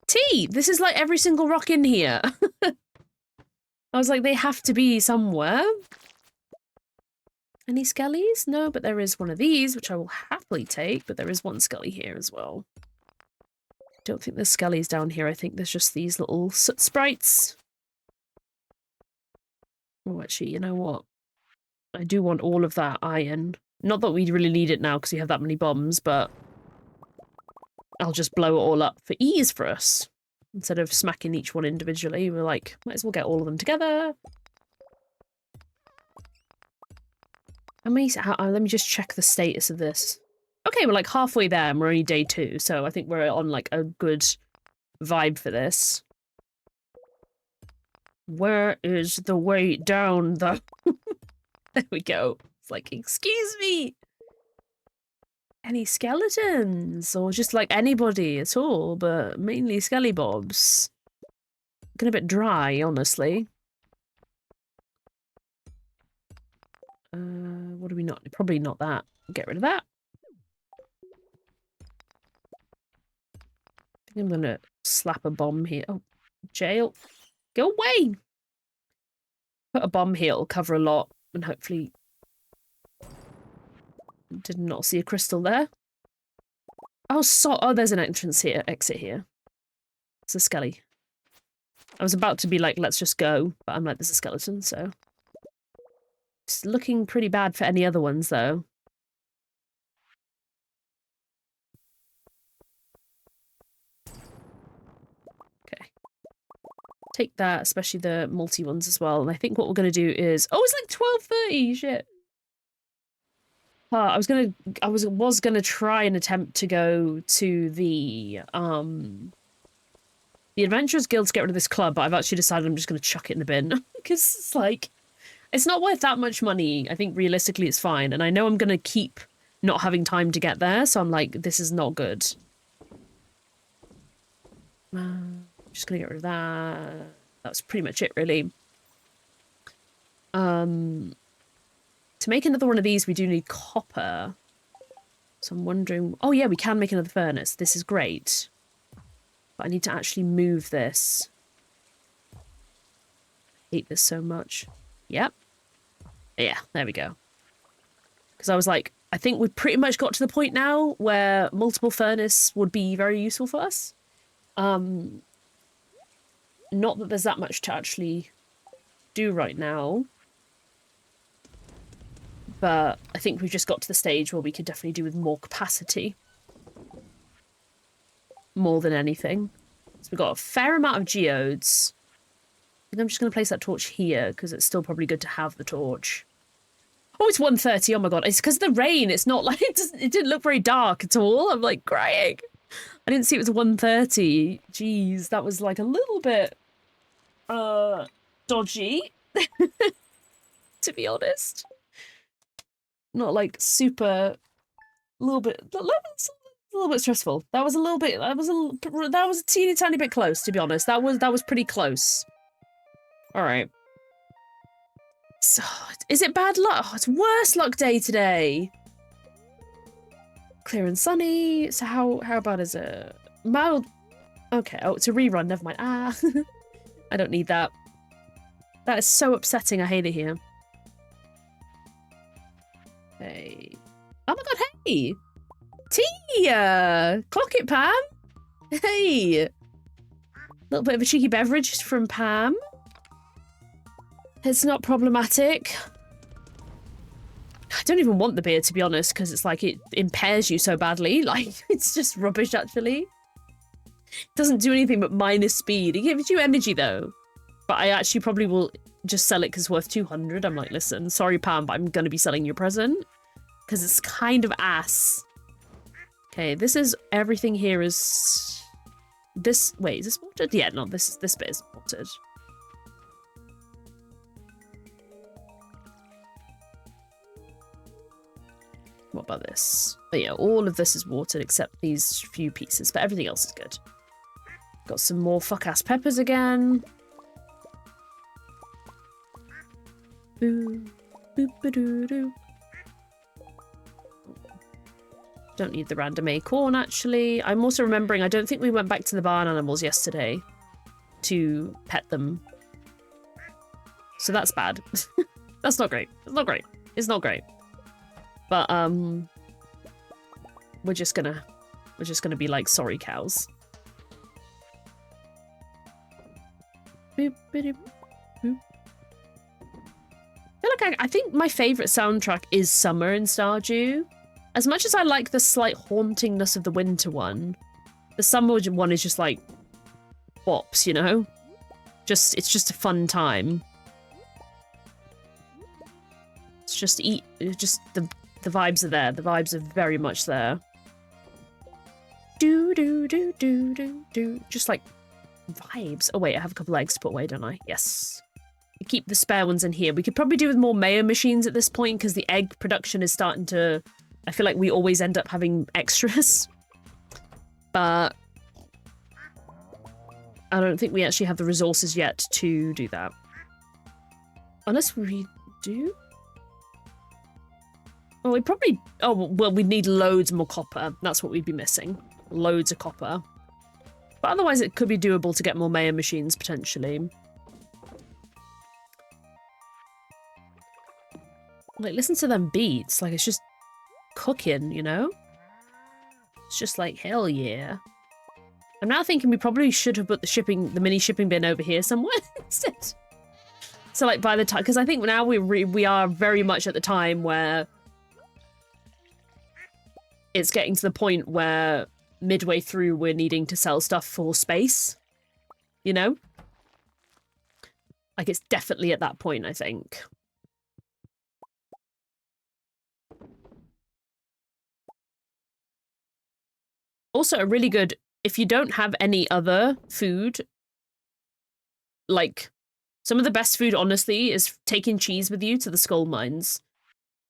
Tea! This is like every single rock in here. I was like, they have to be somewhere. Any skellies? No, but there is one of these, which I will happily take, but there is one skelly here as well. Don't think there's skellies down here. I think there's just these little soot sprites. Oh, actually, you know what? I do want all of that iron. Not that we really need it now because we have that many bombs, but I'll just blow it all up for ease for us. Instead of smacking each one individually, we're like, might as well get all of them together. Let me just check the status of this. Okay, we're like halfway there and we're only day 2, so I think we're on like a good vibe for this. Where is the way down, though? There we go. It's like, excuse me! any skeletons or just like anybody at all, but mainly skelly bobs. Getting a bit dry, honestly. What do we not? Probably not that. Get rid of that. I think I'm gonna slap a bomb here. Oh, jail. Go away! Put a bomb here, it'll cover a lot, and hopefully... Did not see a crystal there. Oh, oh, there's an entrance here, exit here. It's a skelly. I was about to be like, let's just go, but I'm like, there's a skeleton, so... It's looking pretty bad for any other ones, though. Okay. Take that, especially the multi ones as well. And I think what we're going to do is... Oh, it's like 12:30! Shit. I was gonna try and attempt to go to the Adventurers Guild to get rid of this club, but I've actually decided I'm just gonna chuck it in the bin. Because it's like... It's not worth that much money. I think realistically it's fine. And I know I'm gonna keep not having time to get there, so I'm like, this is not good. Just gonna get rid of that. That's pretty much it, really. To make another one of these, we do need copper. So I'm wondering... Oh yeah, we can make another furnace. This is great. But I need to actually move this. I hate this so much. Yep. Yeah, there we go. Because I was like, I think we've pretty much got to the point now where multiple furnace would be very useful for us. Not that there's that much to actually do right now. But I think we've just got to the stage where we could definitely do with more capacity. More than anything. So we've got a fair amount of geodes. I think I'm just going to place that torch here, because it's still probably good to have the torch. Oh, it's 1:30. Oh my god. It's because of the rain. It's not like... It didn't look very dark at all. I'm like crying. I didn't see it was 1:30. Jeez, that was like a little bit... dodgy. To be honest. Not like super... A little bit stressful. That was a little bit... That was a teeny tiny bit close, to be honest. That was pretty close. Alright. So, is it bad luck? Oh, it's worse luck day today. Clear and sunny. So how bad is it? Mild. Okay. Oh, it's a rerun. Never mind. Ah. I don't need that. That is so upsetting. I hate it here. Hey. Oh my god, hey! Tea! Clock it, Pam! Hey! A little bit of a cheeky beverage from Pam. It's not problematic. I don't even want the beer, to be honest, because it's like it impairs you so badly. Like, it's just rubbish, actually. It doesn't do anything but minus speed. It gives you energy, though. But I actually probably will just sell it because it's worth 200. I'm like, listen, sorry, Pam, but I'm going to be selling your present. Because it's kind of ass. Okay, this is... Everything here is... This... Wait, is this watered? Yeah, no, this bit is watered. What about this? But yeah, all of this is watered except these few pieces, but everything else is good. Got some more fuck-ass peppers again. Boo. Boop-a-doo-doo. Don't need the random acorn, actually. I'm also remembering, I don't think we went back to the barn animals yesterday to pet them. So that's bad. That's not great. It's not great. It's not great. But, we're just gonna be like, sorry, cows. Boop, boop, boop. I feel like I think my favourite soundtrack is Summer in Stardew. As much as I like the slight hauntingness of the winter one, the summer one is just like bops, you know? It's just a fun time. It's just the vibes are there. The vibes are very much there. Do do do do do do. Just like vibes. Oh wait, I have a couple eggs to put away, don't I? Yes. We keep the spare ones in here. We could probably do with more mayo machines at this point because the egg production is starting to I feel like we always end up having extras. But I don't think we actually have the resources yet to do that. Unless we do? Well, we probably... Oh, well, we'd need loads more copper. That's what we'd be missing. Loads of copper. But otherwise, it could be doable to get more mayor machines, potentially. Like, listen to them beats. Like, it's just cooking, you know? It's just like, hell yeah. I'm now thinking we probably should have put the mini shipping bin over here somewhere instead. So, like, by the time... Because I think now we are very much at the time where... It's getting to the point where midway through we're needing to sell stuff for space. You know? Like, it's definitely at that point, I think. Also, a really good... If you don't have any other food, like, some of the best food, honestly, is taking cheese with you to the skull mines.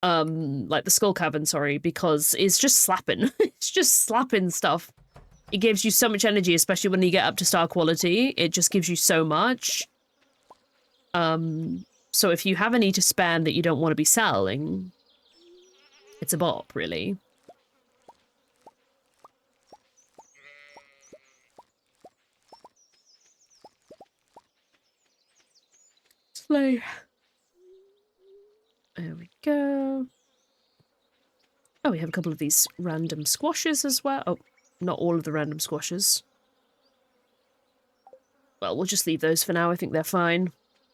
Like the skull cavern, sorry, because it's just slapping. It's just slapping stuff. It gives you so much energy, especially when you get up to star quality. It just gives you so much. So if you have any to spend that you don't want to be selling, it's a bop, really. Slow. There we go. Oh, we have a couple of these random squashes as well. Oh, not all of the random squashes. Well, we'll just leave those for now. I think they're fine.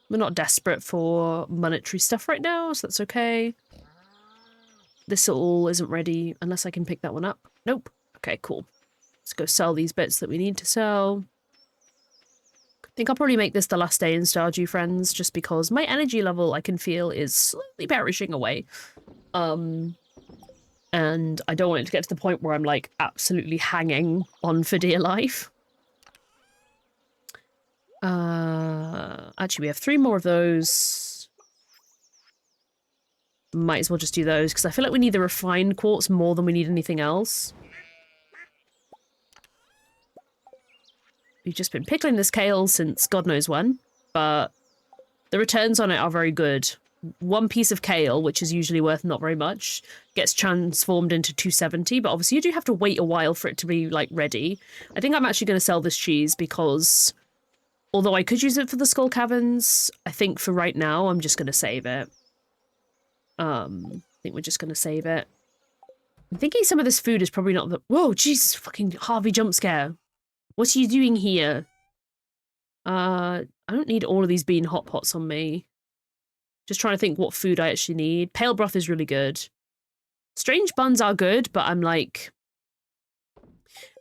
We're not desperate for monetary stuff right now, so that's okay. This all isn't ready unless I can pick that one up. Nope. Okay, cool. Let's go sell these bits that we need to sell. I think I'll probably make this the last day in Stardew, friends, just because my energy level, I can feel, is slowly perishing away. And I don't want it to get to the point where I'm, like, absolutely hanging on for dear life. Actually, we have 3 more of those. Might as well just do those, because I feel like we need the refined quartz more than we need anything else. We've just been pickling this kale since God knows when, but the returns on it are very good. 1 piece of kale, which is usually worth not very much, gets transformed into 270, but obviously you do have to wait a while for it to be, like, ready. I think I'm actually going to sell this cheese because, although I could use it for the skull caverns, I think for right now I'm just going to save it. I think we're just going to save it. I'm thinking some of this food is probably not the... Whoa, Jesus, fucking Harvey jump scare. What are you doing here? I don't need all of these bean hot pots on me. Just trying to think what food I actually need. Pale broth is really good. Strange buns are good, but I'm like...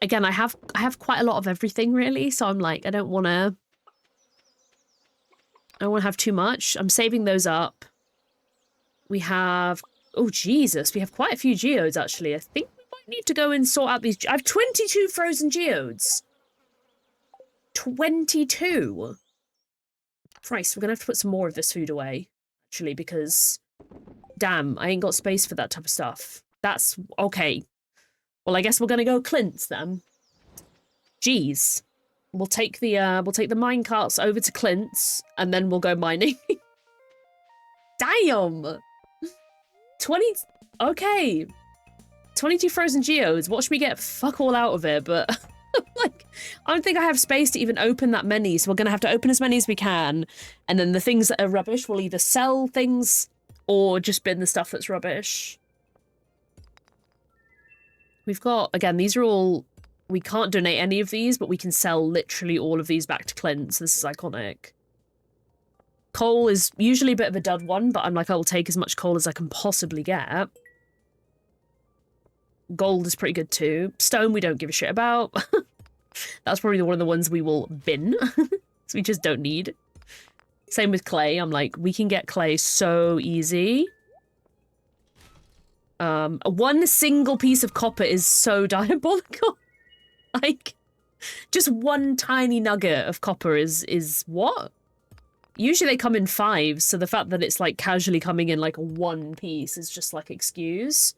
Again, I have quite a lot of everything, really, so I'm like, I don't want to have too much. I'm saving those up. We have... Oh, Jesus, we have quite a few geodes, actually. I think we might need to go and sort out these... I have 22 frozen geodes! 22! Christ, we're gonna have to put some more of this food away, actually, because... Damn, I ain't got space for that type of stuff. That's... okay. Well, I guess we're gonna go Clint's, then. Jeez. We'll take the mine carts over to Clint's, and then we'll go mining. Damn! 20... Okay. 22 frozen geodes. What should we get? Fuck all out of it, but... like, I don't think I have space to even open that many, so we're gonna have to open as many as we can, and then the things that are rubbish, we'll either sell things or just bin the stuff that's rubbish. We've got, again, these are all... We can't donate any of these, but we can sell literally all of these back to Clint, so this is iconic. Coal is usually a bit of a dud one, but I'm like, I will take as much coal as I can possibly get. Gold is pretty good too. Stone we don't give a shit about. That's probably one of the ones we will bin. So we just don't need. Same with clay. I'm like, we can get clay so easy. 1 single piece of copper is so diabolical. Like, just 1 tiny nugget of copper is what? Usually they come in 5s, so the fact that it's like casually coming in like 1 piece is just like excuse.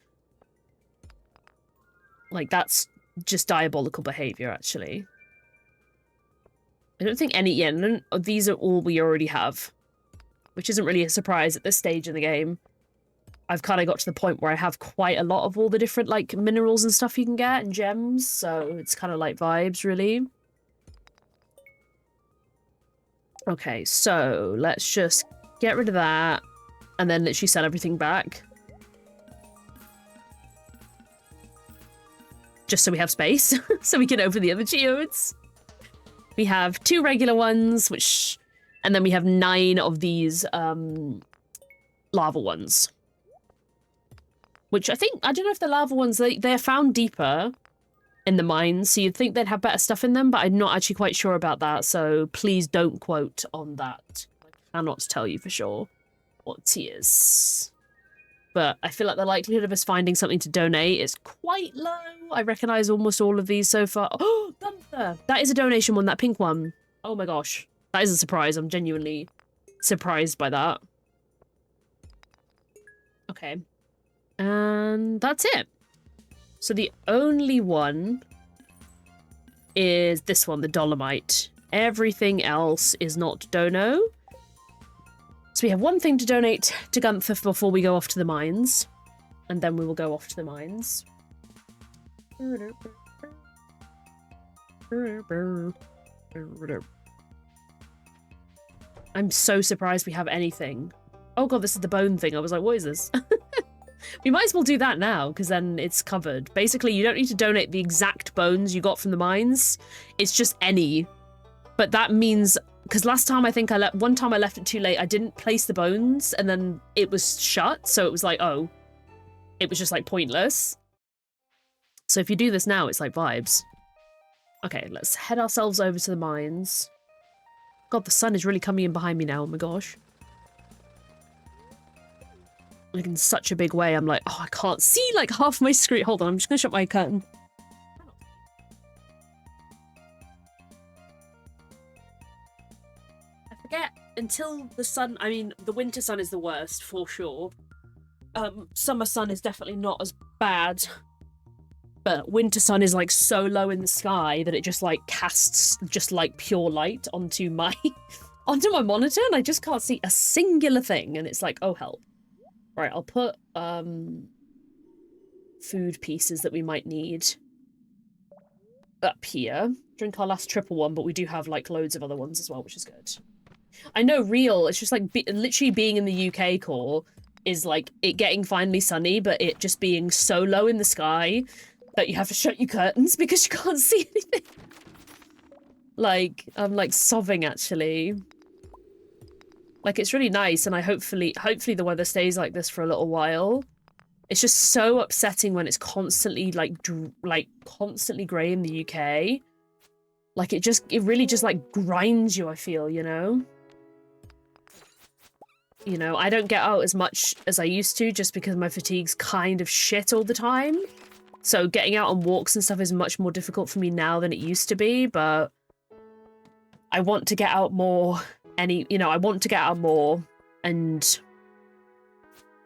Like, that's just diabolical behavior, actually. I don't think any... Yeah, none, these are all we already have. Which isn't really a surprise at this stage in the game. I've kind of got to the point where I have quite a lot of all the different, like, minerals and stuff you can get, and gems, so it's kind of like vibes, really. Okay, so let's just get rid of that, and then literally sell everything back. Just so we have space, so we can open the other geodes. We have 2 regular ones, which... And then we have 9 of these, lava ones. Which I think... I don't know if the lava ones... They're found deeper in the mines, so you'd think they'd have better stuff in them, but I'm not actually quite sure about that, so please don't quote on that. I cannot tell you for sure what it is. But I feel like the likelihood of us finding something to donate is quite low. I recognise almost all of these so far. Oh, Gunther! That is a donation one, that pink one. Oh my gosh. That is a surprise. I'm genuinely surprised by that. Okay. And that's it. So the only one is this one, the Dolomite. Everything else is not dono. So we have one thing to donate to Gunther before we go off to the mines. And then we will go off to the mines. I'm so surprised we have anything. Oh god, this is the bone thing. I was like, what is this? We might as well do that now, because then it's covered. Basically, you don't need to donate the exact bones you got from the mines. It's just any. But that means... Because last time I think one time I left it too late, I didn't place the bones, and then it was shut, so it was like, oh. It was just, like, pointless. So if you do this now, it's like vibes. Okay, let's head ourselves over to the mines. God, the sun is really coming in behind me now, oh my gosh. Like, in such a big way, I'm like, oh, I can't see, like, half my screen. Hold on, I'm just gonna shut my curtain. I forget, until the sun, I mean, the winter sun is the worst, for sure. Summer sun is definitely not as bad. But winter sun is, like, so low in the sky that it just, like, casts just, like, pure light onto my monitor, and I just can't see a singular thing, and it's like, oh, help. Right, I'll put, food pieces that we might need up here. Drink our last triple one, but we do have, like, loads of other ones as well, which is good. I know, real, it's just, like, literally being in the UK core is, like, it getting finally sunny, but it just being so low in the sky that you have to shut your curtains because you can't see anything. Like, I'm, like, sobbing, actually. Like, it's really nice, and hopefully the weather stays like this for a little while. It's just so upsetting when it's constantly, like, constantly grey in the UK. Like, it really just, like, grinds you, I feel, you know? You know, I don't get out as much as I used to just because my fatigue's kind of shit all the time. So getting out on walks and stuff is much more difficult for me now than it used to be, but I want to get out more. I want to get out more and,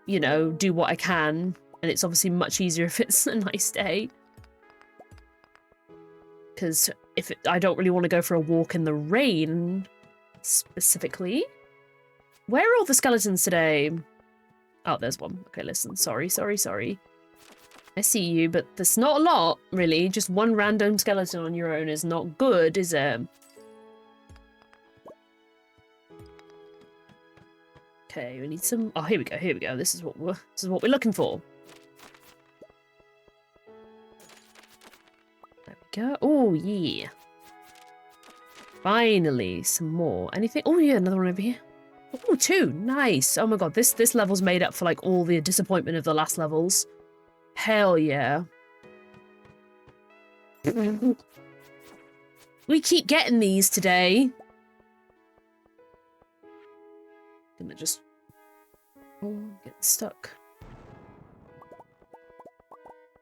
you know, do what I can. And it's obviously much easier if it's a nice day. Because I don't really want to go for a walk in the rain, specifically. Where are all the skeletons today? Oh, there's one. Okay, listen. Sorry. I see you, but there's not a lot, really. Just one random skeleton on your own is not good, is it? Okay, we need some... Oh, here we go. This is what we're looking for. There we go. Oh, yeah. Finally, some more. Anything? Oh, yeah, another one over here. Oh, 2. Nice. Oh my god, this level's made up for, like, all the disappointment of the last levels. Hell yeah. We keep getting these today. Gonna just... Oh, get stuck.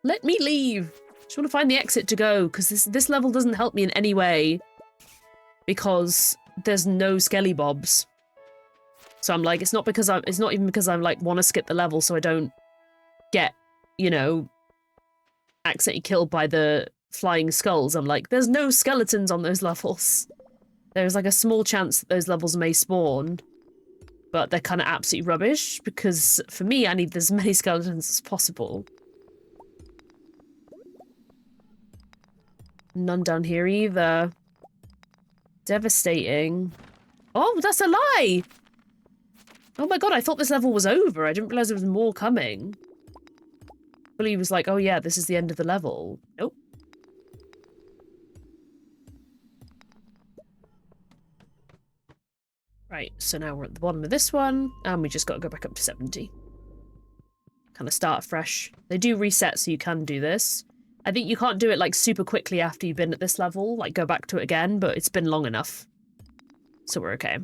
Let me leave. Just want to find the exit to go, because this level doesn't help me in any way. Because there's no skelly bobs. So I'm like, it's not even because I'm like want to skip the level so I don't get, you know, accidentally killed by the flying skulls, I'm like, there's no skeletons on those levels. There's like a small chance that those levels may spawn, but they're kind of absolutely rubbish because for me, I need as many skeletons as possible. None down here either. Devastating. Oh, that's a lie! Oh my god, I thought this level was over. I didn't realize there was more coming. Billy was like, oh yeah, this is the end of the level. Nope. Right, so now we're at the bottom of this one, and we just gotta go back up to 70. Kind of start fresh. They do reset, so you can do this. I think you can't do it, like, super quickly after you've been at this level, like, go back to it again, but it's been long enough. So we're okay.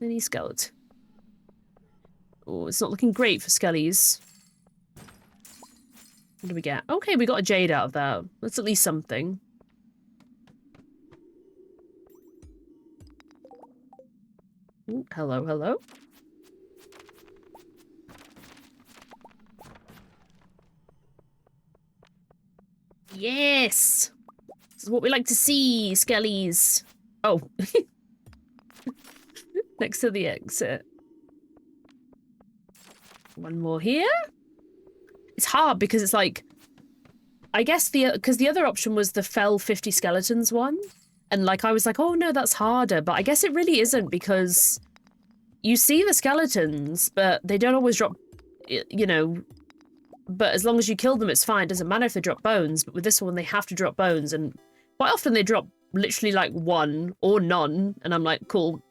Any skeleton. Oh, it's not looking great for skellies. What do we get? Okay, we got a jade out of that. That's at least something. Ooh, hello, hello. Yes! This is what we like to see, skellies. Oh. Next to the exit. One more here. It's hard because it's like, I guess because the other option was the fell 50 skeletons one. And like, I was like, oh no, that's harder. But I guess it really isn't because you see the skeletons, but they don't always drop, you know, but as long as you kill them, it's fine. It doesn't matter if they drop bones. But with this one, they have to drop bones. And quite often they drop literally like one or none. And I'm like, cool.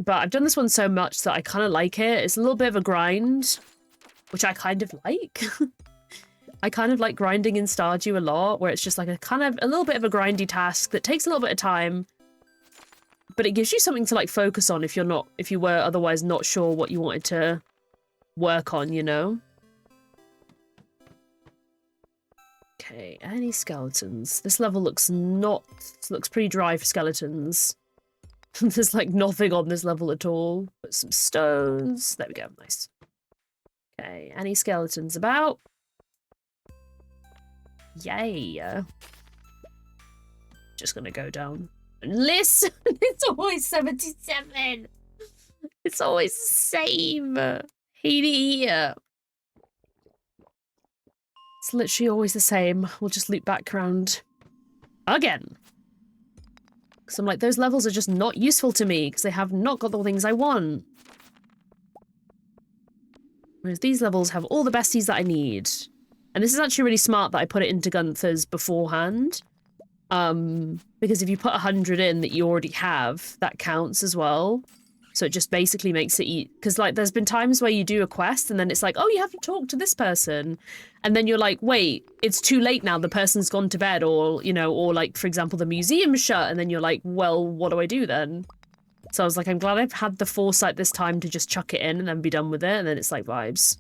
But I've done this one so much that I kind of like it. It's a little bit of a grind, which I kind of like. I kind of like grinding in Stardew a lot, where it's just like a little bit of a grindy task that takes a little bit of time, but it gives you something to like focus on if you were otherwise not sure what you wanted to work on, you know? Okay, any skeletons? This level looks pretty dry for skeletons. There's like nothing on this level at all. Put some stones. There we go, nice. Okay, any skeletons about? Yay. Just gonna go down. Listen, it's always 77. It's always the same. Hate it here. It's literally always the same. We'll just loop back around again. Because I'm like, those levels are just not useful to me because they have not got the things I want. Whereas these levels have all the besties that I need. And this is actually really smart that I put it into Gunther's beforehand. Because if you put 100 in that you already have, that counts as well. So it just basically makes it eat. Because like there's been times where you do a quest and then it's like, oh, you have to talk to this person. And then you're like, wait, it's too late now. The person's gone to bed, or, you know, or like, for example, the museum's shut. And then you're like, well, what do I do then? So I was like, I'm glad I've had the foresight this time to just chuck it in and then be done with it. And then it's like vibes.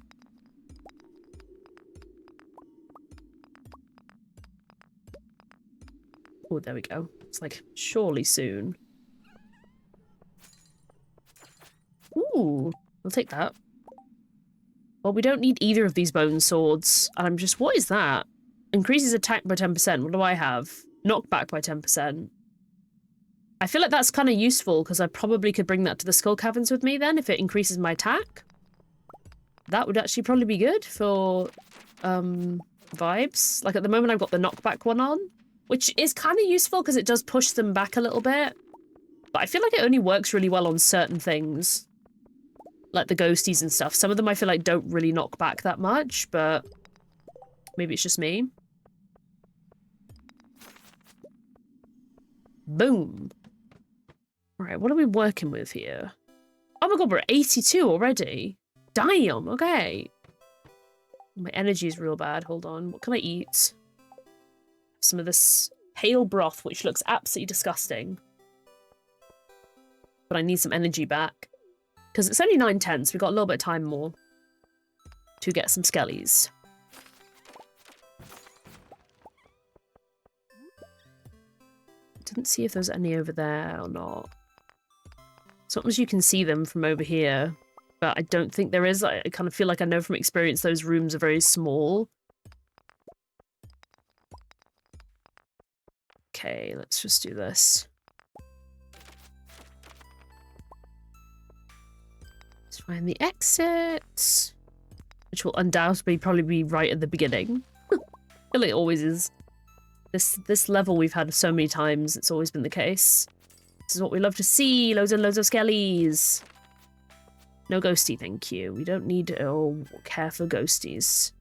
Oh, there we go. It's like, surely soon. Ooh, I'll take that. Well, we don't need either of these bone swords. And I'm just, what is that? Increases attack by 10%. What do I have? Knockback by 10%. I feel like that's kind of useful because I probably could bring that to the Skull Caverns with me then if it increases my attack. That would actually probably be good for vibes. Like at the moment I've got the knockback one on, which is kind of useful because it does push them back a little bit. But I feel like it only works really well on certain things. Like the ghosties and stuff. Some of them I feel like don't really knock back that much, but maybe it's just me. Boom. Right, what are we working with here? Oh my god, we're at 82 already. Damn, okay. My energy is real bad. Hold on. What can I eat? Some of this pale broth, which looks absolutely disgusting. But I need some energy back. Because it's only 9:10, so we've got a little bit of time more to get some skellies. Didn't see if there's any over there or not. Sometimes you can see them from over here, but I don't think there is. I kind of feel like I know from experience those rooms are very small. Okay, let's just do this. Let's find the exit, which will undoubtedly probably be right at the beginning. Well, it always is. This level we've had so many times, it's always been the case. This is what we love to see, loads and loads of skellies. No ghosty, thank you. We don't need to care for ghosties.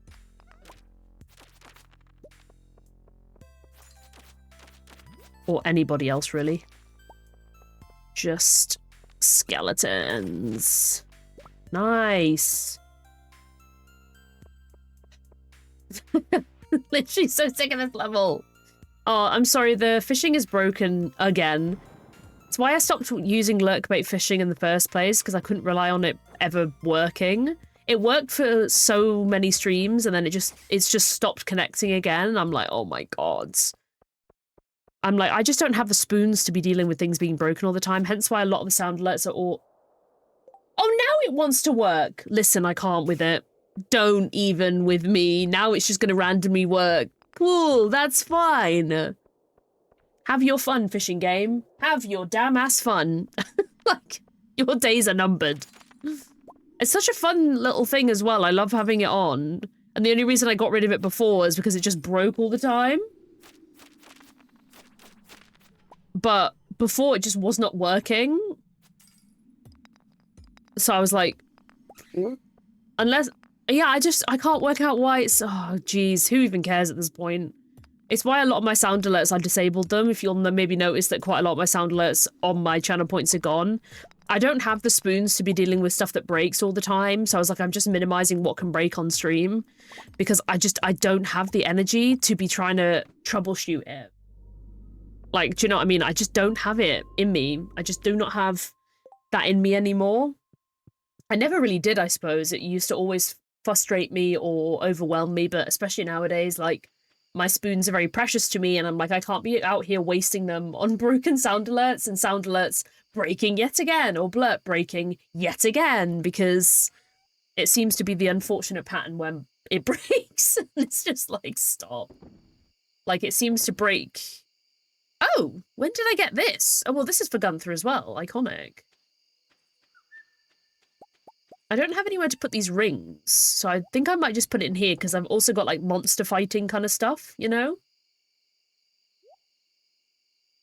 Or anybody else, really. Just skeletons. Nice. Literally so sick of this level. Oh, I'm sorry, the fishing is broken again. It's why I stopped using lurkbait fishing in the first place, because I couldn't rely on it ever working. It worked for so many streams, and then it's just stopped connecting again. I'm like, oh my god. I'm like, I just don't have the spoons to be dealing with things being broken all the time, hence why a lot of the sound alerts are all... Oh, now it wants to work! Listen, I can't with it. Don't even with me. Now it's just gonna randomly work. Cool, that's fine. Have your fun, fishing game. Have your damn ass fun. Like, your days are numbered. It's such a fun little thing as well. I love having it on. And the only reason I got rid of it before is because it just broke all the time. But before it just was not working. So I was like, unless, yeah, I can't work out why it's, oh geez, who even cares at this point? It's why a lot of my sound alerts, I've disabled them. If you'll maybe notice that quite a lot of my sound alerts on my channel points are gone. I don't have the spoons to be dealing with stuff that breaks all the time. So I was like, I'm just minimizing what can break on stream because I don't have the energy to be trying to troubleshoot it. Like, do you know what I mean? I just don't have it in me. I just do not have that in me anymore. I never really did, I suppose. It used to always frustrate me or overwhelm me, but especially nowadays, like, my spoons are very precious to me, and I'm like, I can't be out here wasting them on broken sound alerts and sound alerts breaking yet again, or blurp breaking yet again, because it seems to be the unfortunate pattern when it breaks. It's just like, stop. Like, it seems to break. Oh, when did I get this? Oh, well, this is for Gunther as well. Iconic. I don't have anywhere to put these rings, so I think I might just put it in here because I've also got like monster fighting kind of stuff, you know?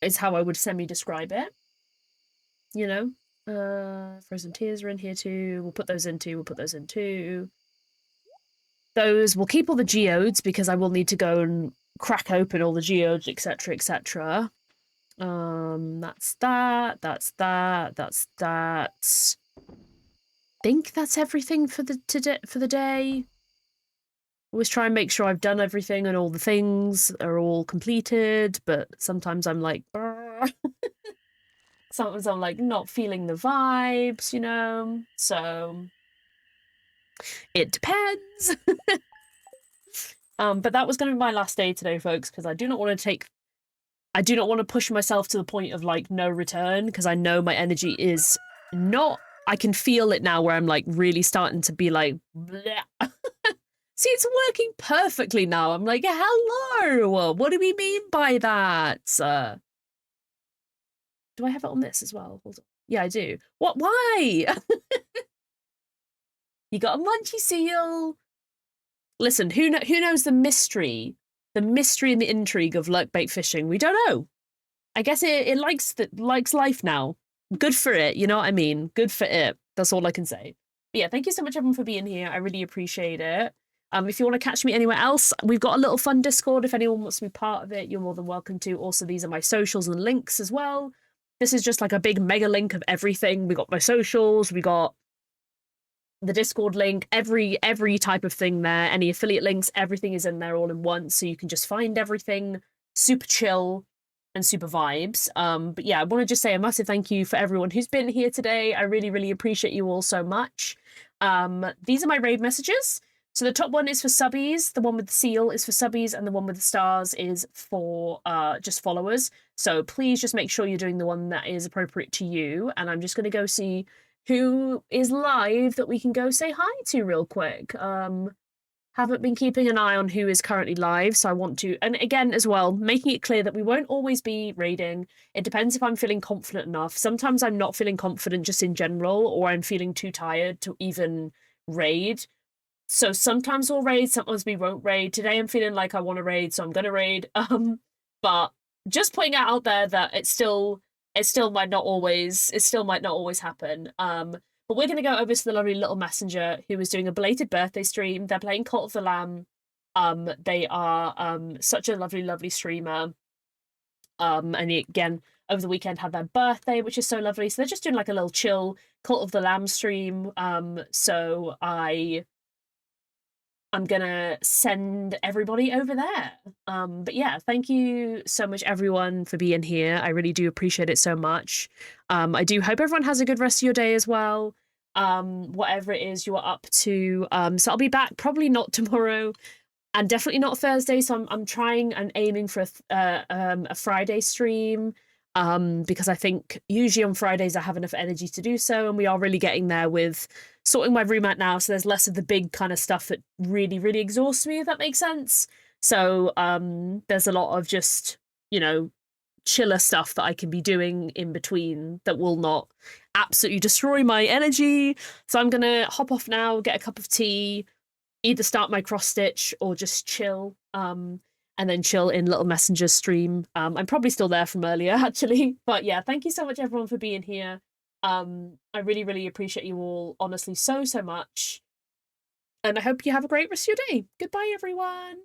Is how I would semi-describe it. You know? Frozen Tears are in here too. We'll put those in too. We'll put those in too. Those, we'll keep all the geodes because I will need to go and crack open all the geodes, etc., etc. That's that, that's that, that's that. Think that's everything for the day. Always try and make sure I've done everything and all the things are all completed, but sometimes I'm like, sometimes I'm like not feeling the vibes, you know? So it depends. But that was going to be my last day today, folks, because I do not want to push myself to the point of like no return, because I know my energy is not, I can feel it now where I'm like really starting to be like, bleh. See, it's working perfectly now. I'm like, hello, what do we mean by that? Do I have it on this as well? Hold on. Yeah, I do. What, why? You got a munchy seal. Listen, who knows the mystery and the intrigue of lurkbait fishing? We don't know. I guess it likes life now. Good for it, you know what I mean? Good for it. That's all I can say. But yeah, thank you so much, everyone, for being here. I really appreciate it. If you want to catch me anywhere else, we've got a little fun Discord. If anyone wants to be part of it, you're more than welcome to. Also, these are my socials and links as well. This is just like a big mega link of everything. We got my socials, we got the Discord link, every type of thing there, any affiliate links, everything is in there all in one, so you can just find everything. Super chill and super vibes. But yeah, I want to just say a massive thank you for everyone who's been here today. I really, really appreciate you all so much. These are my raid messages. So the top one is for subbies, the one with the seal is for subbies, and the one with the stars is for just followers. So please just make sure you're doing the one that is appropriate to you. And I'm just going to go see who is live that we can go say hi to real quick. haven't been keeping an eye on who is currently live, so I want to, and again as well, making it clear that we won't always be raiding. It depends if I'm feeling confident enough. Sometimes I'm not feeling confident just in general, or I'm feeling too tired to even raid. So sometimes we'll raid, sometimes we won't raid. Today I'm feeling like I want to raid, so I'm gonna raid. But just putting it out there that it still might not always happen. But we're gonna go over to the lovely little messenger who is doing a belated birthday stream. They're playing Cult of the Lamb. They are such a lovely, lovely streamer. And again, over the weekend had their birthday, which is so lovely. So they're just doing like a little chill Cult of the Lamb stream. So I'm gonna send everybody over there. But yeah, thank you so much, everyone, for being here. I really do appreciate it so much. I do hope everyone has a good rest of your day as well. Whatever it is you are up to. So I'll be back probably not tomorrow, and definitely not Thursday. So I'm trying and aiming for a Friday stream. Because I think usually on Fridays I have enough energy to do so, and we are really getting there with sorting my room out now, so there's less of the big kind of stuff that really, really exhausts me, if that makes sense. So there's a lot of just, you know, chiller stuff that I can be doing in between that will not absolutely destroy my energy. So I'm gonna hop off now, get a cup of tea, either start my cross stitch or just chill. And then chill in Little Messenger's stream. I'm probably still there from earlier, actually. But yeah, thank you so much, everyone, for being here. I really, really appreciate you all, honestly, so, so much. And I hope you have a great rest of your day. Goodbye, everyone.